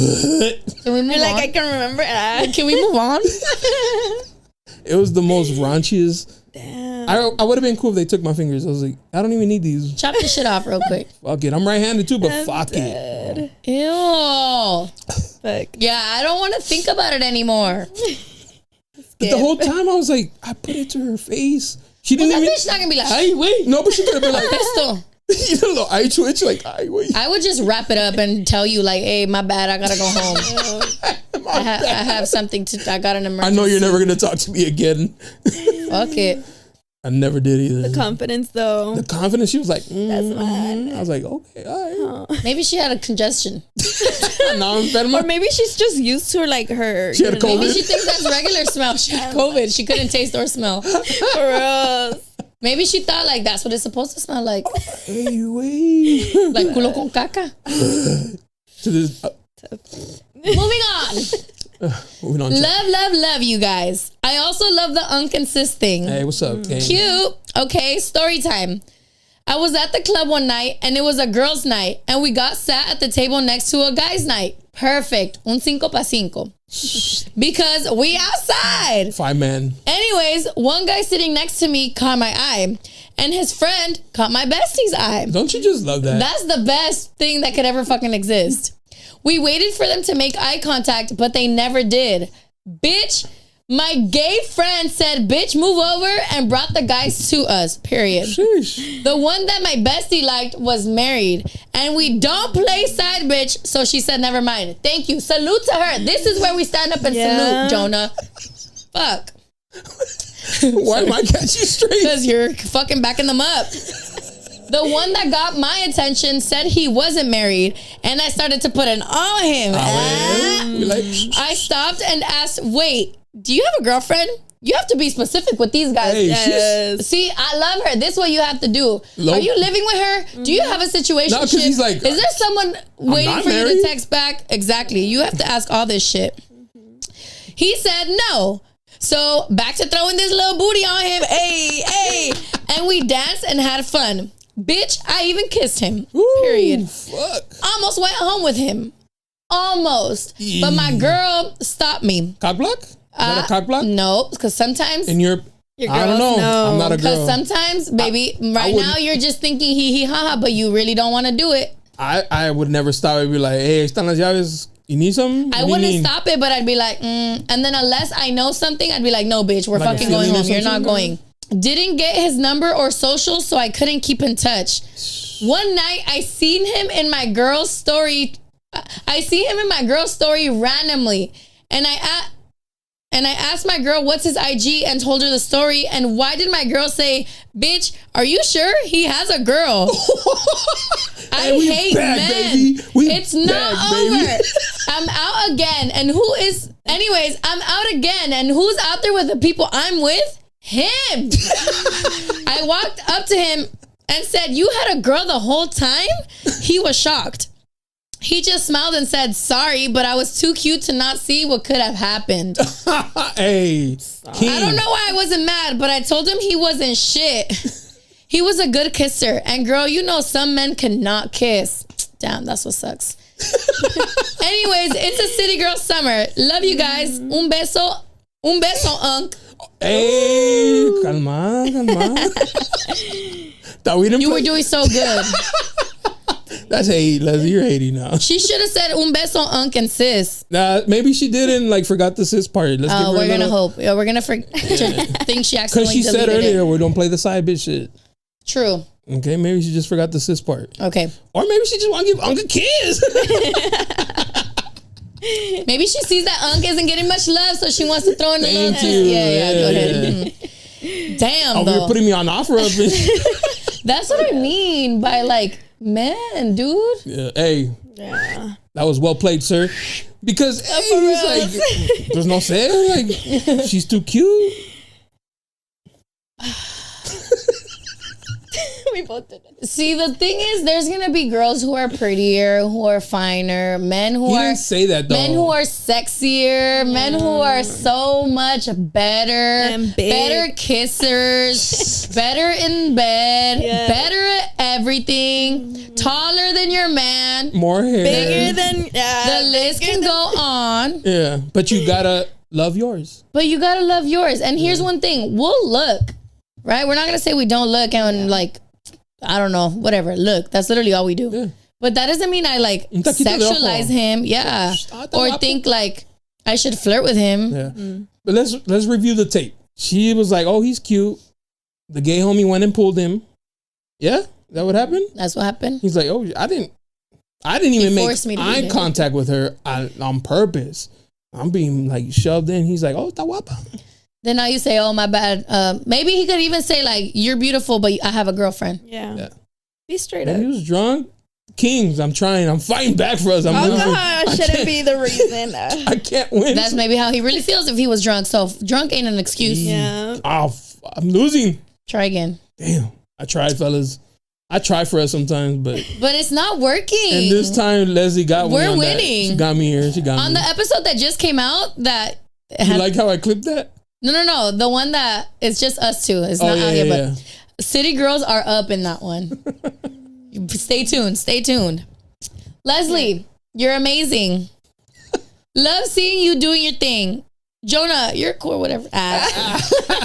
Speaker 2: Can we move on?
Speaker 3: I can remember.
Speaker 2: Can we move on?
Speaker 1: It was the most raunchiest.
Speaker 3: Damn.
Speaker 1: I would have been cool if they took my fingers. I was like, I don't even need these.
Speaker 2: Chop this shit off real quick.
Speaker 1: Fuck it. I'm right-handed too, but fuck it.
Speaker 2: Ew.
Speaker 3: Fuck.
Speaker 2: Yeah, I don't want to think about it anymore.
Speaker 1: But the whole time I was like, I put it to her face. She didn't
Speaker 2: That
Speaker 1: even.
Speaker 2: bitch not gonna be like,
Speaker 1: Ay, wait. No, but she could have been like,
Speaker 2: pistol.
Speaker 1: you know, eye twitch, like, ay, wait.
Speaker 2: I would just wrap it up and tell you, like, hey, my bad, I gotta go home. I have something I got an emergency.
Speaker 1: I know you're never gonna talk to me again.
Speaker 2: Fuck it.
Speaker 1: I never did either.
Speaker 3: The confidence, though.
Speaker 1: The confidence, she was like,
Speaker 3: That's mine.
Speaker 1: I was like, okay, all right.
Speaker 2: Maybe she had a congestion.
Speaker 1: Now I'm enferma.
Speaker 3: Or maybe she's just used to like her.
Speaker 1: She had COVID.
Speaker 2: Maybe she thinks that's regular smell. She had COVID. She couldn't taste or smell.
Speaker 3: Gross.
Speaker 2: Maybe she thought like that's what it's supposed to smell like.
Speaker 1: Hey, wait.
Speaker 2: Like culo con caca.
Speaker 1: To this,
Speaker 2: Moving on.
Speaker 1: moving on.
Speaker 2: Love you guys. I also love the unconsisting.
Speaker 1: Hey, what's up, gang?
Speaker 2: Cute. Okay, story time. I was at the club one night and it was a girls' night and we got sat at the table next to a guy's night. Perfect. Un 5 pa' 5. Because we outside.
Speaker 1: 5-man.
Speaker 2: Anyways, one guy sitting next to me caught my eye and his friend caught my bestie's eye.
Speaker 1: Don't you just love that?
Speaker 2: That's the best thing that could ever fucking exist. We waited for them to make eye contact, but they never did. Bitch, my gay friend said, bitch, move over and brought the guys to us, period.
Speaker 1: Sheesh.
Speaker 2: The one that my bestie liked was married. And we don't play side bitch, so she said, never mind. Thank you. Salute to her. This is where we stand up and salute, Jonah. Fuck.
Speaker 1: Why am I catching you straight?
Speaker 2: Because you're fucking backing them up. The one that got my attention said he wasn't married, and I started to put it on him. I stopped and asked, wait, do you have a girlfriend? You have to be specific with these guys.
Speaker 1: Hey,
Speaker 3: Yes.
Speaker 2: See, I love her. This is what you have to do. Are you living with her? Do you have a situation?
Speaker 1: No, 'cause he's like,
Speaker 2: is there someone waiting
Speaker 1: not
Speaker 2: for you
Speaker 1: married.
Speaker 2: to text back? Exactly. You have to ask all this shit. He said no. So back to throwing this little booty on him. Hey. And we danced and had fun. Bitch, I even kissed him. Period.
Speaker 1: Fuck.
Speaker 2: Almost went home with him. Almost. But my girl stopped me.
Speaker 1: Cock block? Is that a cock block?
Speaker 2: No, because sometimes...
Speaker 1: And I don't know.
Speaker 3: know.
Speaker 1: I'm not a girl.
Speaker 2: Because sometimes, baby, right now you're just thinking hee haha, but you really don't want to do it.
Speaker 1: I would never stop and be like, hey, están las llaves. You need some?
Speaker 2: I wouldn't stop it, but I'd be like, And then unless I know something, I'd be like, no, bitch, we're
Speaker 1: Like a
Speaker 2: fucking going
Speaker 1: feeling or
Speaker 2: home. You're not
Speaker 1: something?
Speaker 2: going. Didn't get his number or social, so I couldn't keep in touch. One night, I seen him in my girl's story. Randomly. And I asked my girl, what's his IG, and told her the story. And why did my girl say, bitch, are you sure he has a girl? I hate
Speaker 1: back,
Speaker 2: men.
Speaker 1: baby.
Speaker 2: It's not
Speaker 1: back,
Speaker 2: over.
Speaker 1: baby.
Speaker 2: I'm out again. And I'm out again. And who's out there with the people I'm with? Him. I walked up to him and said, you had a girl the whole time? He was shocked. He just smiled and said, sorry, but I was too cute to not see what could have happened.
Speaker 1: Hey, King.
Speaker 2: I don't know why I wasn't mad, but I told him he wasn't shit. He was a good kisser. And girl, you know some men cannot kiss. Damn, that's what sucks. Anyways, it's a city girl summer. Love you guys. Un beso, Unc.
Speaker 1: Hey, calma.
Speaker 2: You were doing so good.
Speaker 1: That's hate, Leslie. You're hating now.
Speaker 2: She should have said un beso, Unc and sis.
Speaker 1: Maybe she didn't forgot the sis part. Let's give her
Speaker 2: we're gonna hope. We're gonna think she accidentally
Speaker 1: because she said
Speaker 2: deleted
Speaker 1: earlier
Speaker 2: it.
Speaker 1: we don't play the side bitch shit.
Speaker 2: True.
Speaker 1: Okay, maybe she just forgot the sis part.
Speaker 2: Okay.
Speaker 1: Or maybe she just want to give Unc a kiss.
Speaker 2: Maybe she sees that Unc isn't getting much love, so she wants to throw in a little kiss. Yeah, go ahead. Damn,
Speaker 1: you're putting me on offer up.
Speaker 2: That's what I mean by man, dude.
Speaker 1: Yeah, hey. Yeah. That was well played, sir. Because he's there's no say. She's too cute.
Speaker 3: We both did it.
Speaker 2: See, the thing is, there's gonna be girls who are prettier, who are finer, men who
Speaker 1: didn't say that though.
Speaker 2: Men who are sexier, men who are so much better, better kissers, better in bed, better at everything, taller than your man,
Speaker 1: more hair,
Speaker 3: bigger than
Speaker 2: the list can go on.
Speaker 1: Yeah, but you gotta love yours.
Speaker 2: And here's one thing: we'll look, right? We're not gonna say we don't look and I don't know, whatever. Look, that's literally all we do. Yeah. But that doesn't mean I sexualize him. Yeah. Or think I should flirt with him.
Speaker 1: Yeah. But let's review the tape. She was like, oh, he's cute. The gay homie went and pulled him. Yeah? That what happened?
Speaker 2: That's what happened.
Speaker 1: He's like, oh, I didn't even make eye contact with her on purpose. I'm being shoved in. He's like, oh, está guapa.
Speaker 2: Then now you say, oh, my bad. Maybe he could even say you're beautiful, but I have a girlfriend.
Speaker 3: Yeah. Be straight up.
Speaker 1: He was drunk. Kings, I'm fighting back for us.
Speaker 3: Alcohol shouldn't be the reason.
Speaker 1: I can't win.
Speaker 2: That's maybe how he really feels if he was drunk. So drunk ain't an excuse.
Speaker 3: Yeah.
Speaker 1: Oh, I'm losing.
Speaker 2: Try again.
Speaker 1: Damn. I tried, fellas. I try for us sometimes, but
Speaker 2: it's not working.
Speaker 1: And this time, Leslie got me.
Speaker 2: We're winning.
Speaker 1: She got me here. She got me.
Speaker 2: On the episode that just came out,
Speaker 1: you like how I clipped that?
Speaker 2: No. The one that it's just us two. It's not out here, but City Girls are up in that one. Stay tuned. Leslie, you're amazing. Love seeing you doing your thing. Jona, you're cool, whatever.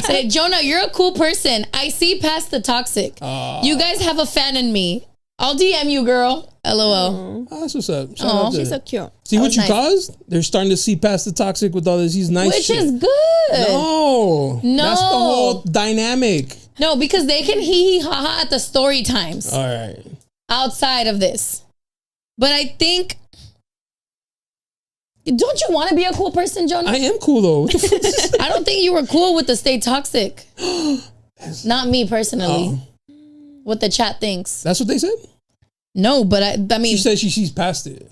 Speaker 2: Say, Jona, you're a cool person. I see past the toxic. You guys have a fan in me. I'll DM you, girl. LOL.
Speaker 1: Oh, that's what's up.
Speaker 3: She's so cute.
Speaker 1: See what you caused? They're starting to see past the toxic with all this. He's nice.
Speaker 2: Which is good.
Speaker 1: No. That's the whole dynamic.
Speaker 2: No, because they can hee ha ha at the story times.
Speaker 1: All right.
Speaker 2: Outside of this. But I think, don't you want to be a cool person, Jona?
Speaker 1: I am cool though.
Speaker 2: I don't think you were cool with the stay toxic. Not me personally. What the chat thinks.
Speaker 1: That's what they said?
Speaker 2: No, but I mean,
Speaker 1: she said she sees past it.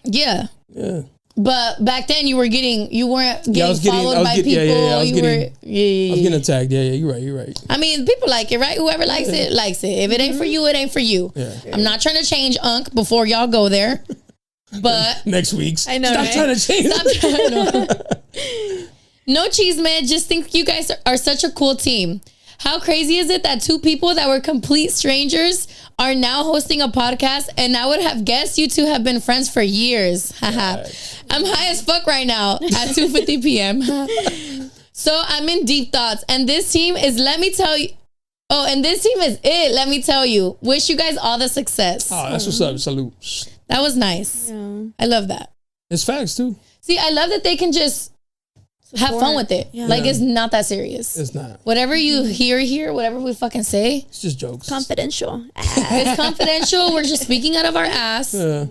Speaker 2: Yeah.
Speaker 1: Yeah.
Speaker 2: But back then you weren't getting followed by people.
Speaker 1: I was getting attacked. Yeah, you're right.
Speaker 2: I mean, people like it, right? Whoever likes it, likes it. If it ain't for you, it ain't for you. Yeah. I'm not trying to change Unc before y'all go there. But
Speaker 1: next week.
Speaker 3: I know.
Speaker 1: Stop trying to change.
Speaker 2: No cheese, man. Just think you guys are such a cool team. How crazy is it that two people that were complete strangers are now hosting a podcast, and I would have guessed you two have been friends for years. Haha. I'm high as fuck right now at 2:50 p.m. So I'm in deep thoughts, and this team is, let me tell you. Oh, and this team is it. Let me tell you. Wish you guys all the success.
Speaker 1: Oh, that's what's up. Salute.
Speaker 2: That was nice. Yeah. I love that.
Speaker 1: It's facts too.
Speaker 2: See, I love that they can just have fun with it. Yeah. It's not that serious.
Speaker 1: It's not.
Speaker 2: Whatever you hear, whatever we fucking say.
Speaker 1: It's just jokes.
Speaker 3: Confidential.
Speaker 2: It's confidential. We're just speaking out of our ass.
Speaker 1: Yeah.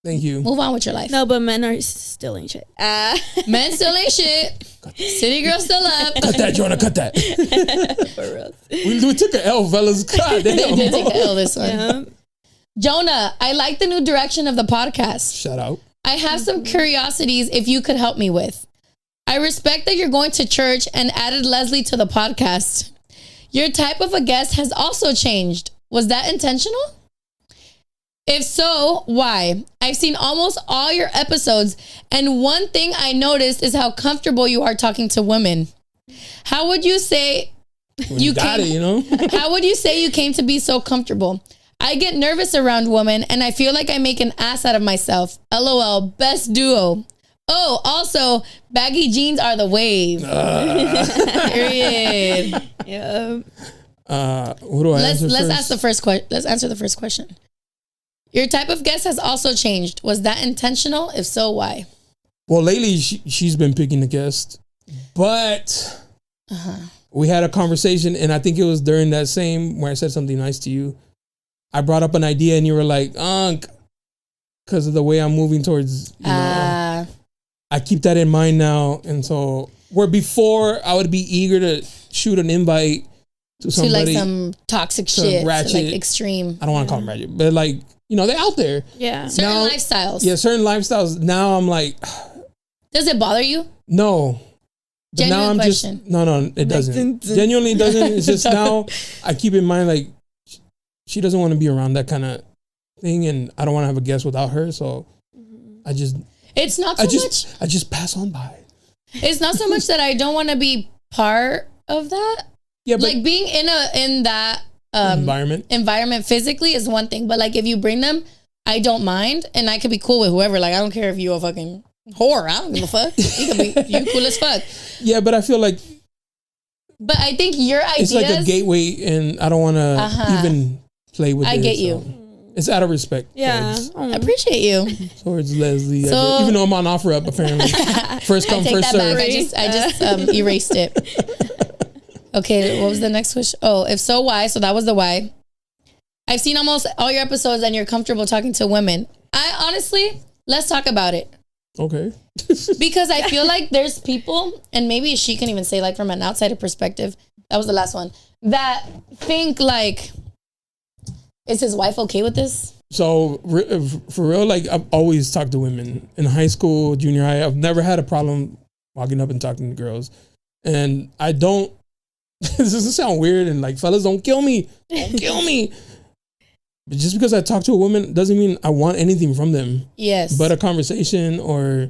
Speaker 1: Thank you.
Speaker 2: Move on with your life.
Speaker 3: No, but men are still ain't shit.
Speaker 2: Men still ain't shit. City girl still up.
Speaker 1: Cut that, Jona. Cut that.
Speaker 3: For real.
Speaker 1: We took an L, fellas. God damn.
Speaker 2: They did take an L this one. Yeah. Jona, I like the new direction of the podcast.
Speaker 1: Shout out.
Speaker 2: I have some curiosities if you could help me with. I respect that you're going to church and added Leslie to the podcast. Your type of a guest has also changed. Was that intentional? If so, why? I've seen almost all your episodes, and one thing I noticed is how comfortable you are talking to women. How would you say
Speaker 1: How would you say you came
Speaker 2: to be so comfortable? I get nervous around women and I feel like I make an ass out of myself. LOL, best duo. Oh, also, baggy jeans are the wave. Period.
Speaker 3: Yeah.
Speaker 1: What do I answer
Speaker 2: first? Let's answer the first question. Your type of guest has also changed. Was that intentional? If so, why?
Speaker 1: Well, lately she's been picking the guest, but we had a conversation, and I think it was during that same where I said something nice to you. I brought up an idea, and you were like, because of the way I'm moving towards, you know, I keep that in mind now, and so where before I would be eager to shoot an invite to somebody,
Speaker 2: to like some toxic shit,
Speaker 1: ratchet,
Speaker 2: like extreme.
Speaker 1: I don't want to call them ratchet, but like, you know, they're out there.
Speaker 3: Yeah.
Speaker 2: Certain lifestyles.
Speaker 1: Yeah, certain lifestyles. Now I'm like,
Speaker 2: does it bother you?
Speaker 1: No. But
Speaker 2: Genuine
Speaker 1: now I'm
Speaker 2: question.
Speaker 1: just no, it doesn't. Genuinely doesn't. It's just now I keep in mind like she doesn't want to be around that kind of thing, and I don't want to have a guest without her. So I just
Speaker 2: it's not so much.
Speaker 1: I just pass on by.
Speaker 2: It's not so much that I don't want to be part of that.
Speaker 1: Yeah, but
Speaker 2: like being in that environment physically is one thing, but like if you bring them, I don't mind, and I could be cool with whoever. Like I don't care if you're a fucking whore. I don't give a fuck. You cool as fuck.
Speaker 1: Yeah, but I feel like.
Speaker 2: But I think your ideas.
Speaker 1: It's like a gateway, and I don't want to even play with it.
Speaker 2: I get you.
Speaker 1: So. It's out of respect.
Speaker 3: Yeah.
Speaker 2: I appreciate you.
Speaker 1: Towards Leslie. So, even though I'm on offer up, apparently. First come, first serve.
Speaker 2: I just erased it. Okay, what was the next question? Oh, if so, why? So that was the why. I've seen almost all your episodes and you're comfortable talking to women. I honestly, let's talk about it.
Speaker 1: Okay.
Speaker 2: Because I feel like there's people, and maybe she can even say like from an outsider perspective, that was the last one, that think like, is his wife okay with this?
Speaker 1: So for real, like I've always talked to women in high school, junior high. I've never had a problem walking up and talking to girls. And I don't, this doesn't sound weird, and like, fellas, don't kill me. Don't kill me. But just because I talk to a woman doesn't mean I want anything from them.
Speaker 2: Yes.
Speaker 1: But a conversation, or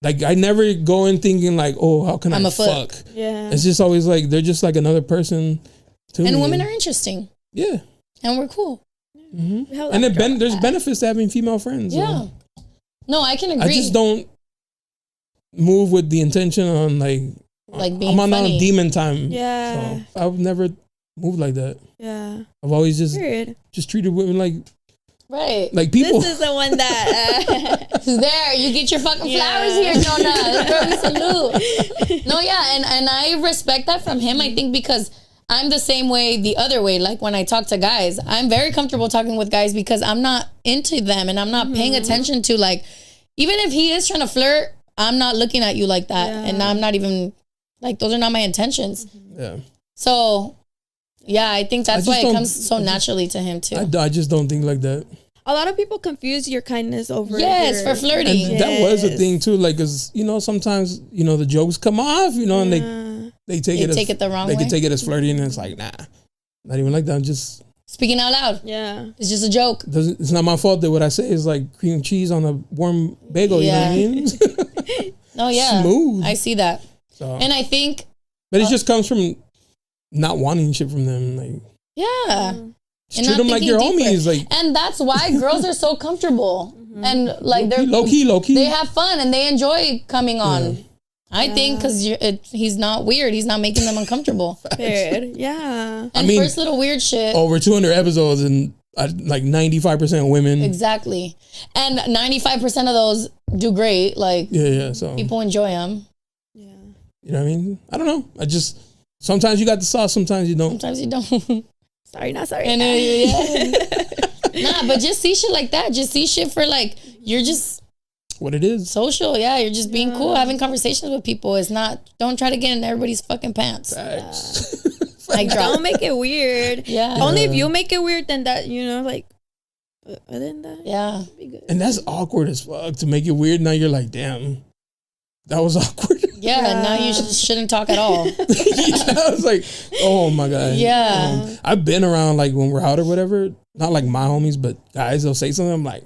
Speaker 1: like I never go in thinking like, oh, how can I fuck?
Speaker 3: Yeah.
Speaker 1: It's just always like they're just like another person to me.
Speaker 2: And women are interesting.
Speaker 1: Yeah.
Speaker 2: And we're cool.
Speaker 1: Mm-hmm. And there's benefits to having female friends.
Speaker 2: Yeah.
Speaker 1: So.
Speaker 2: No, I can agree.
Speaker 1: I just don't move with the intention on like
Speaker 2: being
Speaker 1: I'm on demon time.
Speaker 3: Yeah.
Speaker 1: So I've never moved like that.
Speaker 3: Yeah.
Speaker 1: I've always just treated women like people.
Speaker 3: This is the one that
Speaker 2: there. You get your fucking flowers here, Donna. Girl, we salute. No, yeah, and I respect that from him. I think because I'm the same way the other way. Like when I talk to guys, I'm very comfortable talking with guys because I'm not into them and I'm not paying attention to like, even if he is trying to flirt, I'm not looking at you like that, and I'm not even like those are not my intentions.
Speaker 1: Yeah.
Speaker 2: So. Yeah, I think that's why it comes so naturally to him too.
Speaker 1: I just don't think like that.
Speaker 3: A lot of people confuse your kindness over
Speaker 2: for flirting.
Speaker 1: And that was a thing too, like, cause you know sometimes you know the jokes come off, you know, and they take it the wrong way. They can take it as flirting, and it's like nah, not even like that. I'm just
Speaker 2: speaking out loud.
Speaker 3: Yeah,
Speaker 2: it's just a joke.
Speaker 1: It's not my fault that what I say is like cream cheese on a warm bagel.
Speaker 2: Yeah.
Speaker 1: You know what I mean?
Speaker 2: No, yeah,
Speaker 1: smooth.
Speaker 2: I see that,
Speaker 1: so.
Speaker 2: And I think,
Speaker 1: but it just comes from not wanting shit from them, like
Speaker 2: just
Speaker 1: treat them like your homies, like,
Speaker 2: and that's why girls are so comfortable and like they're
Speaker 1: low key. They
Speaker 2: have fun and they enjoy coming on.
Speaker 1: Yeah.
Speaker 2: I think because he's not weird, he's not making them uncomfortable.
Speaker 3: Weird, yeah.
Speaker 2: And first little weird shit.
Speaker 1: Over 200 episodes and like 95% women.
Speaker 2: Exactly, and 95% of those do great. Like
Speaker 1: so
Speaker 2: people enjoy them.
Speaker 3: Yeah,
Speaker 1: you know what I mean. I don't know. Sometimes you got the sauce, sometimes you don't.
Speaker 2: Sometimes you don't.
Speaker 3: Sorry, not sorry.
Speaker 2: And, nah, but just see shit like that. Just see shit for like, you're just...
Speaker 1: what it is.
Speaker 2: Social, yeah. You're just being cool, having conversations with people. It's not... Don't try to get in everybody's fucking pants.
Speaker 3: Like, don't make it weird.
Speaker 2: Yeah.
Speaker 3: Only if you make it weird, then that, you know, like... Other than that,
Speaker 2: yeah.
Speaker 3: Be good.
Speaker 1: And that's awkward as fuck to make it weird. Now you're like, damn, that was awkward.
Speaker 2: Yeah, now you shouldn't talk at all.
Speaker 1: I was like, oh my God.
Speaker 2: Yeah.
Speaker 1: I've been around like when we're out or whatever, not like my homies, but guys, they'll say something. I'm like,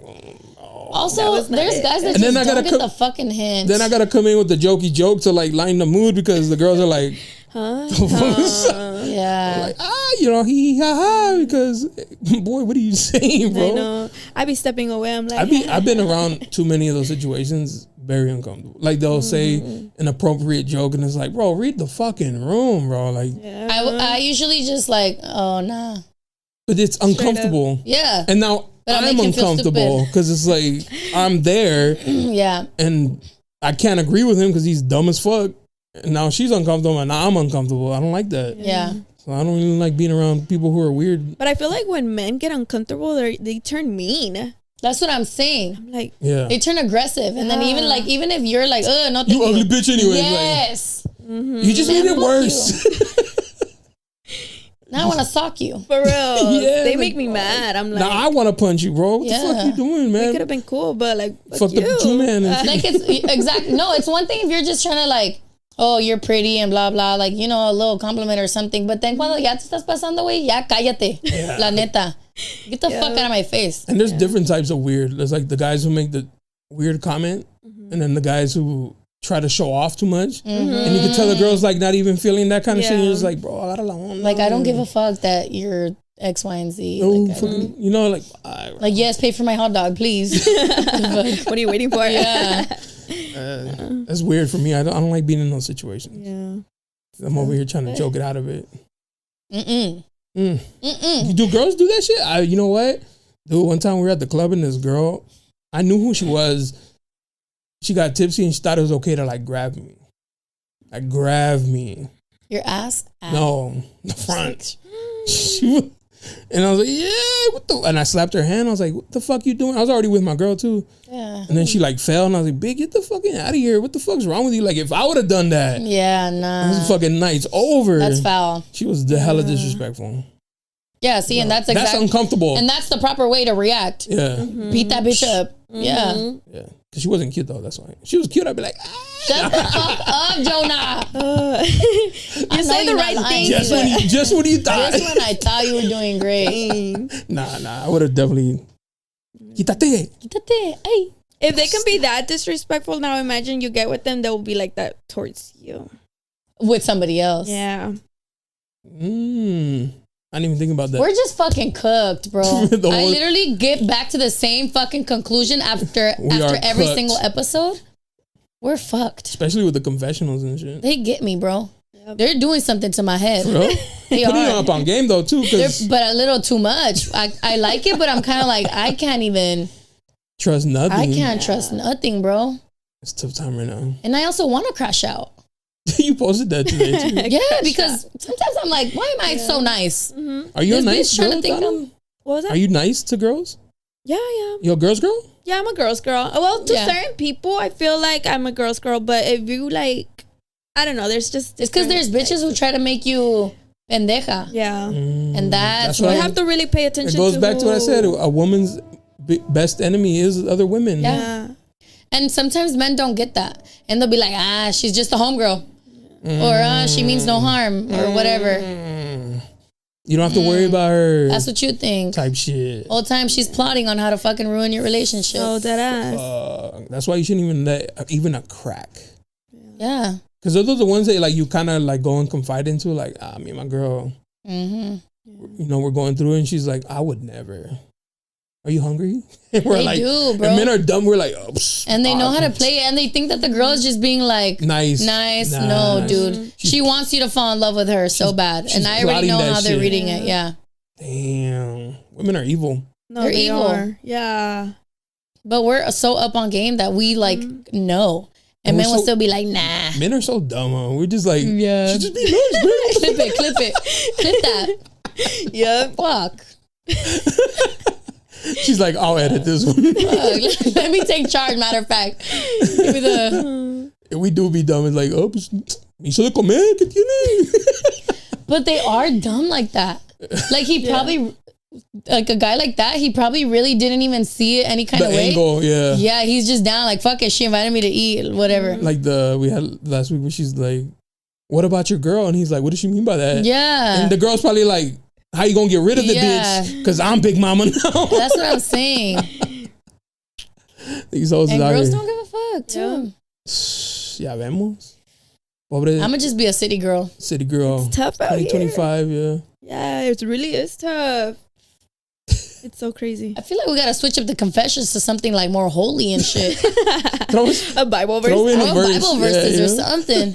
Speaker 2: also, there's guys that just don't get the fucking hint.
Speaker 1: Then I got to come in with the jokey joke to like line the mood because the girls are like,
Speaker 3: Huh?
Speaker 2: Yeah.
Speaker 1: Like, you know, ha ha, because boy, what are you saying, bro?
Speaker 3: I know. I be stepping away. I'm like,
Speaker 1: I've been around too many of those situations. Very uncomfortable. Like they'll say an appropriate joke, and it's like, bro, read the fucking room, bro. Like,
Speaker 2: I usually just like, oh nah.
Speaker 1: but it's uncomfortable.
Speaker 2: Yeah.
Speaker 1: And now I'm uncomfortable because it's like I'm there.
Speaker 2: Yeah.
Speaker 1: And I can't agree with him because he's dumb as fuck. And now she's uncomfortable, and now I'm uncomfortable. I don't like that.
Speaker 2: Yeah.
Speaker 1: So I don't really like being around people who are weird.
Speaker 3: But I feel like when men get uncomfortable, they turn mean.
Speaker 2: That's what I'm saying.
Speaker 3: I'm like,
Speaker 2: they turn aggressive, and then even if you're like, no,
Speaker 1: you ugly bitch anyway.
Speaker 2: Yes.
Speaker 1: Like, you just made it worse.
Speaker 2: Now I want to sock you.
Speaker 3: For real.
Speaker 1: Yeah,
Speaker 3: they make me mad. I'm like,
Speaker 1: now I want to punch you, bro. What the fuck you doing, man?
Speaker 3: We could have been cool, but like,
Speaker 1: fuck the two man.
Speaker 2: Like it's exactly. No, it's one thing if you're just trying to like, oh, you're pretty and blah blah, like, you know, a little compliment or something. But then cuando ya te estás pasando, güey, ya cállate. La neta. Get the fuck out of my face.
Speaker 1: And there's different types of weird. There's like the guys who make the weird comment, and then the guys who try to show off too much. And you can tell the girl's like not even feeling that kind of shit. You're just like, bro, I gotta
Speaker 2: like, I don't give a fuck that you're X, Y, and Z.
Speaker 1: No,
Speaker 2: like,
Speaker 1: fucking, you know, like,
Speaker 2: yes, pay for my hot dog, please.
Speaker 3: What are you waiting for?
Speaker 2: Yeah.
Speaker 1: That's weird for me. I don't like being in those situations.
Speaker 3: Yeah.
Speaker 1: I'm over here trying to joke it out of it. Do girls do that shit? You know what? Dude, one time we were at the club and this girl, I knew who she was. She got tipsy and she thought it was okay to like grab me. Like grab me.
Speaker 2: Your ass?
Speaker 1: No, the front. And I was like, yeah, what the? And I slapped her hand. I was like, what the fuck you doing? I was already with my girl too.
Speaker 2: Yeah.
Speaker 1: And then she like fell and I was like, big, get the fucking out of here. What the fuck's wrong with you? Like if I would have done that.
Speaker 2: Yeah, nah.
Speaker 1: This fucking night's over.
Speaker 2: That's foul.
Speaker 1: She was the hella disrespectful.
Speaker 2: Yeah, see, and that's exactly.
Speaker 1: That's uncomfortable.
Speaker 2: And that's the proper way to react.
Speaker 1: Yeah.
Speaker 2: Beat that bitch up. Yeah.
Speaker 1: Yeah. Because she wasn't cute though, that's why. If she was cute, I'd be like,
Speaker 2: shut the fuck up, Jonah.
Speaker 3: You say the right thing.
Speaker 1: Just when you thought.
Speaker 2: Just when I thought you were doing great.
Speaker 1: Nah. I would have definitely. Quítate.
Speaker 2: Ay.
Speaker 3: If they can be that disrespectful, now imagine you get with them, they will be like that towards you.
Speaker 2: With somebody else.
Speaker 3: Yeah.
Speaker 1: I didn't even think about that.
Speaker 2: We're just fucking cooked, bro. I literally get back to the same fucking conclusion after every single episode. We're fucked.
Speaker 1: Especially with the confessionals and shit.
Speaker 2: They get me, bro. Yep. They're doing something to my head.
Speaker 1: Bro?
Speaker 2: They
Speaker 1: putting you up on game though too.
Speaker 2: But a little too much. I like it, but I'm kind of like, I can't even
Speaker 1: trust nothing.
Speaker 2: I can't trust nothing, bro.
Speaker 1: It's a tough time right now.
Speaker 2: And I also want to crash out.
Speaker 1: You posted that today too.
Speaker 2: Yeah, because sometimes I'm like, why am I so nice?
Speaker 1: Are you a nice girl?
Speaker 3: What was that?
Speaker 1: Are you nice to girls?
Speaker 3: Yeah.
Speaker 1: You a girl's girl?
Speaker 3: Yeah, I'm a girl's girl. Well, to certain people, I feel like I'm a girl's girl. But if you like, I don't know. There's just
Speaker 2: it's because there's bitches who try to make you pendeja.
Speaker 3: Yeah,
Speaker 2: and that's
Speaker 3: why you have to really pay attention.
Speaker 1: It goes back to what I said. A woman's best enemy is other women.
Speaker 2: Yeah. And sometimes men don't get that, and they'll be like, she's just a homegirl. Or she means no harm or whatever.
Speaker 1: You don't have to worry about her.
Speaker 2: That's what you think.
Speaker 1: Type shit.
Speaker 2: All the time she's plotting on how to fucking ruin your relationship.
Speaker 3: Oh, that ass.
Speaker 1: That's why you shouldn't even let even a crack.
Speaker 2: Yeah.
Speaker 1: Because those are the ones that like you kind of like go and confide into. Like, me and my girl, you know, we're going through it, and she's like, I would never. Are you hungry? And we're
Speaker 2: they do, bro.
Speaker 1: And men are dumb. We're like,
Speaker 2: and they know how to play it, and they think that the girl is just being like nice. No, dude, she wants you to fall in love with her so bad, and I already know how they're reading it. Yeah.
Speaker 1: Damn, women are evil.
Speaker 3: No,
Speaker 2: they're evil.
Speaker 3: Yeah.
Speaker 2: But we're so up on game that we like know, and men will still be like, nah.
Speaker 1: Men are so dumb. Huh? We're just like, she just be nice, bro.
Speaker 2: clip that.
Speaker 3: Yep.
Speaker 2: Fuck.
Speaker 1: She's like, I'll edit this one.
Speaker 2: Let me take charge, matter of fact. Give me the...
Speaker 1: We do be dumb. It's like, me hizo de comer, ¿qué tiene?
Speaker 2: But they are dumb like that. Like he probably, like a guy like that, he probably really didn't even see it any kind of way.
Speaker 1: Angle, yeah.
Speaker 2: Yeah, he's just down like, fuck it, she invited me to eat, whatever.
Speaker 1: Like we had last week where she's like, what about your girl? And he's like, what does she mean by that?
Speaker 2: Yeah.
Speaker 1: And the girl's probably like, how you gonna get rid of the bitch? Because I'm Big Mama now.
Speaker 2: That's what I'm saying.
Speaker 1: These hoes
Speaker 2: and
Speaker 1: out
Speaker 2: girls
Speaker 1: here.
Speaker 2: don't give a fuck too.
Speaker 1: Ya vemos. I'm
Speaker 2: gonna just be a city girl.
Speaker 1: City girl.
Speaker 3: It's tough out
Speaker 1: 2025,
Speaker 3: here. Yeah, it really is tough. It's so crazy.
Speaker 2: I feel like we gotta switch up the confessions to something like more holy and shit.
Speaker 3: A Bible verse.
Speaker 2: Bible verses or something.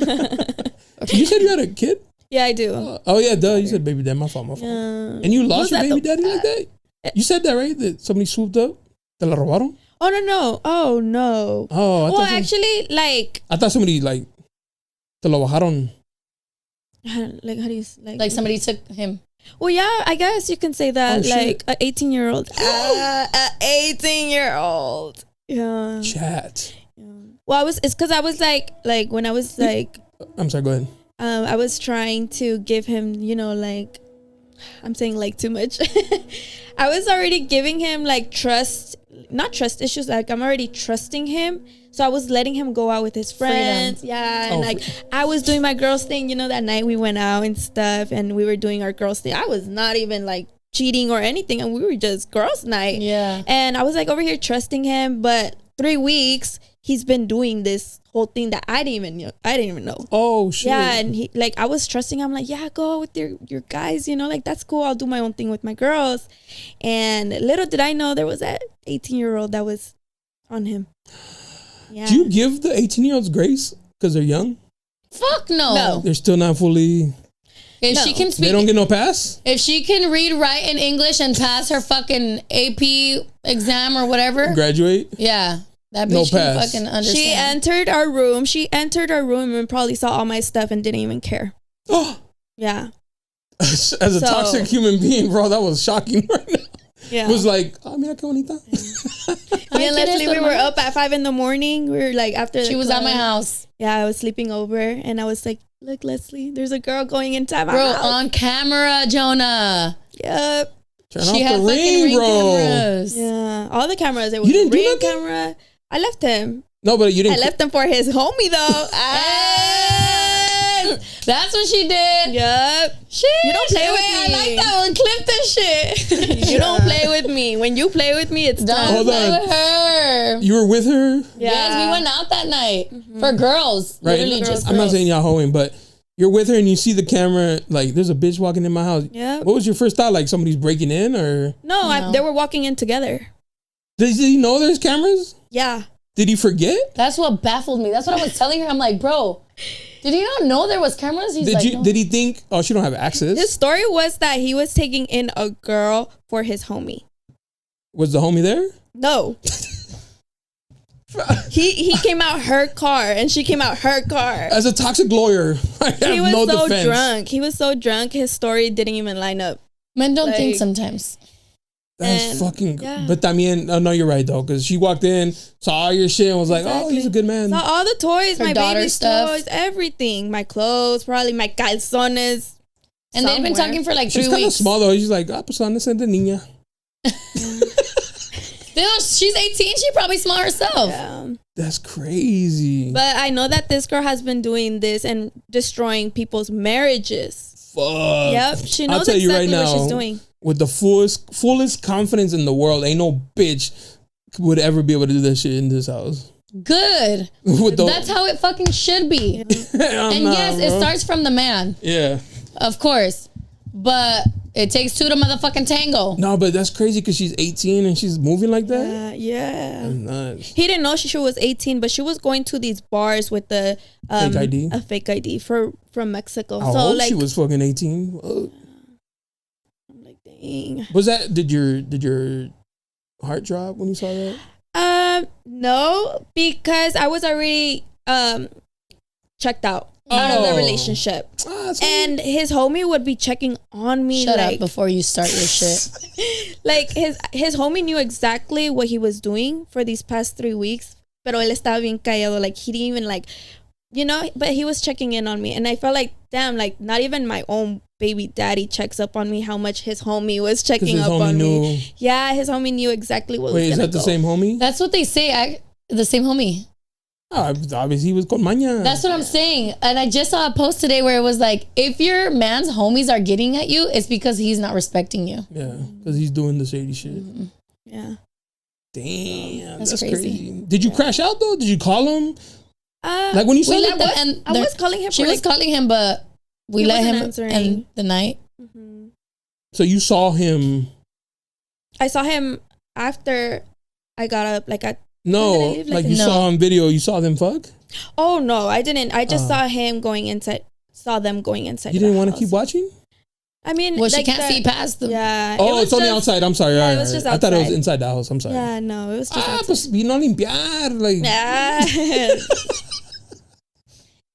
Speaker 1: You said you had a kid?
Speaker 3: Yeah, I do.
Speaker 1: Oh yeah, duh. You said baby dad. My fault. And you lost your baby daddy like that? You said that, right? That somebody swooped up? Te la robaron?
Speaker 3: Oh no. Oh no.
Speaker 1: Oh,
Speaker 3: well, actually, like
Speaker 1: I thought somebody like te lo bajaron.
Speaker 3: Like how do you
Speaker 2: like somebody took him?
Speaker 3: Well, yeah, I guess you can say that. Like an 18-year-old. An 18-year-old. Yeah.
Speaker 1: Chat.
Speaker 3: Yeah. Well, it's because I was like when I was like.
Speaker 1: I'm sorry. Go ahead.
Speaker 3: I was trying to give him, like, I'm saying like too much. I was already giving him like not trust issues. Like I'm already trusting him. So I was letting him go out with his friends. Freedom. Yeah. And I was doing my girls thing, that night we went out and stuff and we were doing our girls thing. I was not even like cheating or anything. And we were just girls night. Yeah. And I was like over here trusting him. But 3 weeks, he's been doing this whole thing that I didn't even know. Oh shit. Yeah, and he I was trusting him, like, yeah, go with your guys, like that's cool. I'll do my own thing with my girls. And little did I know there was that 18-year-old that was on him. Yeah.
Speaker 1: Do you give the 18-year-olds grace because they're young?
Speaker 2: Fuck no.
Speaker 1: They're still not fully.
Speaker 2: If she can speak,
Speaker 1: they don't get no pass.
Speaker 2: If she can read, write, in English and pass her fucking AP exam or whatever,
Speaker 1: graduate.
Speaker 2: Yeah. That bitch can fucking understand.
Speaker 3: She entered our room and probably saw all my stuff and didn't even care. Oh. Yeah.
Speaker 1: As a toxic human being, bro, that was shocking right now. Yeah. It was like, mira qué bonita.
Speaker 3: Me and Leslie, we were up at 5 a.m. We were like after
Speaker 2: she was at my house.
Speaker 3: Yeah, I was sleeping over and I was like, look, Leslie, there's a girl going into my house.
Speaker 2: Bro, on camera, Jonah.
Speaker 3: Yep.
Speaker 1: Turn off the ring, bro.
Speaker 3: Cameras. Yeah. All the cameras. There was a ring camera. I left him.
Speaker 1: No, but you didn't.
Speaker 3: I left him for his homie though.
Speaker 2: That's what she did.
Speaker 3: Yup.
Speaker 2: Shit.
Speaker 3: You don't play with me.
Speaker 2: I like that one. Clip this shit.
Speaker 3: You don't play with me. When you play with me, it's done.
Speaker 2: Don't play with her.
Speaker 1: You were with her?
Speaker 2: Yeah. Yes, we went out that night for girls.
Speaker 1: Right.
Speaker 2: Literally just
Speaker 1: I'm not saying y'all hoeing, but you're with her and you see the camera, like there's a bitch walking in my house. Yeah. What was your first thought? Like somebody's breaking in or?
Speaker 3: No. They were walking in together.
Speaker 1: Did he know there's cameras?
Speaker 3: Yeah.
Speaker 1: Did he forget?
Speaker 2: That's what baffled me. That's what I was telling her. I'm like, bro, did he not know there was cameras? He's
Speaker 1: no. Did he think, she don't have access?
Speaker 3: His story was that he was taking in a girl for his homie.
Speaker 1: Was the homie there?
Speaker 3: No. He came out her car and she came out her car.
Speaker 1: As a toxic lawyer, I have
Speaker 3: he was
Speaker 1: no
Speaker 3: so
Speaker 1: defense.
Speaker 3: drunk. He was so drunk. His story didn't even line up.
Speaker 2: Men don't think sometimes.
Speaker 1: That's fucking. Yeah. But también, no, you're right though, because she walked in, saw all your shit, and was like, "Oh, he's a good man."
Speaker 3: Saw all the toys,
Speaker 2: her
Speaker 3: my baby's
Speaker 2: stuff.
Speaker 3: toys, everything, my clothes, probably my calzones.
Speaker 2: And they've been talking for like 3 weeks.
Speaker 1: She's kind of small though. She's like, pues anda de niña.
Speaker 2: Still, she's 18. She probably small herself.
Speaker 3: Yeah.
Speaker 1: That's crazy.
Speaker 3: But I know that this girl has been doing this and destroying people's marriages.
Speaker 1: Fuck.
Speaker 3: Yep, she knows exactly what she's doing.
Speaker 1: With the fullest confidence in the world, ain't no bitch would ever be able to do that shit in this house.
Speaker 2: Good. That's how it fucking should be. And yes, it starts from the man.
Speaker 1: Yeah.
Speaker 2: Of course. But it takes two to motherfucking tango.
Speaker 1: No, but that's crazy because she's 18 and she's moving like that.
Speaker 3: Yeah. He didn't know she was 18, but she was going to these bars with the
Speaker 1: fake ID.
Speaker 3: A fake ID from Mexico.
Speaker 1: I hope she was fucking 18.
Speaker 3: I'm like, dang.
Speaker 1: Was that did your heart drop when you saw that?
Speaker 3: No, because I was already checked out of the relationship. And his homie would be checking on me.
Speaker 2: Shut up before you start your shit.
Speaker 3: Like his homie knew exactly what he was doing for these past 3 weeks. Pero él estaba bien callado. Like he didn't even but he was checking in on me. And I felt like, damn, like not even my own baby daddy checks up on me how much his homie was checking up on me. Yeah, his homie knew exactly what was going to go.
Speaker 1: Wait, is that the same homie?
Speaker 2: That's what they say. The same homie.
Speaker 1: Obviously, he was con maña.
Speaker 2: That's what I'm saying. And I just saw a post today where it was like, if your man's homies are getting at you, it's because he's not respecting you.
Speaker 1: Yeah, because he's doing the shady shit.
Speaker 3: Mm-hmm. Yeah.
Speaker 1: Damn, that's crazy. Did you crash out though? Did you call him? Like when you saw
Speaker 2: let them
Speaker 1: that,
Speaker 2: end.
Speaker 3: I was calling him.
Speaker 2: She was calling him, but we let him end the night.
Speaker 3: Mm-hmm.
Speaker 1: so you saw him.
Speaker 3: I saw him after I got up. Like I.
Speaker 1: No, like you saw on video. You saw them fuck.
Speaker 3: Oh no, I didn't. I just saw him going inside. Saw them going inside.
Speaker 1: You didn't want to keep watching?
Speaker 3: I mean,
Speaker 2: well, she can't see past them.
Speaker 3: Yeah.
Speaker 1: Oh, it's on the outside. I'm sorry.
Speaker 3: Yeah, it was just outside.
Speaker 1: I thought it was inside the house. I'm sorry.
Speaker 3: Yeah, no, it was just outside.
Speaker 1: Pues vino a limpiar. Like.
Speaker 3: Yeah.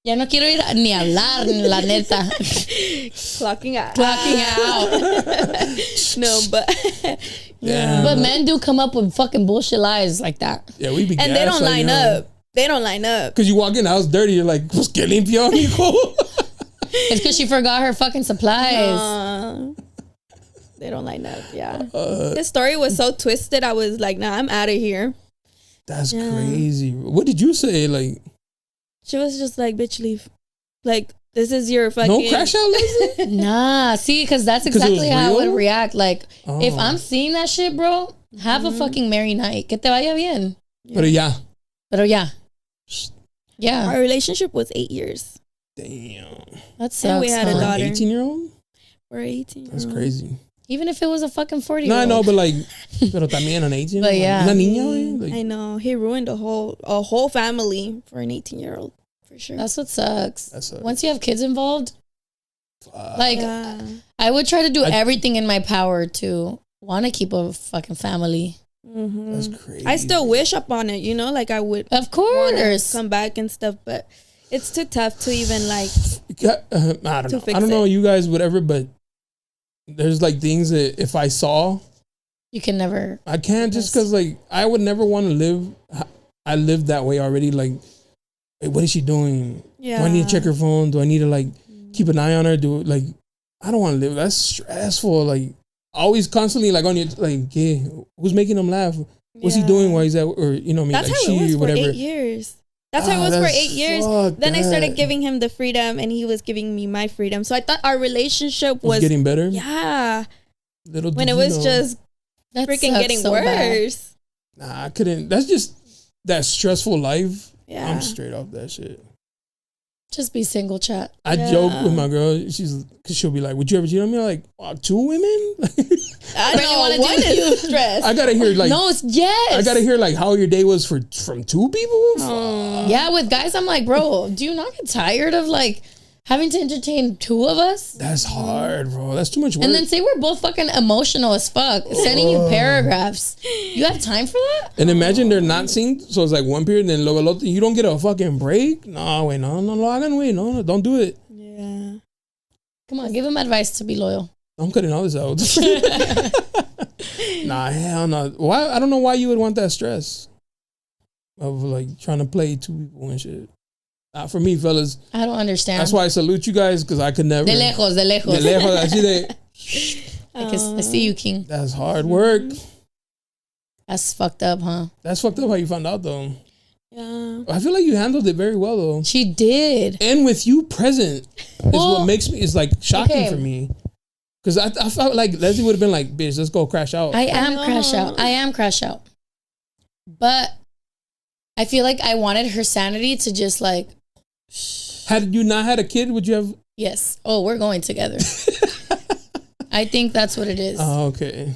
Speaker 2: Ya no quiero ir ni hablar, la neta.
Speaker 3: Clocking out. No, but
Speaker 1: yeah.
Speaker 2: But men do come up with fucking bullshit lies like that.
Speaker 1: Yeah, we be
Speaker 3: and they don't line up. They don't line up.
Speaker 1: Because you walk in the house dirty, you're like, pues que limpio, hijo.
Speaker 2: It's because she forgot her fucking supplies.
Speaker 3: They don't line up, yeah. His story was so twisted, I was like, nah, I'm out of here.
Speaker 1: That's crazy. What did you say? Like,
Speaker 3: she was just like, bitch, leave. Like, this is your fucking...
Speaker 1: No crash out, Leslie?
Speaker 2: Nah, see, because that's exactly how I would react. Like, if I'm seeing that shit, bro, have a fucking merry night. Que te vaya bien.
Speaker 1: Pero ya.
Speaker 3: Yeah. Our relationship was 8 years.
Speaker 1: Damn.
Speaker 2: That sucks.
Speaker 3: And we had a daughter.
Speaker 1: 18-year-old?
Speaker 3: We're 18.
Speaker 1: That's crazy.
Speaker 2: Even if it was a fucking 40-year-old.
Speaker 1: No, I know, but like, pero también an 18.
Speaker 2: But yeah.
Speaker 1: Una niña, güey. Like,
Speaker 3: I know. He ruined a whole family for an 18-year-old. For sure.
Speaker 2: That's what sucks.
Speaker 1: That sucks.
Speaker 2: Once you have kids involved, like, I would try to do everything in my power to want to keep a fucking family.
Speaker 3: Mm-hmm.
Speaker 1: That's crazy.
Speaker 3: I still wish upon it, you know, like I would.
Speaker 2: Of course.
Speaker 3: Come back and stuff, but it's too tough to even like.
Speaker 1: I don't know you guys, whatever, but there's like things that if I saw,
Speaker 2: you can never.
Speaker 1: I can't just because like I would never want to live. I lived that way already. Like, hey, what is she doing?
Speaker 3: Yeah.
Speaker 1: Do I need to check her phone? Do I need to like keep an eye on her? I don't want to live. That's stressful. Like always constantly like on your like, yeah, who's making them laugh? What's he doing while he's at, or you know what I mean?
Speaker 3: That's
Speaker 1: like
Speaker 3: how
Speaker 1: she
Speaker 3: it was
Speaker 1: or whatever.
Speaker 3: For 8 years. That's how it was for 8 years. Then I started giving him the freedom and he was giving me my freedom. So I thought our relationship was
Speaker 1: getting better.
Speaker 3: Yeah.
Speaker 1: When
Speaker 3: it was just freaking getting worse.
Speaker 1: Nah, I couldn't. That's just that stressful life.
Speaker 3: Yeah.
Speaker 1: I'm straight off that shit.
Speaker 2: Just be single, chat.
Speaker 1: I joke with my girl. Cause she'll be like, "Would you ever cheat on me?" I'm like, 2 women?
Speaker 3: I know one is stress.
Speaker 1: I gotta hear like
Speaker 2: yes.
Speaker 1: I gotta hear like how your day was from 2 people.
Speaker 2: Yeah, with guys, I'm like, bro, do you not get tired of like having to entertain 2 of us?
Speaker 1: That's hard, bro. That's too much work.
Speaker 2: And then say we're both fucking emotional as fuck, sending you paragraphs. You have time for that?
Speaker 1: And imagine they're not synced, so it's like one period, and then luego el otro. You don't get a fucking break. No, wait, no, lo hagan, wait, no, don't do it.
Speaker 3: Yeah.
Speaker 2: Come on, give him advice to be loyal.
Speaker 1: I'm cutting all this out. Nah, hell no. Why? I don't know why you would want that stress of like trying to play 2 people and shit. For me, fellas,
Speaker 2: I don't understand.
Speaker 1: That's why I salute you guys, because I could never.
Speaker 2: De lejos. I see you, King.
Speaker 1: That's hard work.
Speaker 2: That's fucked up, huh?
Speaker 1: That's fucked up how you found out, though.
Speaker 3: Yeah.
Speaker 1: I feel like you handled it very well, though.
Speaker 2: She did.
Speaker 1: And with you present is what makes me, is like shocking for me. Because I felt like Leslie would have been like, bitch, let's go crash out.
Speaker 2: I am crash out. But I feel like I wanted her sanity to just like.
Speaker 1: Had you not had a kid, would you have?
Speaker 2: Yes. Oh, we're going together. I think that's what it is.
Speaker 1: Oh, okay.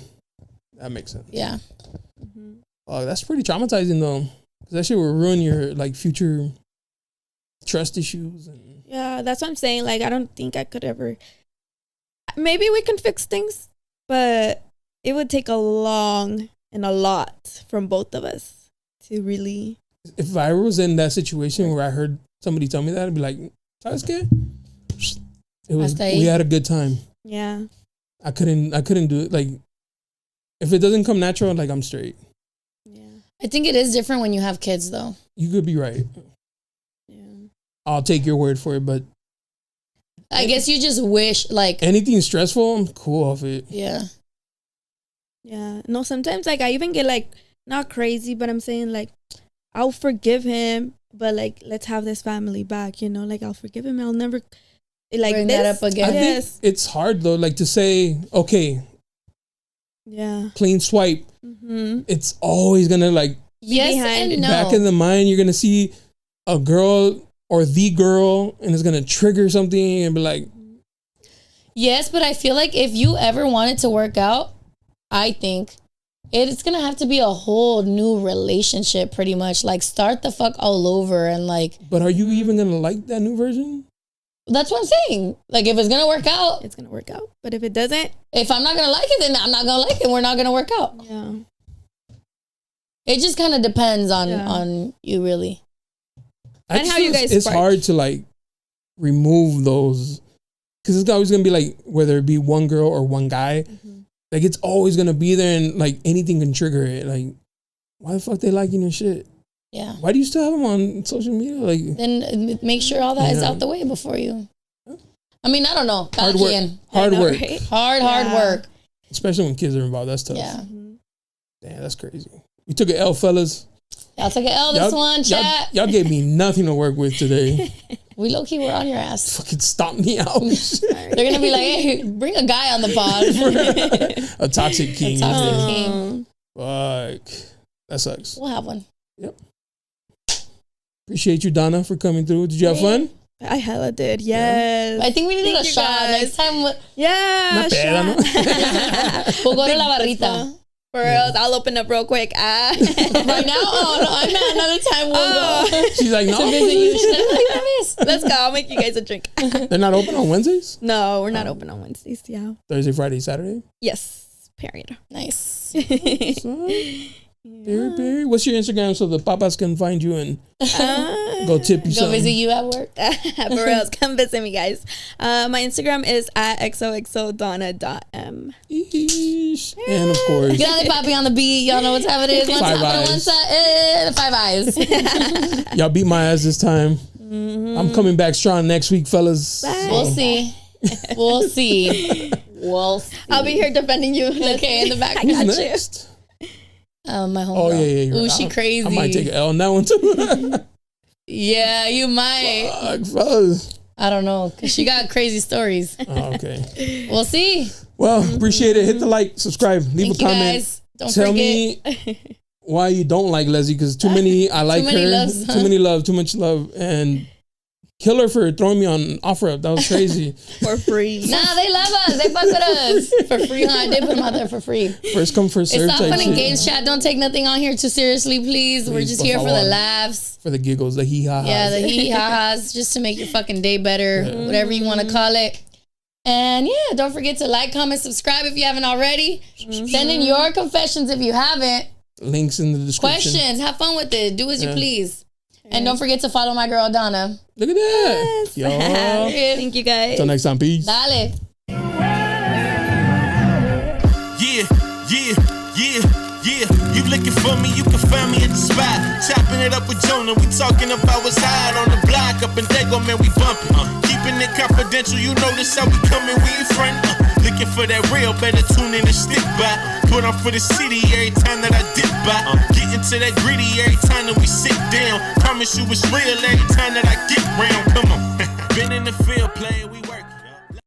Speaker 1: That makes sense.
Speaker 2: Yeah.
Speaker 1: Oh, that's pretty traumatizing, though. Because that shit will ruin your like future trust issues.
Speaker 3: Yeah, that's what I'm saying. Like, I don't think I could ever. Maybe we can fix things, but it would take a lot from both of us to really.
Speaker 1: If I was in that situation where I heard somebody tell me that, I'd be like, ¿Sabes qué? It was, we had a good time.
Speaker 3: Yeah.
Speaker 1: I couldn't do it. Like, if it doesn't come natural, like, I'm straight.
Speaker 3: Yeah.
Speaker 2: I think it is different when you have kids, though.
Speaker 1: You could be right.
Speaker 3: Yeah.
Speaker 1: I'll take your word for it, but
Speaker 2: I guess you just wish, like,
Speaker 1: anything stressful, I'm cool off it.
Speaker 2: Yeah.
Speaker 3: Yeah. No, sometimes, like, I even get, like, not crazy, but I'm saying, like, I'll forgive him, but like, let's have this family back, you know? Like, I'll forgive him. I'll never like
Speaker 2: bring that up again.
Speaker 1: I think it's hard though, like to say, okay,
Speaker 3: yeah,
Speaker 1: clean swipe.
Speaker 3: Mm-hmm.
Speaker 1: It's always gonna like
Speaker 2: yes and no.
Speaker 1: Back in the mind, you're gonna see a girl or the girl and it's gonna trigger something and be like,
Speaker 2: yes, but I feel like if you ever wanted to work out, I think it's gonna have to be a whole new relationship, pretty much. Like, start the fuck all over and like.
Speaker 1: But are you even gonna like that new version?
Speaker 2: That's what I'm saying. Like, if it's gonna work out,
Speaker 3: it's gonna work out. But if it doesn't,
Speaker 2: if I'm not gonna like it, then I'm not gonna like it. We're not gonna work out.
Speaker 3: Yeah.
Speaker 2: It just kind of depends on you, really.
Speaker 3: And how you guys.
Speaker 1: It's hard to like remove those because it's always gonna be like whether it be one girl or one guy. Mm-hmm. Like, it's always gonna be there, and like anything can trigger it. Like, why the fuck they liking your shit?
Speaker 2: Yeah.
Speaker 1: Why do you still have them on social media? Like,
Speaker 2: then make sure all that is out the way before you. I mean, I don't know.
Speaker 1: Hard work. Hard work.
Speaker 3: Right?
Speaker 2: Hard work.
Speaker 1: Especially when kids are involved. That's tough.
Speaker 2: Yeah.
Speaker 1: Damn, that's crazy. We took an L, fellas.
Speaker 2: Y'all took an L this one, chat.
Speaker 1: Y'all gave me nothing to work with today.
Speaker 2: We low-key were on your ass.
Speaker 1: Fucking stomp me out.
Speaker 2: They're going to be like, hey, bring a guy on the pod.
Speaker 1: A toxic king.
Speaker 2: A toxic king.
Speaker 1: Fuck. That sucks.
Speaker 2: We'll have one.
Speaker 1: Yep. Appreciate you, Donna, for coming through. Did you have fun?
Speaker 3: I hella did. Yes.
Speaker 2: I think we needed a shot next time.
Speaker 3: Yeah.
Speaker 2: We'll go to La Barrita.
Speaker 3: For else, I'll open up real quick.
Speaker 2: Right now? Oh, no, I meant another time we'll go.
Speaker 1: She's like, no.
Speaker 2: To visit you. She's like,
Speaker 3: let's go. I'll make you guys a drink.
Speaker 1: They're not open on Wednesdays?
Speaker 3: No, we're not open on Wednesdays. Yeah.
Speaker 1: Thursday, Friday, Saturday?
Speaker 3: Yes. Period.
Speaker 2: Nice.
Speaker 1: Barry, what's your Instagram so the papas can find you and go tip you
Speaker 2: Go
Speaker 1: something?
Speaker 2: visit you at work.
Speaker 3: For reals, come visit me, guys. My Instagram is at xoxodonna.m.
Speaker 1: And of course,
Speaker 2: Get Papi on the beat. Y'all know what time it is. One
Speaker 1: Five
Speaker 2: time,
Speaker 1: eyes.
Speaker 2: one side, 5 eyes.
Speaker 1: Y'all beat my ass this time.
Speaker 3: Mm-hmm.
Speaker 1: I'm coming back strong next week, fellas.
Speaker 3: Bye.
Speaker 2: We'll see. We'll see. We'll see.
Speaker 3: I'll be here defending you.
Speaker 2: Okay, in the back.
Speaker 3: I got you.
Speaker 1: Next?
Speaker 2: My homegirl.
Speaker 1: Oh, yeah.
Speaker 2: Ooh, she crazy.
Speaker 1: I might take an L on that one, too.
Speaker 2: Yeah, you might.
Speaker 1: Fuck, fellas.
Speaker 2: I don't know, because she got crazy stories.
Speaker 1: Oh, okay.
Speaker 2: We'll see.
Speaker 1: Well, appreciate it. Hit the like, subscribe, leave
Speaker 2: Thank
Speaker 1: a comment.
Speaker 2: You guys. Don't
Speaker 1: Tell
Speaker 2: forget.
Speaker 1: me why you don't like Leslie, because too many, I like
Speaker 2: many
Speaker 1: her.
Speaker 2: loves, huh?
Speaker 1: Too many love, too much love. And kill her for throwing me on OfferUp. That was crazy.
Speaker 3: For free.
Speaker 2: Nah, they love us. They fuck with us. For free, huh? I did put them out there for free.
Speaker 1: First come, first serve.
Speaker 2: It's all
Speaker 1: type
Speaker 2: fun and
Speaker 1: shit.
Speaker 2: games, chat. Don't take nothing on here too seriously, please. We're just
Speaker 1: por
Speaker 2: here for
Speaker 1: favor.
Speaker 2: the laughs.
Speaker 1: For the giggles, the hee-ha-has.
Speaker 2: Yeah, the hee-ha-has, just to make your fucking day better, whatever you want to call it. And yeah, don't forget to like, comment, subscribe if you haven't already. Send in your confessions if you haven't.
Speaker 1: Links in the description.
Speaker 2: Questions. Have fun with it. Do as you please. And don't forget to follow my girl, Donna.
Speaker 1: Look at that.
Speaker 3: Yes.
Speaker 1: Yo.
Speaker 3: Thank you, guys.
Speaker 1: Till next time. Peace.
Speaker 2: Dale.
Speaker 4: Yeah. You looking for me, you can find me at the spot. Chopping it up with Jona, we talking about what's hot on the block. Up in Dago, man, we bumping. Keeping it confidential, you notice how we coming, we in front. Looking for that real, better tune in and stick by. Put on for the city every time that I dip by. Getting to that gritty every time that we sit down. Promise you it's real every time that I get round. Come on. Been in the field playing.